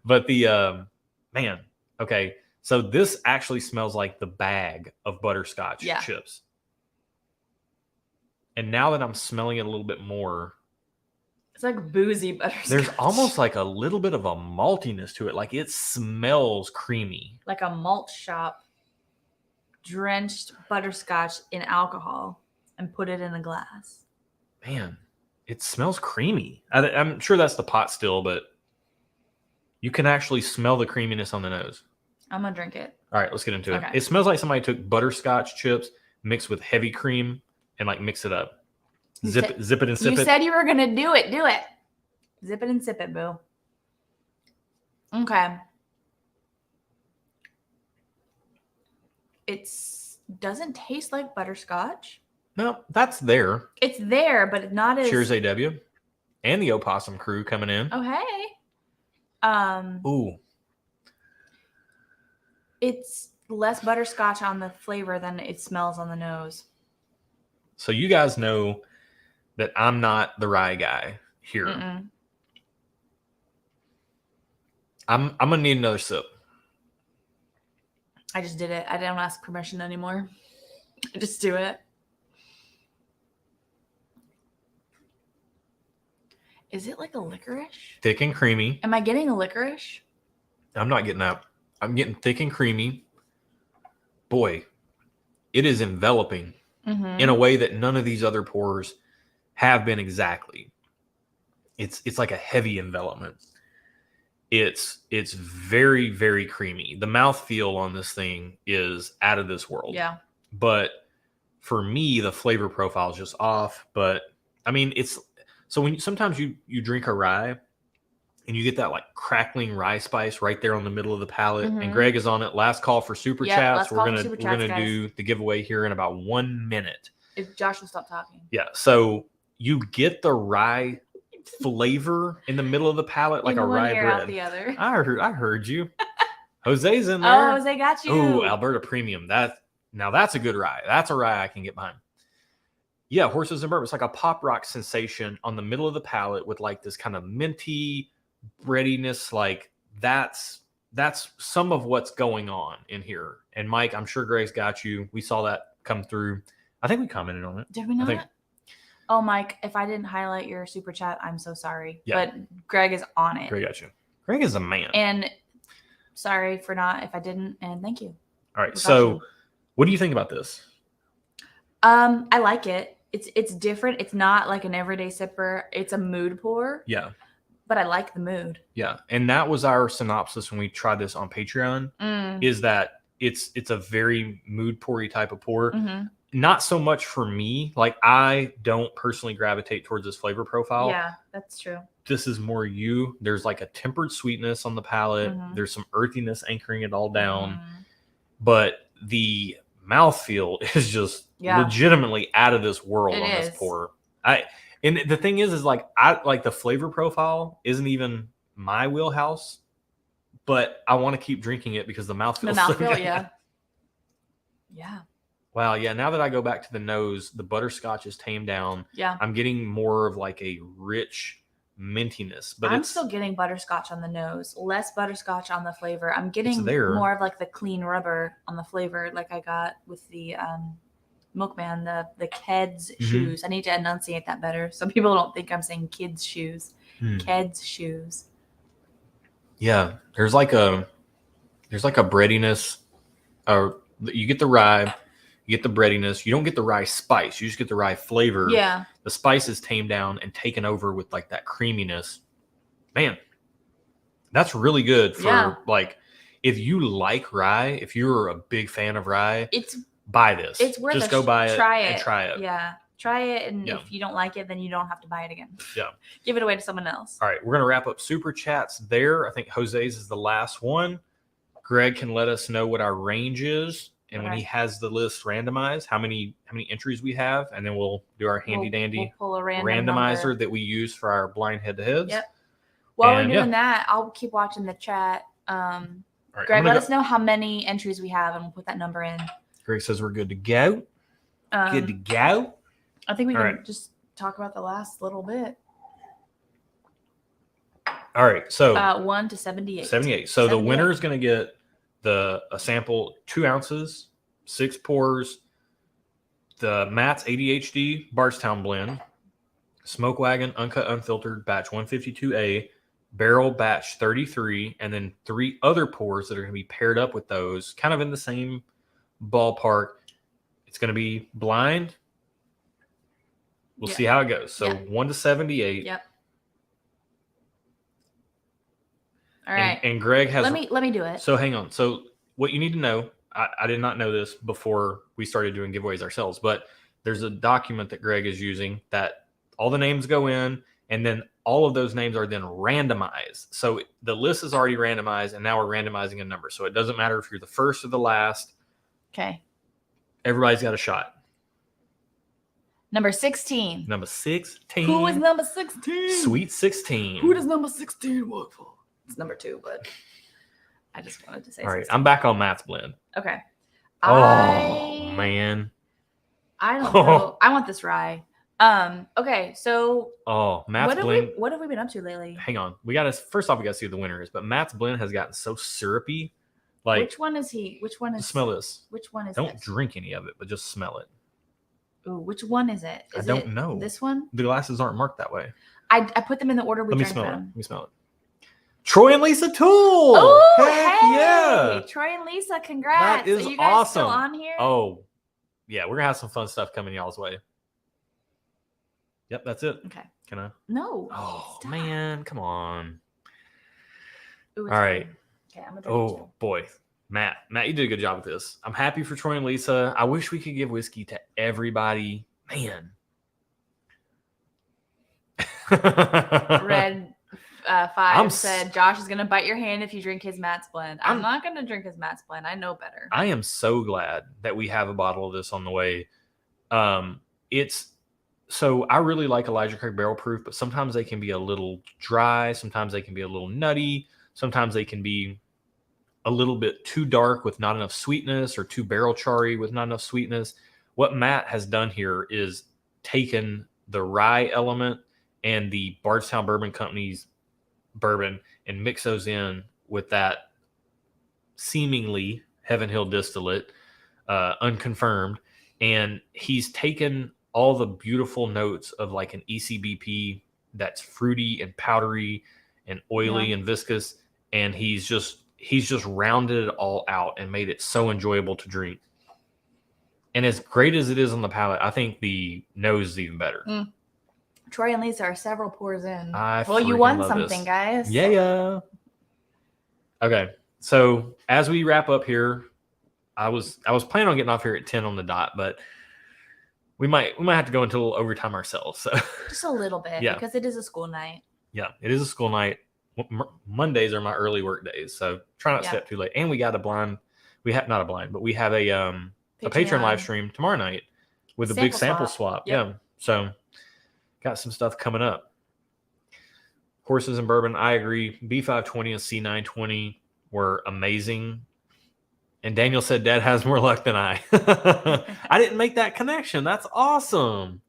S1: But the man, okay. So this actually smells like the bag of butterscotch chips. And now that I'm smelling it a little bit more,
S2: it's like boozy butterscotch.
S1: there's almost like a little bit of a maltiness to it. Like it smells creamy.
S2: Like a malt shop drenched butterscotch in alcohol and put it in a glass.
S1: Man, it smells creamy. I'm sure that's the pot still, but you can actually smell the creaminess on the nose.
S2: I'm going to drink it.
S1: All right, let's get into
S2: Okay.
S1: it. It smells like somebody took butterscotch chips mixed with heavy cream and like mix it up. Zip it and sip it.
S2: You said you were going to do it. Do it. Zip it and sip it, boo. Okay. It doesn't taste like butterscotch.
S1: No, that's there.
S2: It's there, but it's not as...
S1: Cheers, AW. And the Opossum crew coming in.
S2: Oh, hey.
S1: Ooh.
S2: It's less butterscotch on the flavor than it smells on the nose.
S1: So you guys know that I'm not the rye guy here.
S2: Mm-mm.
S1: I'm gonna need another sip.
S2: I just did it. I don't ask permission anymore. I just do it. Is it like a licorice?
S1: Thick and creamy.
S2: Am I getting a licorice?
S1: I'm not getting that. I'm getting thick and creamy. Boy, it is enveloping in a way that none of these other pours have been exactly. It's like a heavy envelopment. It's very, very creamy. The mouthfeel on this thing is out of this world.
S2: Yeah.
S1: But for me, the flavor profile is just off. But I mean, it's so when sometimes you drink a rye and you get that like crackling rye spice right there on the middle of the palate. And Greg is on it. Last call for super chats. We're gonna do the giveaway here in about 1 minute.
S2: If Josh will stop talking.
S1: Yeah. So you get the rye flavor in the middle of the palate like a rye bread.
S2: Out the other.
S1: I heard you. Jose's in there.
S2: Oh, Jose got you.
S1: Oh, Alberta Premium. That's a good rye. That's a rye I can get behind. Yeah, Horses and Bourbon. It's like a pop rock sensation on the middle of the palate with like this kind of minty breadiness. Like that's some of what's going on in here. And Mike, I'm sure Greg's got you. We saw that come through. I think we commented on it.
S2: Did we not? Oh, Mike, if I didn't highlight your super chat, I'm so sorry.
S1: Yeah.
S2: But Greg is on it.
S1: Greg got you. Greg is a man.
S2: And sorry for not, if I didn't, and thank you.
S1: All right. So what do you think about this?
S2: I like it. It's different. It's not like an everyday sipper. It's a mood pour.
S1: Yeah.
S2: But I like the mood.
S1: Yeah. And that was our synopsis when we tried this on Patreon, is that it's a very mood pour-y type of pour. Not so much for me. Like I don't personally gravitate towards this flavor profile.
S2: Yeah, that's true.
S1: This is more you. There's like a tempered sweetness on the palate. There's some earthiness anchoring it all down. But the mouthfeel is just legitimately out of this world on this pour. And the thing is like I like the flavor profile isn't even my wheelhouse, but I want to keep drinking it because the mouthfeel is so good.
S2: Yeah.
S1: Wow, yeah. Now that I go back to the nose, the butterscotch is tamed down.
S2: Yeah.
S1: I'm getting more of like a rich mintiness, but
S2: I'm still getting butterscotch on the nose, less butterscotch on the flavor. I'm getting more of like the clean rubber on the flavor, like I got with the Milkman, the Keds shoes. I need to enunciate that better so people don't think I'm saying kids shoes. Keds shoes.
S1: Yeah, there's like a breadiness. You get the rye, you get the breadiness. You don't get the rye spice. You just get the rye flavor.
S2: Yeah.
S1: The spice is tamed down and taken over with like that creaminess. Man, that's really good for like if you like rye, if you're a big fan of rye, buy this.
S2: It's worth
S1: just go buy it
S2: and
S1: try it.
S2: Yeah. Try it, and if you don't like it, then you don't have to buy it again.
S1: Yeah.
S2: Give it away to someone else.
S1: All right, we're going to wrap up Super Chats there. I think Jose's is the last one. Greg can let us know what our range is, and when he has the list randomized, how many entries we have, and then we'll do our handy-dandy
S2: we'll pull a
S1: randomizer
S2: number
S1: that we use for our blind head-to-heads.
S2: Yep. While we're doing that, I'll keep watching the chat.
S1: Right,
S2: Greg, let us know how many entries we have, and we'll put that number in.
S1: Greg says we're good to go. Good to go.
S2: I think we can just talk about the last little bit.
S1: All right, so
S2: 1 to 78.
S1: 78. So the winner is going to get a sample 2 ounces, 6 pours, the Matt's ADHD Bardstown blend, Smoke Wagon Uncut Unfiltered Batch 152A, Barrell Batch 33, and then 3 other pours that are going to be paired up with those, kind of in the same ballpark. It's going to be blind. We'll see how it goes. So 1 to 78.
S2: Yep. All right.
S1: And Greg has.
S2: Let me do it.
S1: So hang on. So what you need to know, I did not know this before we started doing giveaways ourselves, but there's a document that Greg is using that all the names go in, and then all of those names are then randomized. So the list is already randomized, and now we're randomizing a number. So it doesn't matter if you're the first or the last.
S2: Okay.
S1: Everybody's got a shot.
S2: Number 16.
S1: Number 16.
S2: Who is number 16?
S1: Sweet 16.
S2: Who does number 16 work for? It's number 2, but I just wanted to say.
S1: All right,
S2: 16.
S1: I'm back on Matt's blend.
S2: Okay.
S1: Man.
S2: I don't know. I want this rye. Okay, so.
S1: Matt's blend.
S2: What have we been up to lately?
S1: Hang on. First off, we got to see who the winner is. But Matt's blend has gotten so syrupy. Like,
S2: which one is he? Which one is?
S1: Smell this.
S2: Which one is?
S1: Don't drink any of it, but just smell it.
S2: Ooh, which one is it?
S1: I don't know.
S2: This one?
S1: The glasses aren't marked that way.
S2: I put them in the order we drank them.
S1: Let me smell it. Troy and Lisa Toole.
S2: Oh,
S1: heck yeah!
S2: Troy and Lisa, congrats!
S1: That is
S2: Are you guys
S1: awesome.
S2: Still on here?
S1: Oh, yeah, we're gonna have some fun stuff coming y'all's way. Yep, that's it.
S2: Okay.
S1: Can I?
S2: No.
S1: Oh man, come on.
S2: Ooh,
S1: all right.
S2: Okay, I'm gonna drink
S1: it. Boy. Matt, you did a good job with this. I'm happy for Troy and Lisa. I wish we could give whiskey to everybody. Man.
S2: Red 5 said Josh is going to bite your hand if you drink his Matt's blend. I'm not going to drink his Matt's blend. I know better.
S1: I am so glad that we have a bottle of this on the way. So I really like Elijah Craig Barrel Proof, but sometimes they can be a little dry. Sometimes they can be a little nutty. Sometimes they can be a little bit too dark with not enough sweetness, or too barrel charry with not enough sweetness. What Matt has done here is taken the rye element and the Bardstown Bourbon Company's bourbon and mix those in with that seemingly Heaven Hill distillate, unconfirmed. And he's taken all the beautiful notes of like an ECBP that's fruity and powdery and oily and viscous. And he's just rounded it all out and made it so enjoyable to drink. And as great as it is on the palate, I think the nose is even better.
S2: Troy and Lisa are several pours in.
S1: Well,
S2: you won something, guys.
S1: Yeah. Okay. So as we wrap up here, I was planning on getting off here at 10 on the dot, but we might have to go into a little overtime ourselves. So
S2: just a little bit, because it is a school night.
S1: Yeah, it is a school night. Mondays are my early work days, so try not to stay up too late. And we got a blind we have not a blind, but we have a Patreon live stream tomorrow night with a big sample swap.
S2: Yep.
S1: Yeah. So got some stuff coming up. Horses and bourbon, I agree. B520 and C920 were amazing. And Daniel said Dad has more luck than I. I didn't make that connection. That's awesome.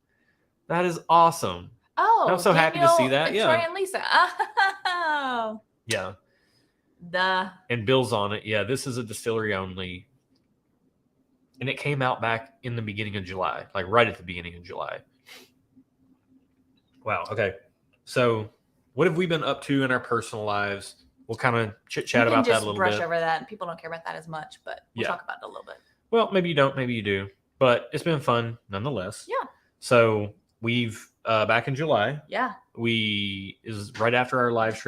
S1: That is awesome.
S2: Oh,
S1: I'm so happy to see that. Yeah.
S2: Troy and Lisa. Oh.
S1: Yeah.
S2: Duh.
S1: And Bill's on it. Yeah, this is a Distillery-Only. And it came out back in the beginning of July, like right at the beginning of July. Wow. Okay. So what have we been up to in our personal lives? We'll kind of chit-chat about that a little bit.
S2: Brush over that. People don't care about that as much, but we'll talk about it a little bit.
S1: Well, maybe you don't, maybe you do. But it's been fun nonetheless.
S2: Yeah.
S1: So we've, back in July.
S2: Yeah.
S1: Is right after our last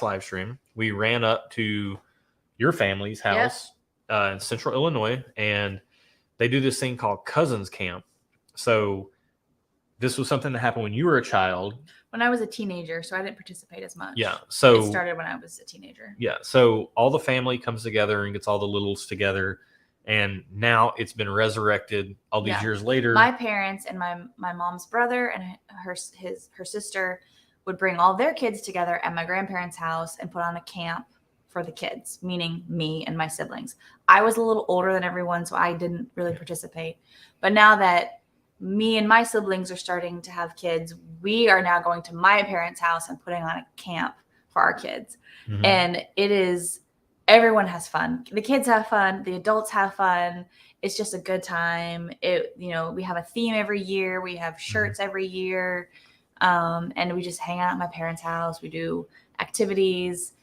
S1: live stream, we ran up to your family's house in Central Illinois, and they do this thing called Cousins Camp. So this was something that happened when you were a child.
S2: When I was a teenager, so I didn't participate as much.
S1: Yeah. So
S2: it started when I was a teenager.
S1: Yeah. So all the family comes together and gets all the littles together. And now it's been resurrected all these years later.
S2: My parents and my mom's brother and her sister would bring all their kids together at my grandparents' house and put on a camp for the kids, meaning me and my siblings. I was a little older than everyone, so I didn't really participate. But now that me and my siblings are starting to have kids, we are now going to my parents' house and putting on a camp for our kids. Mm-hmm. And it is, everyone has fun. The kids have fun. The adults have fun. It's just a good time. We have a theme every year. We have shirts every year. And we just hang out at my parents' house. We do activities.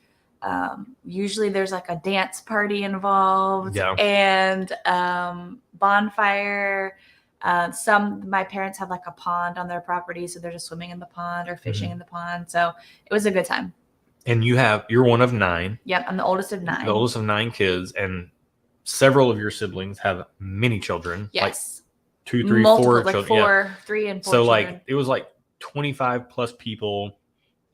S2: Usually there's like a dance party involved and bonfire. My parents have like a pond on their property, so they're just swimming in the pond or fishing in the pond. So it was a good time.
S1: And you're one of 9.
S2: Yep, I'm the oldest of 9.
S1: The oldest of 9 kids, and several of your siblings have many children.
S2: Yes.
S1: Like 2, 3, 4 children.
S2: 3 and 4
S1: so
S2: children.
S1: Like it was like 25 plus people.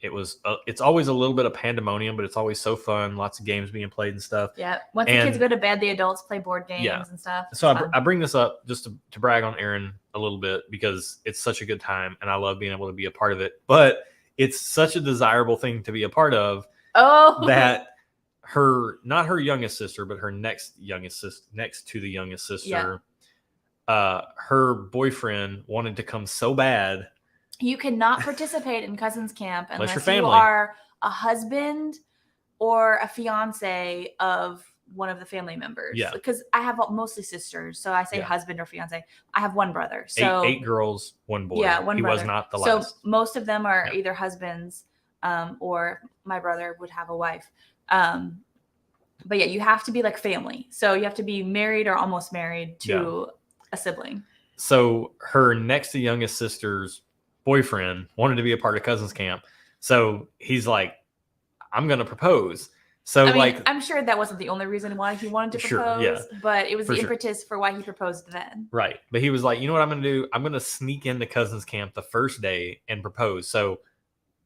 S1: It's always a little bit of pandemonium, but it's always so fun. Lots of games being played and stuff.
S2: Yeah. Once the kids go to bed, the adults play board games and stuff.
S1: So I bring this up just to brag on Erin a little bit because it's such a good time and I love being able to be a part of it. But it's such a desirable thing to be a part of that not her youngest sister, but her next to the youngest sister, her boyfriend wanted to come so bad.
S2: You cannot participate in Cousins Camp unless
S1: your family.
S2: You are a husband or a fiance of one of the family members. Yeah. Because I have mostly sisters, so I say husband or fiance. I have one brother. So 8 girls,
S1: 1 boy. Yeah, one brother. He was not the last.
S2: So most of them are either husbands or my brother would have a wife. But yeah, you have to be like family. So you have to be married or almost married to a sibling.
S1: So her next to youngest sister's boyfriend wanted to be a part of Cousins Camp. So he's like, I'm going to propose. So
S2: I'm sure that wasn't the only reason why he wanted to propose, but it was the impetus for why he proposed then.
S1: Right. But he was like, you know what I'm going to do? I'm going to sneak into Cousins Camp the first day and propose. So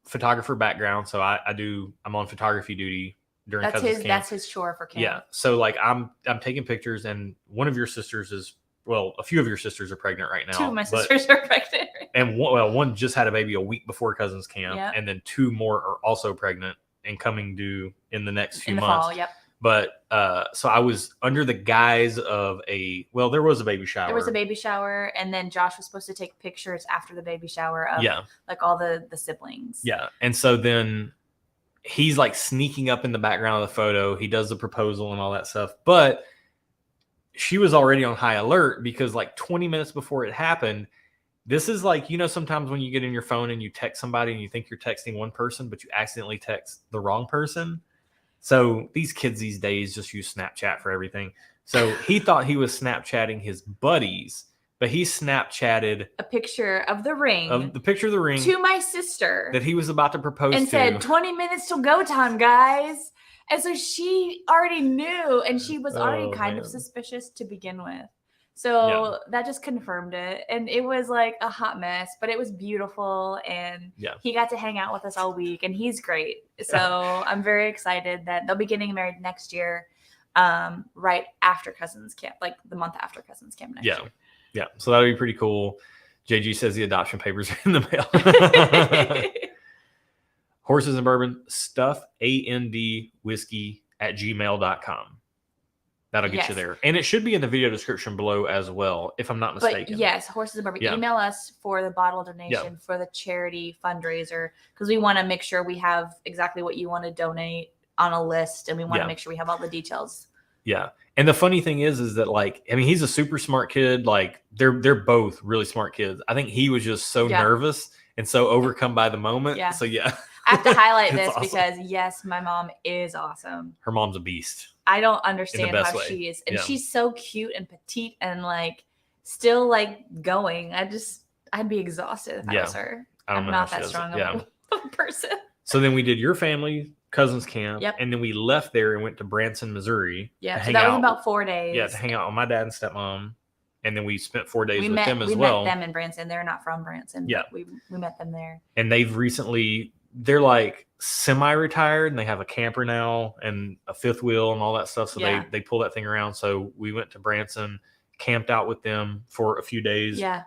S1: photographer background. So I'm on photography duty during Cousins Camp.
S2: That's his chore for camp.
S1: Yeah. So like I'm taking pictures, and one of your sisters a few of your sisters are pregnant right now.
S2: 2 of my sisters are pregnant.
S1: And one just had a baby a week before Cousins Camp, and then 2 more are also pregnant and coming due in the next few months.
S2: Fall, yep.
S1: But so I was under the guise of there was a baby shower.
S2: There was a baby shower, and then Josh was supposed to take pictures after the baby shower of like all the siblings.
S1: Yeah. And so then he's like sneaking up in the background of the photo. He does the proposal and all that stuff. But she was already on high alert because like 20 minutes before it happened, this is like, sometimes when you get in your phone and you text somebody and you think you're texting one person, but you accidentally text the wrong person. So these kids these days just use Snapchat for everything. So he thought he was Snapchatting his buddies, but he Snapchatted
S2: a picture of the ring.
S1: To
S2: my sister.
S1: That he was about to propose
S2: and
S1: to.
S2: And said, 20 minutes till go time, guys. And so she already knew, and she was already kind of suspicious to begin with. So that just confirmed it. And it was like a hot mess, but it was beautiful. And he got to hang out with us all week, and he's great. So I'm very excited that they'll be getting married next year. right after Cousins Camp, like the month after Cousins Camp next year.
S1: Yeah. So that'll be pretty cool. JG says the adoption papers are in the mail. Horses and Bourbon stuff AND whiskey at gmail.com. That'll get you there. And it should be in the video description below as well, if I'm not mistaken.
S2: But yes, Horses and Bourbon. Yeah. Email us for the bottle donation for the charity fundraiser, because we want to make sure we have exactly what you want to donate on a list, and we want to make sure we have all the details.
S1: Yeah. And the funny thing is that, like, I mean, he's a super smart kid. Like, they're both really smart kids. I think he was just so nervous and so overcome by the moment.
S2: Yeah.
S1: So, yeah.
S2: I have to highlight this because, yes, my mom is awesome.
S1: Her mom's a beast.
S2: I don't understand how she is. And she's so cute and petite and, like, still, like, going. I'd be exhausted if I was her. I'm not that strong of a person.
S1: So then we did your family Cousins Camp. Yep. And then we left there and went to Branson, Missouri.
S2: Yeah. So that was about 4 days.
S1: Yeah, to hang out with my dad and stepmom. And then we spent 4 days with them as well.
S2: We met them in Branson. They're not from Branson. Yeah. We met them there.
S1: And they've recently, they're like semi-retired, and they have a camper now and a fifth wheel and all that stuff. So they pull that thing around. So we went to Branson, camped out with them for a few days.
S2: Yeah.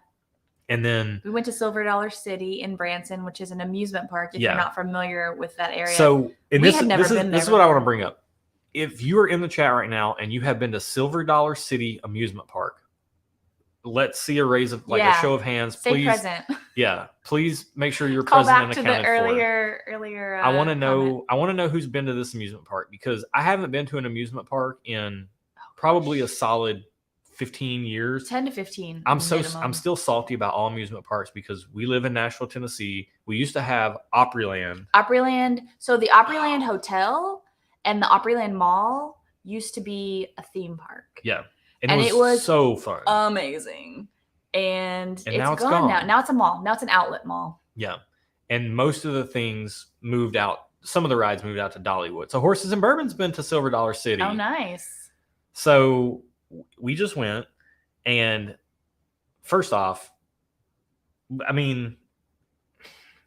S1: And then
S2: we went to Silver Dollar City in Branson, which is an amusement park. If you're not familiar with that area.
S1: So this is what I want to bring up. If you are in the chat right now and you have been to Silver Dollar City amusement park, let's see a show of hands.
S2: Stay present.
S1: Yeah, please make sure you're
S2: Call
S1: present
S2: back
S1: and
S2: to
S1: accounted
S2: the earlier.
S1: I want to know. I want to know who's been to this amusement park, because I haven't been to an amusement park in probably a solid 15 years.
S2: 10 to 15.
S1: I'm still salty about all amusement parks because we live in Nashville, Tennessee. We used to have Opryland.
S2: So the Opryland Hotel and the Opryland Mall used to be a theme park.
S1: Yeah. And it was so fun.
S2: Amazing. And it's
S1: now it's
S2: gone now. Now it's a mall. Now it's an outlet mall.
S1: Yeah. And most of the things moved out. Some of the rides moved out to Dollywood. So Horses and Bourbon's been to Silver Dollar City.
S2: Oh, nice.
S1: So we just went, and first off, I mean,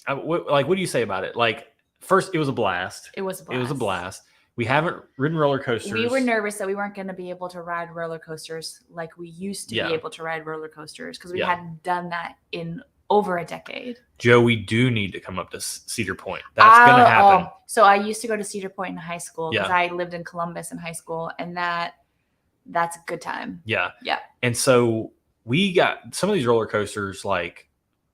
S1: what do you say about it? Like, first, it was a blast.
S2: It was a blast.
S1: We haven't ridden roller coasters.
S2: We were nervous that we weren't going to be able to ride roller coasters like we used to be able to ride roller coasters, because we hadn't done that in over a decade. Joe,
S1: we do need to come up to Cedar Point. That's going to happen.
S2: So I used to go to Cedar Point in high school because I lived in Columbus in high school, and that's a good time.
S1: Yeah.
S2: Yeah.
S1: And so we got some of these roller coasters, like,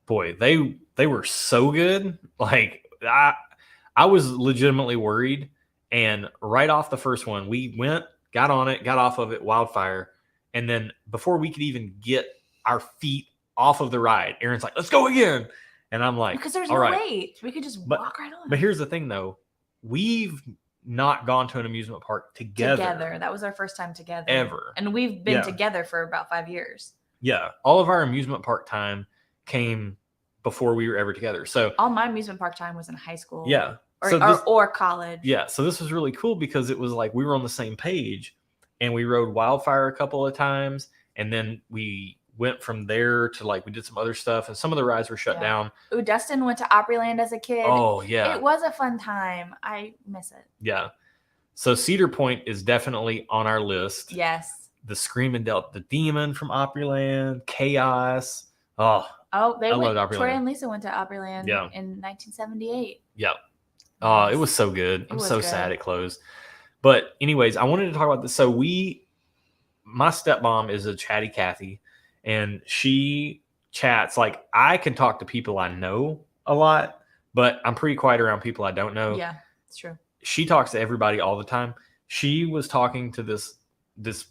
S1: boy, they were so good. Like, I was legitimately worried. And right off the first one, we went, got on it, got off of it, Wildfire. And then before we could even get our feet off of the ride, Erin's like, let's go again. And I'm like,
S2: because there's no wait. We could just walk right on.
S1: But here's the thing, though. We've not gone to an amusement park together.
S2: That was our first time together.
S1: Ever.
S2: And we've been together for about 5 years.
S1: Yeah. All of our amusement park time came before we were ever together. So
S2: all my amusement park time was in high school.
S1: Yeah.
S2: Or college.
S1: Yeah. So this was really cool because it was like we were on the same page, and we rode Wildfire a couple of times, and then we went from there to, like, we did some other stuff, and some of the rides were shut down.
S2: Ooh, Dustin went to Opryland as a kid.
S1: Oh, yeah.
S2: It was a fun time. I miss it.
S1: Yeah. So Cedar Point is definitely on our list.
S2: Yes.
S1: The Screaming the Demon from Opryland, Chaos.
S2: They went.
S1: Opryland.
S2: Troy and Lisa went to Opryland in 1978.
S1: Yeah. Oh, it was so good. I'm so sad it closed. But anyways, I wanted to talk about this. So my stepmom is a chatty Cathy, and she chats. Like, I can talk to people I know a lot, but I'm pretty quiet around people I don't know.
S2: Yeah, it's true.
S1: She talks to everybody all the time. She was talking to these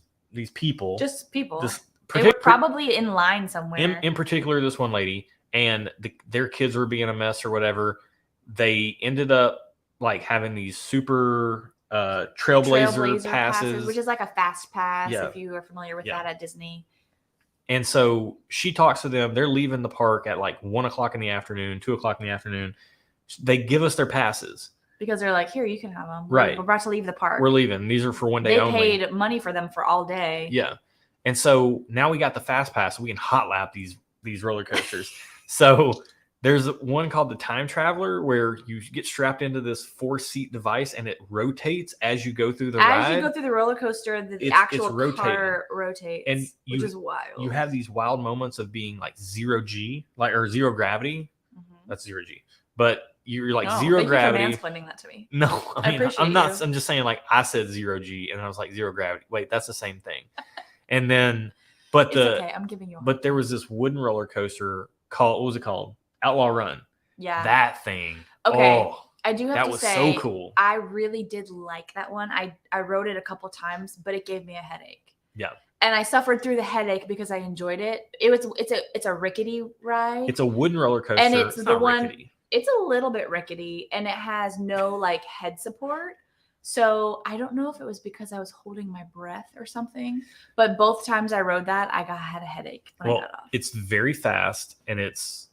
S1: people.
S2: Just people. They were probably in line somewhere.
S1: In particular, this one lady, and their kids were being a mess or whatever. They ended up, like, having these super Trailblazer passes,
S2: which is like a fast pass if you are familiar with that at Disney.
S1: And so she talks to them. They're leaving the park at like 1 o'clock in the afternoon, 2 o'clock in the afternoon. They give us their passes
S2: because they're like, here, you can have them.
S1: Right.
S2: We're about to leave the park.
S1: We're leaving. These are for one day only.
S2: They paid money for them for all day.
S1: Yeah. And so now we got the fast pass. So we can hot lap these roller coasters. So There's one called the Time Traveler where you get strapped into this 4-seat device and it rotates as you go through the ride.
S2: As you go through the roller coaster, the actual car rotates, and which is wild.
S1: You have these wild moments of being like 0G, or zero gravity. Mm-hmm. That's 0G. But you're like zero gravity.
S2: Thank you for mansplaining that to me.
S1: No, I mean, I'm not. I'm just saying, like, I said 0G, and I was like zero gravity. Wait, that's the same thing. And then, but
S2: okay. I'm giving you.
S1: But there was this wooden roller coaster called, what was it called? Outlaw Run.
S2: Yeah.
S1: That thing.
S2: Okay.
S1: Oh,
S2: I do have
S1: that
S2: to
S1: was
S2: say,
S1: so cool.
S2: I really did like that one. I rode it a couple times, but it gave me a headache.
S1: Yeah.
S2: And I suffered through the headache because I enjoyed it. It's a rickety ride.
S1: It's a wooden roller coaster.
S2: And it's the one.
S1: Rickety.
S2: It's a little bit rickety, and it has no like head support. So I don't know if it was because I was holding my breath or something, but both times I rode that, I had a headache when I got off.
S1: It's very fast and it's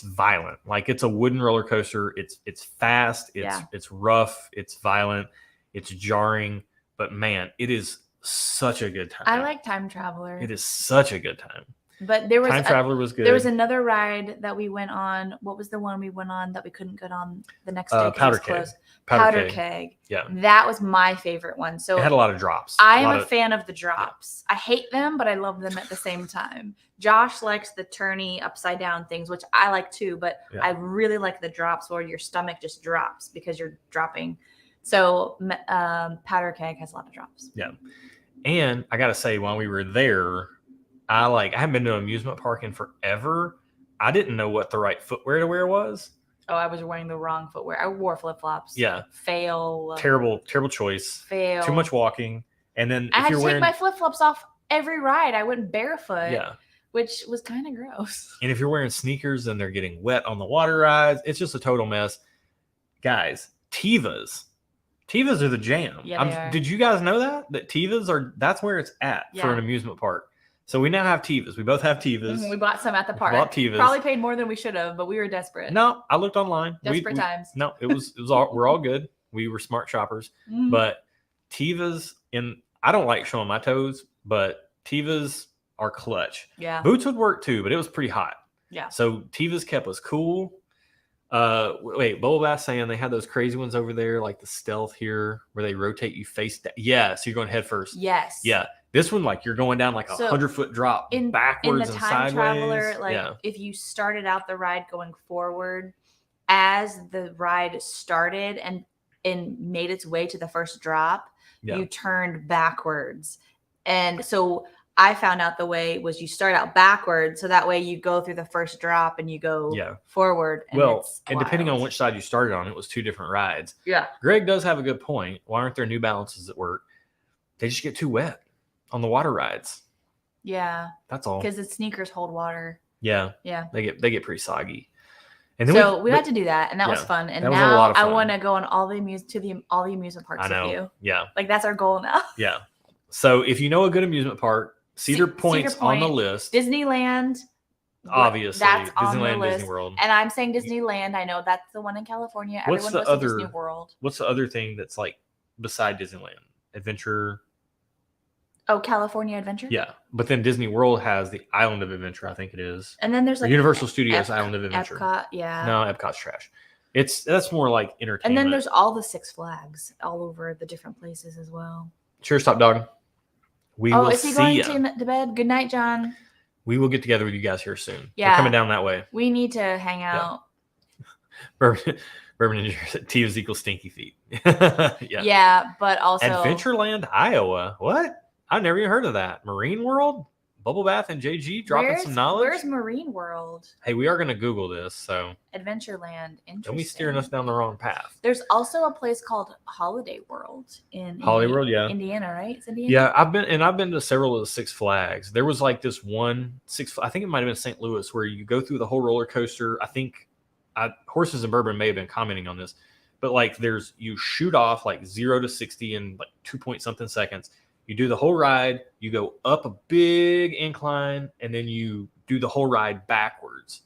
S1: violent. Like, it's a wooden roller coaster. It's fast. It's rough. It's violent. It's jarring. But man, it is such a good time.
S2: I like Time Traveler.
S1: It is such a good time.
S2: But there was
S1: Time Traveler was good.
S2: There was another ride that we went on. What was the one we went on that we couldn't get on the next day?
S1: Powder Keg.
S2: Powder Keg.
S1: Yeah.
S2: That was my favorite one. So
S1: it had a lot of drops.
S2: I am a fan of the drops. Yeah. I hate them, but I love them at the same time. Josh likes the turny upside down things, which I like too, but I really like the drops where your stomach just drops because you're dropping. So Powder Keg has a lot of drops.
S1: Yeah. And I got to say, while we were there, I haven't been to an amusement park in forever. I didn't know what the right footwear to wear was.
S2: Oh, I was wearing the wrong footwear. I wore flip-flops.
S1: Yeah.
S2: Fail.
S1: Terrible choice.
S2: Fail.
S1: Too much walking. And then
S2: I had to take my flip-flops off every ride. I went barefoot. Yeah. Which was kind of gross. And
S1: if you're wearing sneakers, then they're getting wet on the water rides. It's just a total mess. Guys, Tevas are the jam.
S2: Yeah, they are.
S1: Did you guys know that Tevas that's where it's at for an amusement park? So we now have Tevas. We both have Tevas.
S2: Mm-hmm. We bought some at the park.
S1: Bought Tevas.
S2: Probably paid more than we should have, but we were desperate.
S1: No, I looked online.
S2: Desperate times.
S1: No, it was all. We're all good. We were smart shoppers. Mm-hmm. But Tevas, I don't like showing my toes, but Tevas are clutch.
S2: Yeah.
S1: Boots would work too, but it was pretty hot.
S2: Yeah.
S1: So Tevas kept us cool. Bubble Bath saying they had those crazy ones over there, like the Stealth here, where they rotate you face down. Yeah, so you're going head first.
S2: Yes.
S1: Yeah. This one, like, you're going down like 100-foot drop backwards and sideways.
S2: In the Time Traveler, if you started out the ride going forward, as the ride started and made its way to the first drop, you turned backwards. And so I found out the way was you start out backwards, so that way you go through the first drop and you go forward.
S1: And depending on which side you started on, it was 2 different rides.
S2: Yeah.
S1: Greg does have a good point. Why aren't there New Balances at work? They just get too wet on the water rides.
S2: Yeah.
S1: That's all.
S2: Because the sneakers hold water.
S1: Yeah.
S2: Yeah.
S1: They get pretty soggy. And then
S2: we had to do that, and that was fun. And now I want to go on all the amusement parks with you.
S1: Yeah.
S2: Like, that's our goal now.
S1: Yeah. So if you know a good amusement park, Cedar Point's on the list.
S2: Disneyland.
S1: Obviously.
S2: That's
S1: Disneyland,
S2: on the list.
S1: Disney World.
S2: And I'm saying Disneyland. I know that's the one in California. Everyone goes to Disney World.
S1: What's the other thing that's like beside Disneyland? Adventure.
S2: Oh, California Adventure?
S1: Yeah. But then Disney World has the Island of Adventure, I think it is.
S2: And then there's like
S1: Universal Studios Island of Adventure.
S2: Epcot, yeah.
S1: No, Epcot's trash. That's more like entertainment.
S2: And then there's all the Six Flags all over the different places as well.
S1: Cheers, Top Dog.
S2: Is he going to bed? Good night, John.
S1: We will get together with you guys here soon.
S2: Yeah.
S1: We're coming down that way.
S2: We need to hang out.
S1: Yeah. Bourbon and Tevas equals stinky feet.
S2: Yeah, but also
S1: Adventureland, Iowa. What? I've never even heard of that. Marine World? Bubble Bath and JG dropping some knowledge?
S2: Where's Marine World?
S1: Hey, we are going to Google this. So
S2: Adventureland. Interesting.
S1: Don't be steering us down the wrong path.
S2: There's also a place called Holiday World in Indiana, right? It's Indiana.
S1: Yeah, I've been to several of the Six Flags. There was like this one I think it might have been St. Louis, where you go through the whole roller coaster. I think Horses and Bourbon may have been commenting on this, but like you shoot off like 0 to 60 in like 2-point-something seconds. You do the whole ride, you go up a big incline, and then you do the whole ride backwards.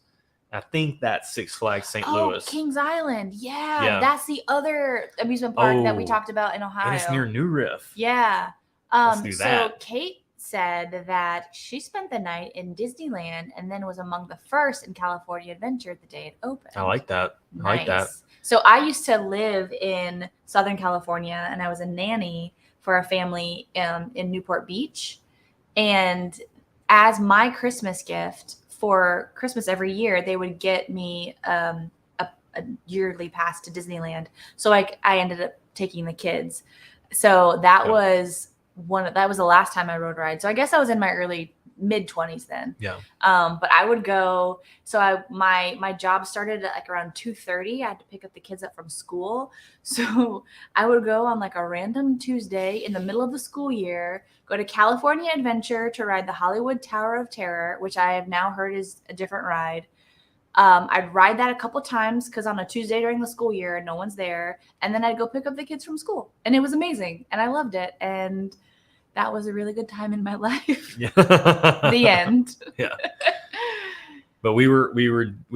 S1: I think that's Six Flags St. Louis.
S2: Kings Island. Yeah, that's the other amusement park that we talked about in Ohio.
S1: And it's near New Riff.
S2: Yeah.
S1: Let's do that.
S2: So Kate said that she spent the night in Disneyland and then was among the first in California Adventure the day it opened.
S1: I like that.
S2: Nice.
S1: I like that.
S2: So I used to live in Southern California, and I was a nanny for a family in Newport Beach. And as my Christmas gift for Christmas every year, they would get me a yearly pass to Disneyland. So I ended up taking the kids. So that was the last time I road ride. So I guess I was in my mid-20s then.
S1: Yeah.
S2: But I would go. So my job started at like around 2:30. I had to pick up the kids up from school. So I would go on like a random Tuesday in the middle of the school year, go to California Adventure to ride the Hollywood Tower of Terror, which I have now heard is a different ride. I'd ride that a couple times because on a Tuesday during the school year, no one's there. And then I'd go pick up the kids from school. And it was amazing. And I loved it. And that was a really good time in my life.
S1: Yeah.
S2: The end.
S1: Yeah. But we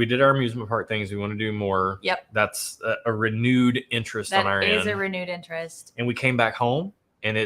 S1: did our amusement park things. We want to do more.
S2: Yep.
S1: That's a renewed interest on our end.
S2: That is a renewed interest.
S1: And we came back home, and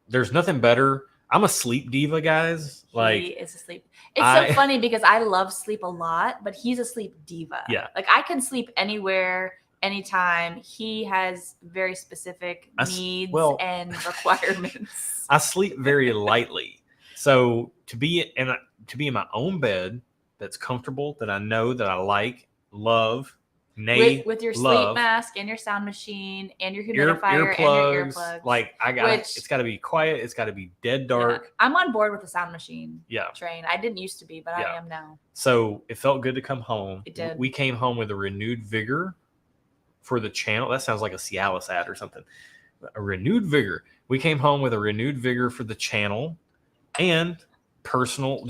S1: there's nothing better. I'm a sleep diva, guys.
S2: He is a sleep. It's so funny because I love sleep a lot, but he's a sleep diva.
S1: Yeah.
S2: Like I can sleep anywhere, anytime. He has very specific needs and requirements.
S1: I sleep very lightly. So to be in my own bed that's comfortable, that I know that I like, love,
S2: with your sleep mask and your sound machine and your humidifier and your earplugs.
S1: Like it's got to be quiet. It's got to be dead dark.
S2: Yeah. I'm on board with the sound machine.
S1: Yeah.
S2: Train. I didn't used to be, but I am now.
S1: So it felt good to come home.
S2: It did.
S1: We came home with a renewed vigor for the channel. That sounds like a Cialis ad or something. A renewed vigor. We came home with a renewed vigor for the channel and personal.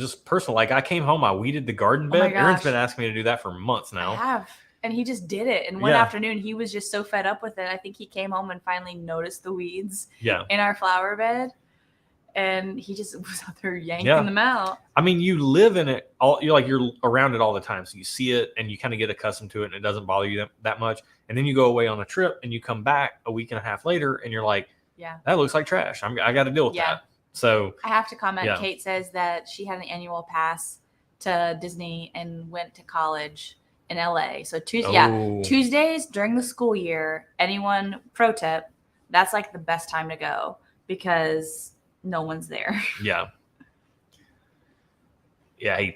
S1: Like I came home, I weeded the garden bed. Erin's been asking me to do that for months now.
S2: I have. And he just did it. And one afternoon, he was just so fed up with it. I think he came home and finally noticed the weeds in our flower bed. And he just was out there yanking them out.
S1: I mean, you live in it. You're around it all the time. So you see it and you kind of get accustomed to it and it doesn't bother you that much. And then you go away on a trip and you come back a week and a half later and you're like, that looks like trash. I got to deal with that. So
S2: I have to comment. Kate says that she had an annual pass to Disney and went to college in LA. So Tuesdays during the school year, pro tip, that's like the best time to go because no one's there.
S1: Yeah. Yeah.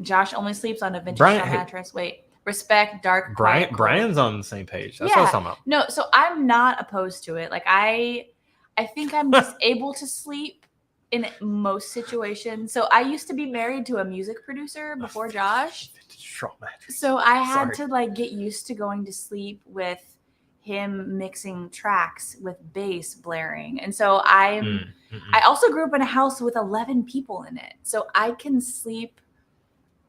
S2: Josh only sleeps on a vintage mattress. Wait, respect dark.
S1: Brian's on the same page. That's what I was talking about.
S2: No, so I'm not opposed to it. Like I think I'm just able to sleep in most situations. So I used to be married to a music producer before Josh. So I had to like get used to going to sleep with him mixing tracks with bass blaring. And so I also grew up in a house with 11 people in it. So I can sleep.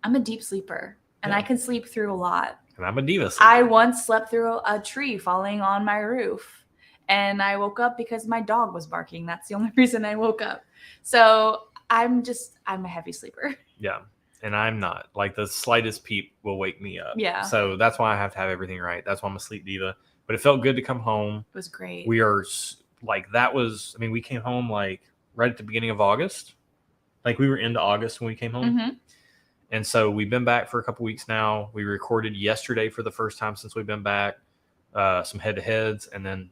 S2: I'm a deep sleeper and I can sleep through a lot.
S1: And I'm a diva sleeper.
S2: I once slept through a tree falling on my roof and I woke up because my dog was barking. That's the only reason I woke up. So I'm a heavy sleeper.
S1: Yeah. And I'm not. Like the slightest peep will wake me up.
S2: Yeah.
S1: So that's why I have to have everything right. That's why I'm a sleep diva. But it felt good to come home.
S2: It was great.
S1: We are like, we came home like right at the beginning of August. Like we were into August when we came home.
S2: Mm-hmm.
S1: And so we've been back for a couple weeks now. We recorded yesterday for the first time since we've been back. Some head-to-heads, and then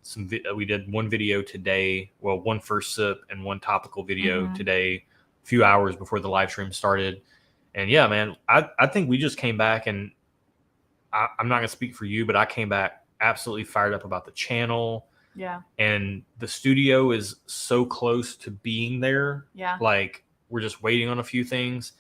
S1: we did one video today. Well, one first sip and one topical video today, a few hours before the live stream started. And yeah, man, I think we just came back, and I'm not going to speak for you, but I came back absolutely fired up about the channel.
S2: Yeah. And
S1: the studio is so close to being there.
S2: Yeah.
S1: Like we're just waiting on a few things.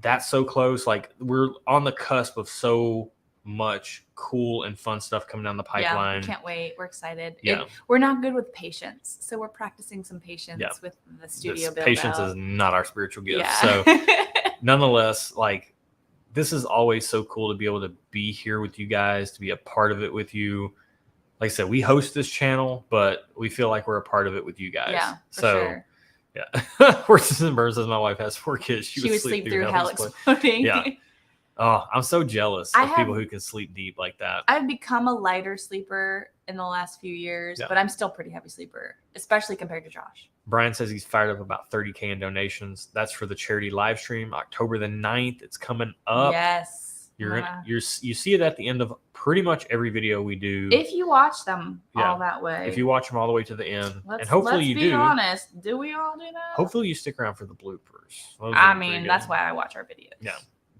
S1: That's so close. Like we're on the cusp of so much cool and fun stuff coming down the pipeline.
S2: Yeah, we can't wait. We're excited.
S1: Yeah.
S2: We're not good with patience, so we're practicing some patience with the studio build.
S1: Patience is not our spiritual gift.
S2: Yeah.
S1: So nonetheless, like this is always so cool to be able to be here with you guys, to be a part of it with you. Like I said, we host this channel, but we feel like we're a part of it with you guys.
S2: Yeah,
S1: sure. Yeah. Horses and Birds says my wife has 4 kids. She would sleep through hell
S2: exploding.
S1: Yeah. Oh, I'm so jealous of people who can sleep deep like that.
S2: I've become a lighter sleeper in the last few years, but I'm still pretty heavy sleeper, especially compared to Josh.
S1: Brian says he's fired up about 30K in donations. That's for the charity live stream, October the 9th. It's coming up.
S2: Yes.
S1: You see it at the end of pretty much every video we do.
S2: If you watch them all that way.
S1: If you watch them all the way to the end.
S2: And
S1: hopefully you do.
S2: Let's be honest. Do we all do that?
S1: Hopefully you stick around for the bloopers.
S2: I mean, that's why I watch our videos.
S1: Yeah.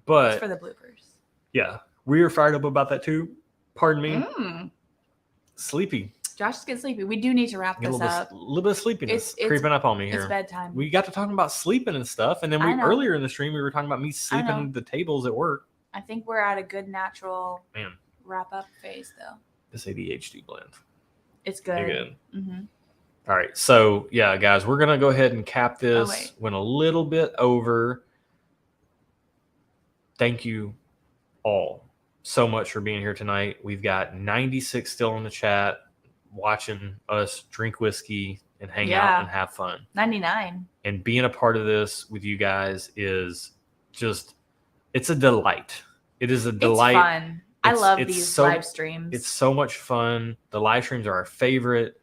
S1: But
S2: it's for the bloopers.
S1: Yeah. We are fired up about that too. Pardon me. Sleepy.
S2: Josh is getting sleepy. We do need to wrap this up.
S1: A little bit of sleepiness creeping up on me here.
S2: It's bedtime.
S1: We got to talking about sleeping and stuff. And then earlier in the stream, we were talking about me sleeping the tables at work.
S2: I think we're at a good natural wrap up phase though.
S1: This ADHD blend.
S2: It's good.
S1: You're good. Mm-hmm. All right. So yeah, guys, we're going to go ahead and cap this. Went a little bit over. Thank you all so much for being here tonight. We've got 96 still in the chat watching us drink whiskey and hang out and have fun.
S2: 99.
S1: And being a part of this with you guys is just, it's a delight. It is a delight.
S2: It's fun. I love these live streams.
S1: It's so much fun. The live streams are our favorite.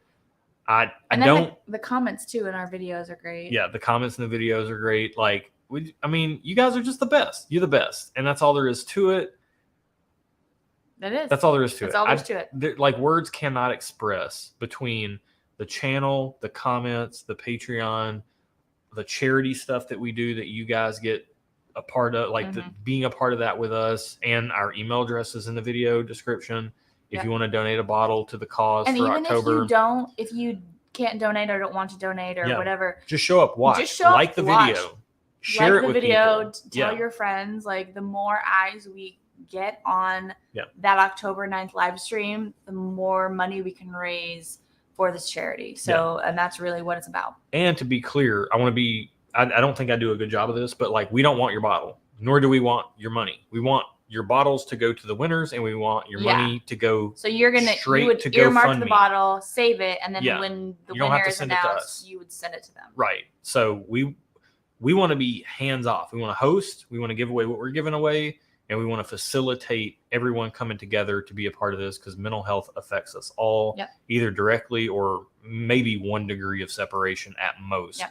S2: The comments too in our videos are great.
S1: Yeah, the comments in the videos are great. Like, you guys are just the best. You're the best. And that's all there is to it.
S2: That is.
S1: That's all there is to it.
S2: That's all there's to it.
S1: Like, words cannot express between the channel, the comments, the Patreon, the charity stuff that we do that you guys get a part of, like being a part of that with us, and our email address is in the video description. If you want to donate a bottle to the cause for October.
S2: And if you can't donate or don't want to donate or whatever,
S1: just show up, watch, like the video, share it with people.
S2: Tell your friends. Like, the more eyes we get on that October 9th live stream, the more money we can raise for this charity. So, and that's really what it's about.
S1: And to be clear, I don't think I do a good job of this, but like, we don't want your bottle, nor do we want your money. We want your bottles to go to the winners, and we want your money to go. So you would
S2: earmark the bottle, save it, and then when the winner is announced, you would send it to them.
S1: Right. So we want to be hands off. We want to host. We want to give away what we're giving away, and we want to facilitate everyone coming together to be a part of this, because mental health affects us all, either directly or maybe 1 degree of separation at most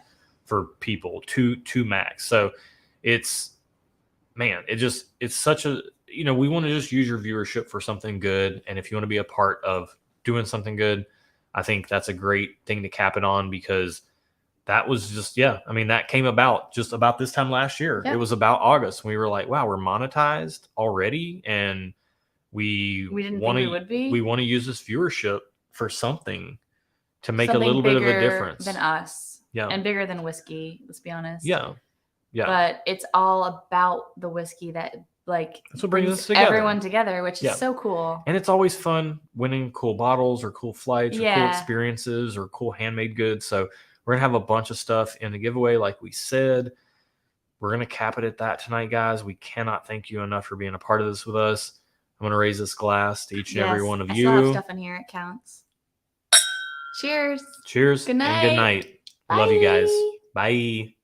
S1: for people, two max. So it's such a, we want to just use your viewership for something good. And if you want to be a part of doing something good, I think that's a great thing to cap it on, because that was just, that came about just about this time last year. It was about August. We were like, wow, we're monetized already. And we didn't think we would be. We want to use this viewership for something to make a little bit of a difference
S2: than us. Yeah. And bigger than whiskey, let's be honest.
S1: Yeah. Yeah.
S2: But it's all about the whiskey that
S1: that's what brings us together.
S2: Everyone together, which is so cool.
S1: And it's always fun winning cool bottles or cool flights or cool experiences or cool handmade goods. So we're going to have a bunch of stuff in the giveaway. Like we said, we're going to cap it at that tonight, guys. We cannot thank you enough for being a part of this with us. I'm going to raise this glass to each and every one of you.
S2: I still have stuff in here. It counts. Cheers.
S1: Cheers.
S2: Good night.
S1: And good night.
S2: Bye.
S1: Love you guys. Bye.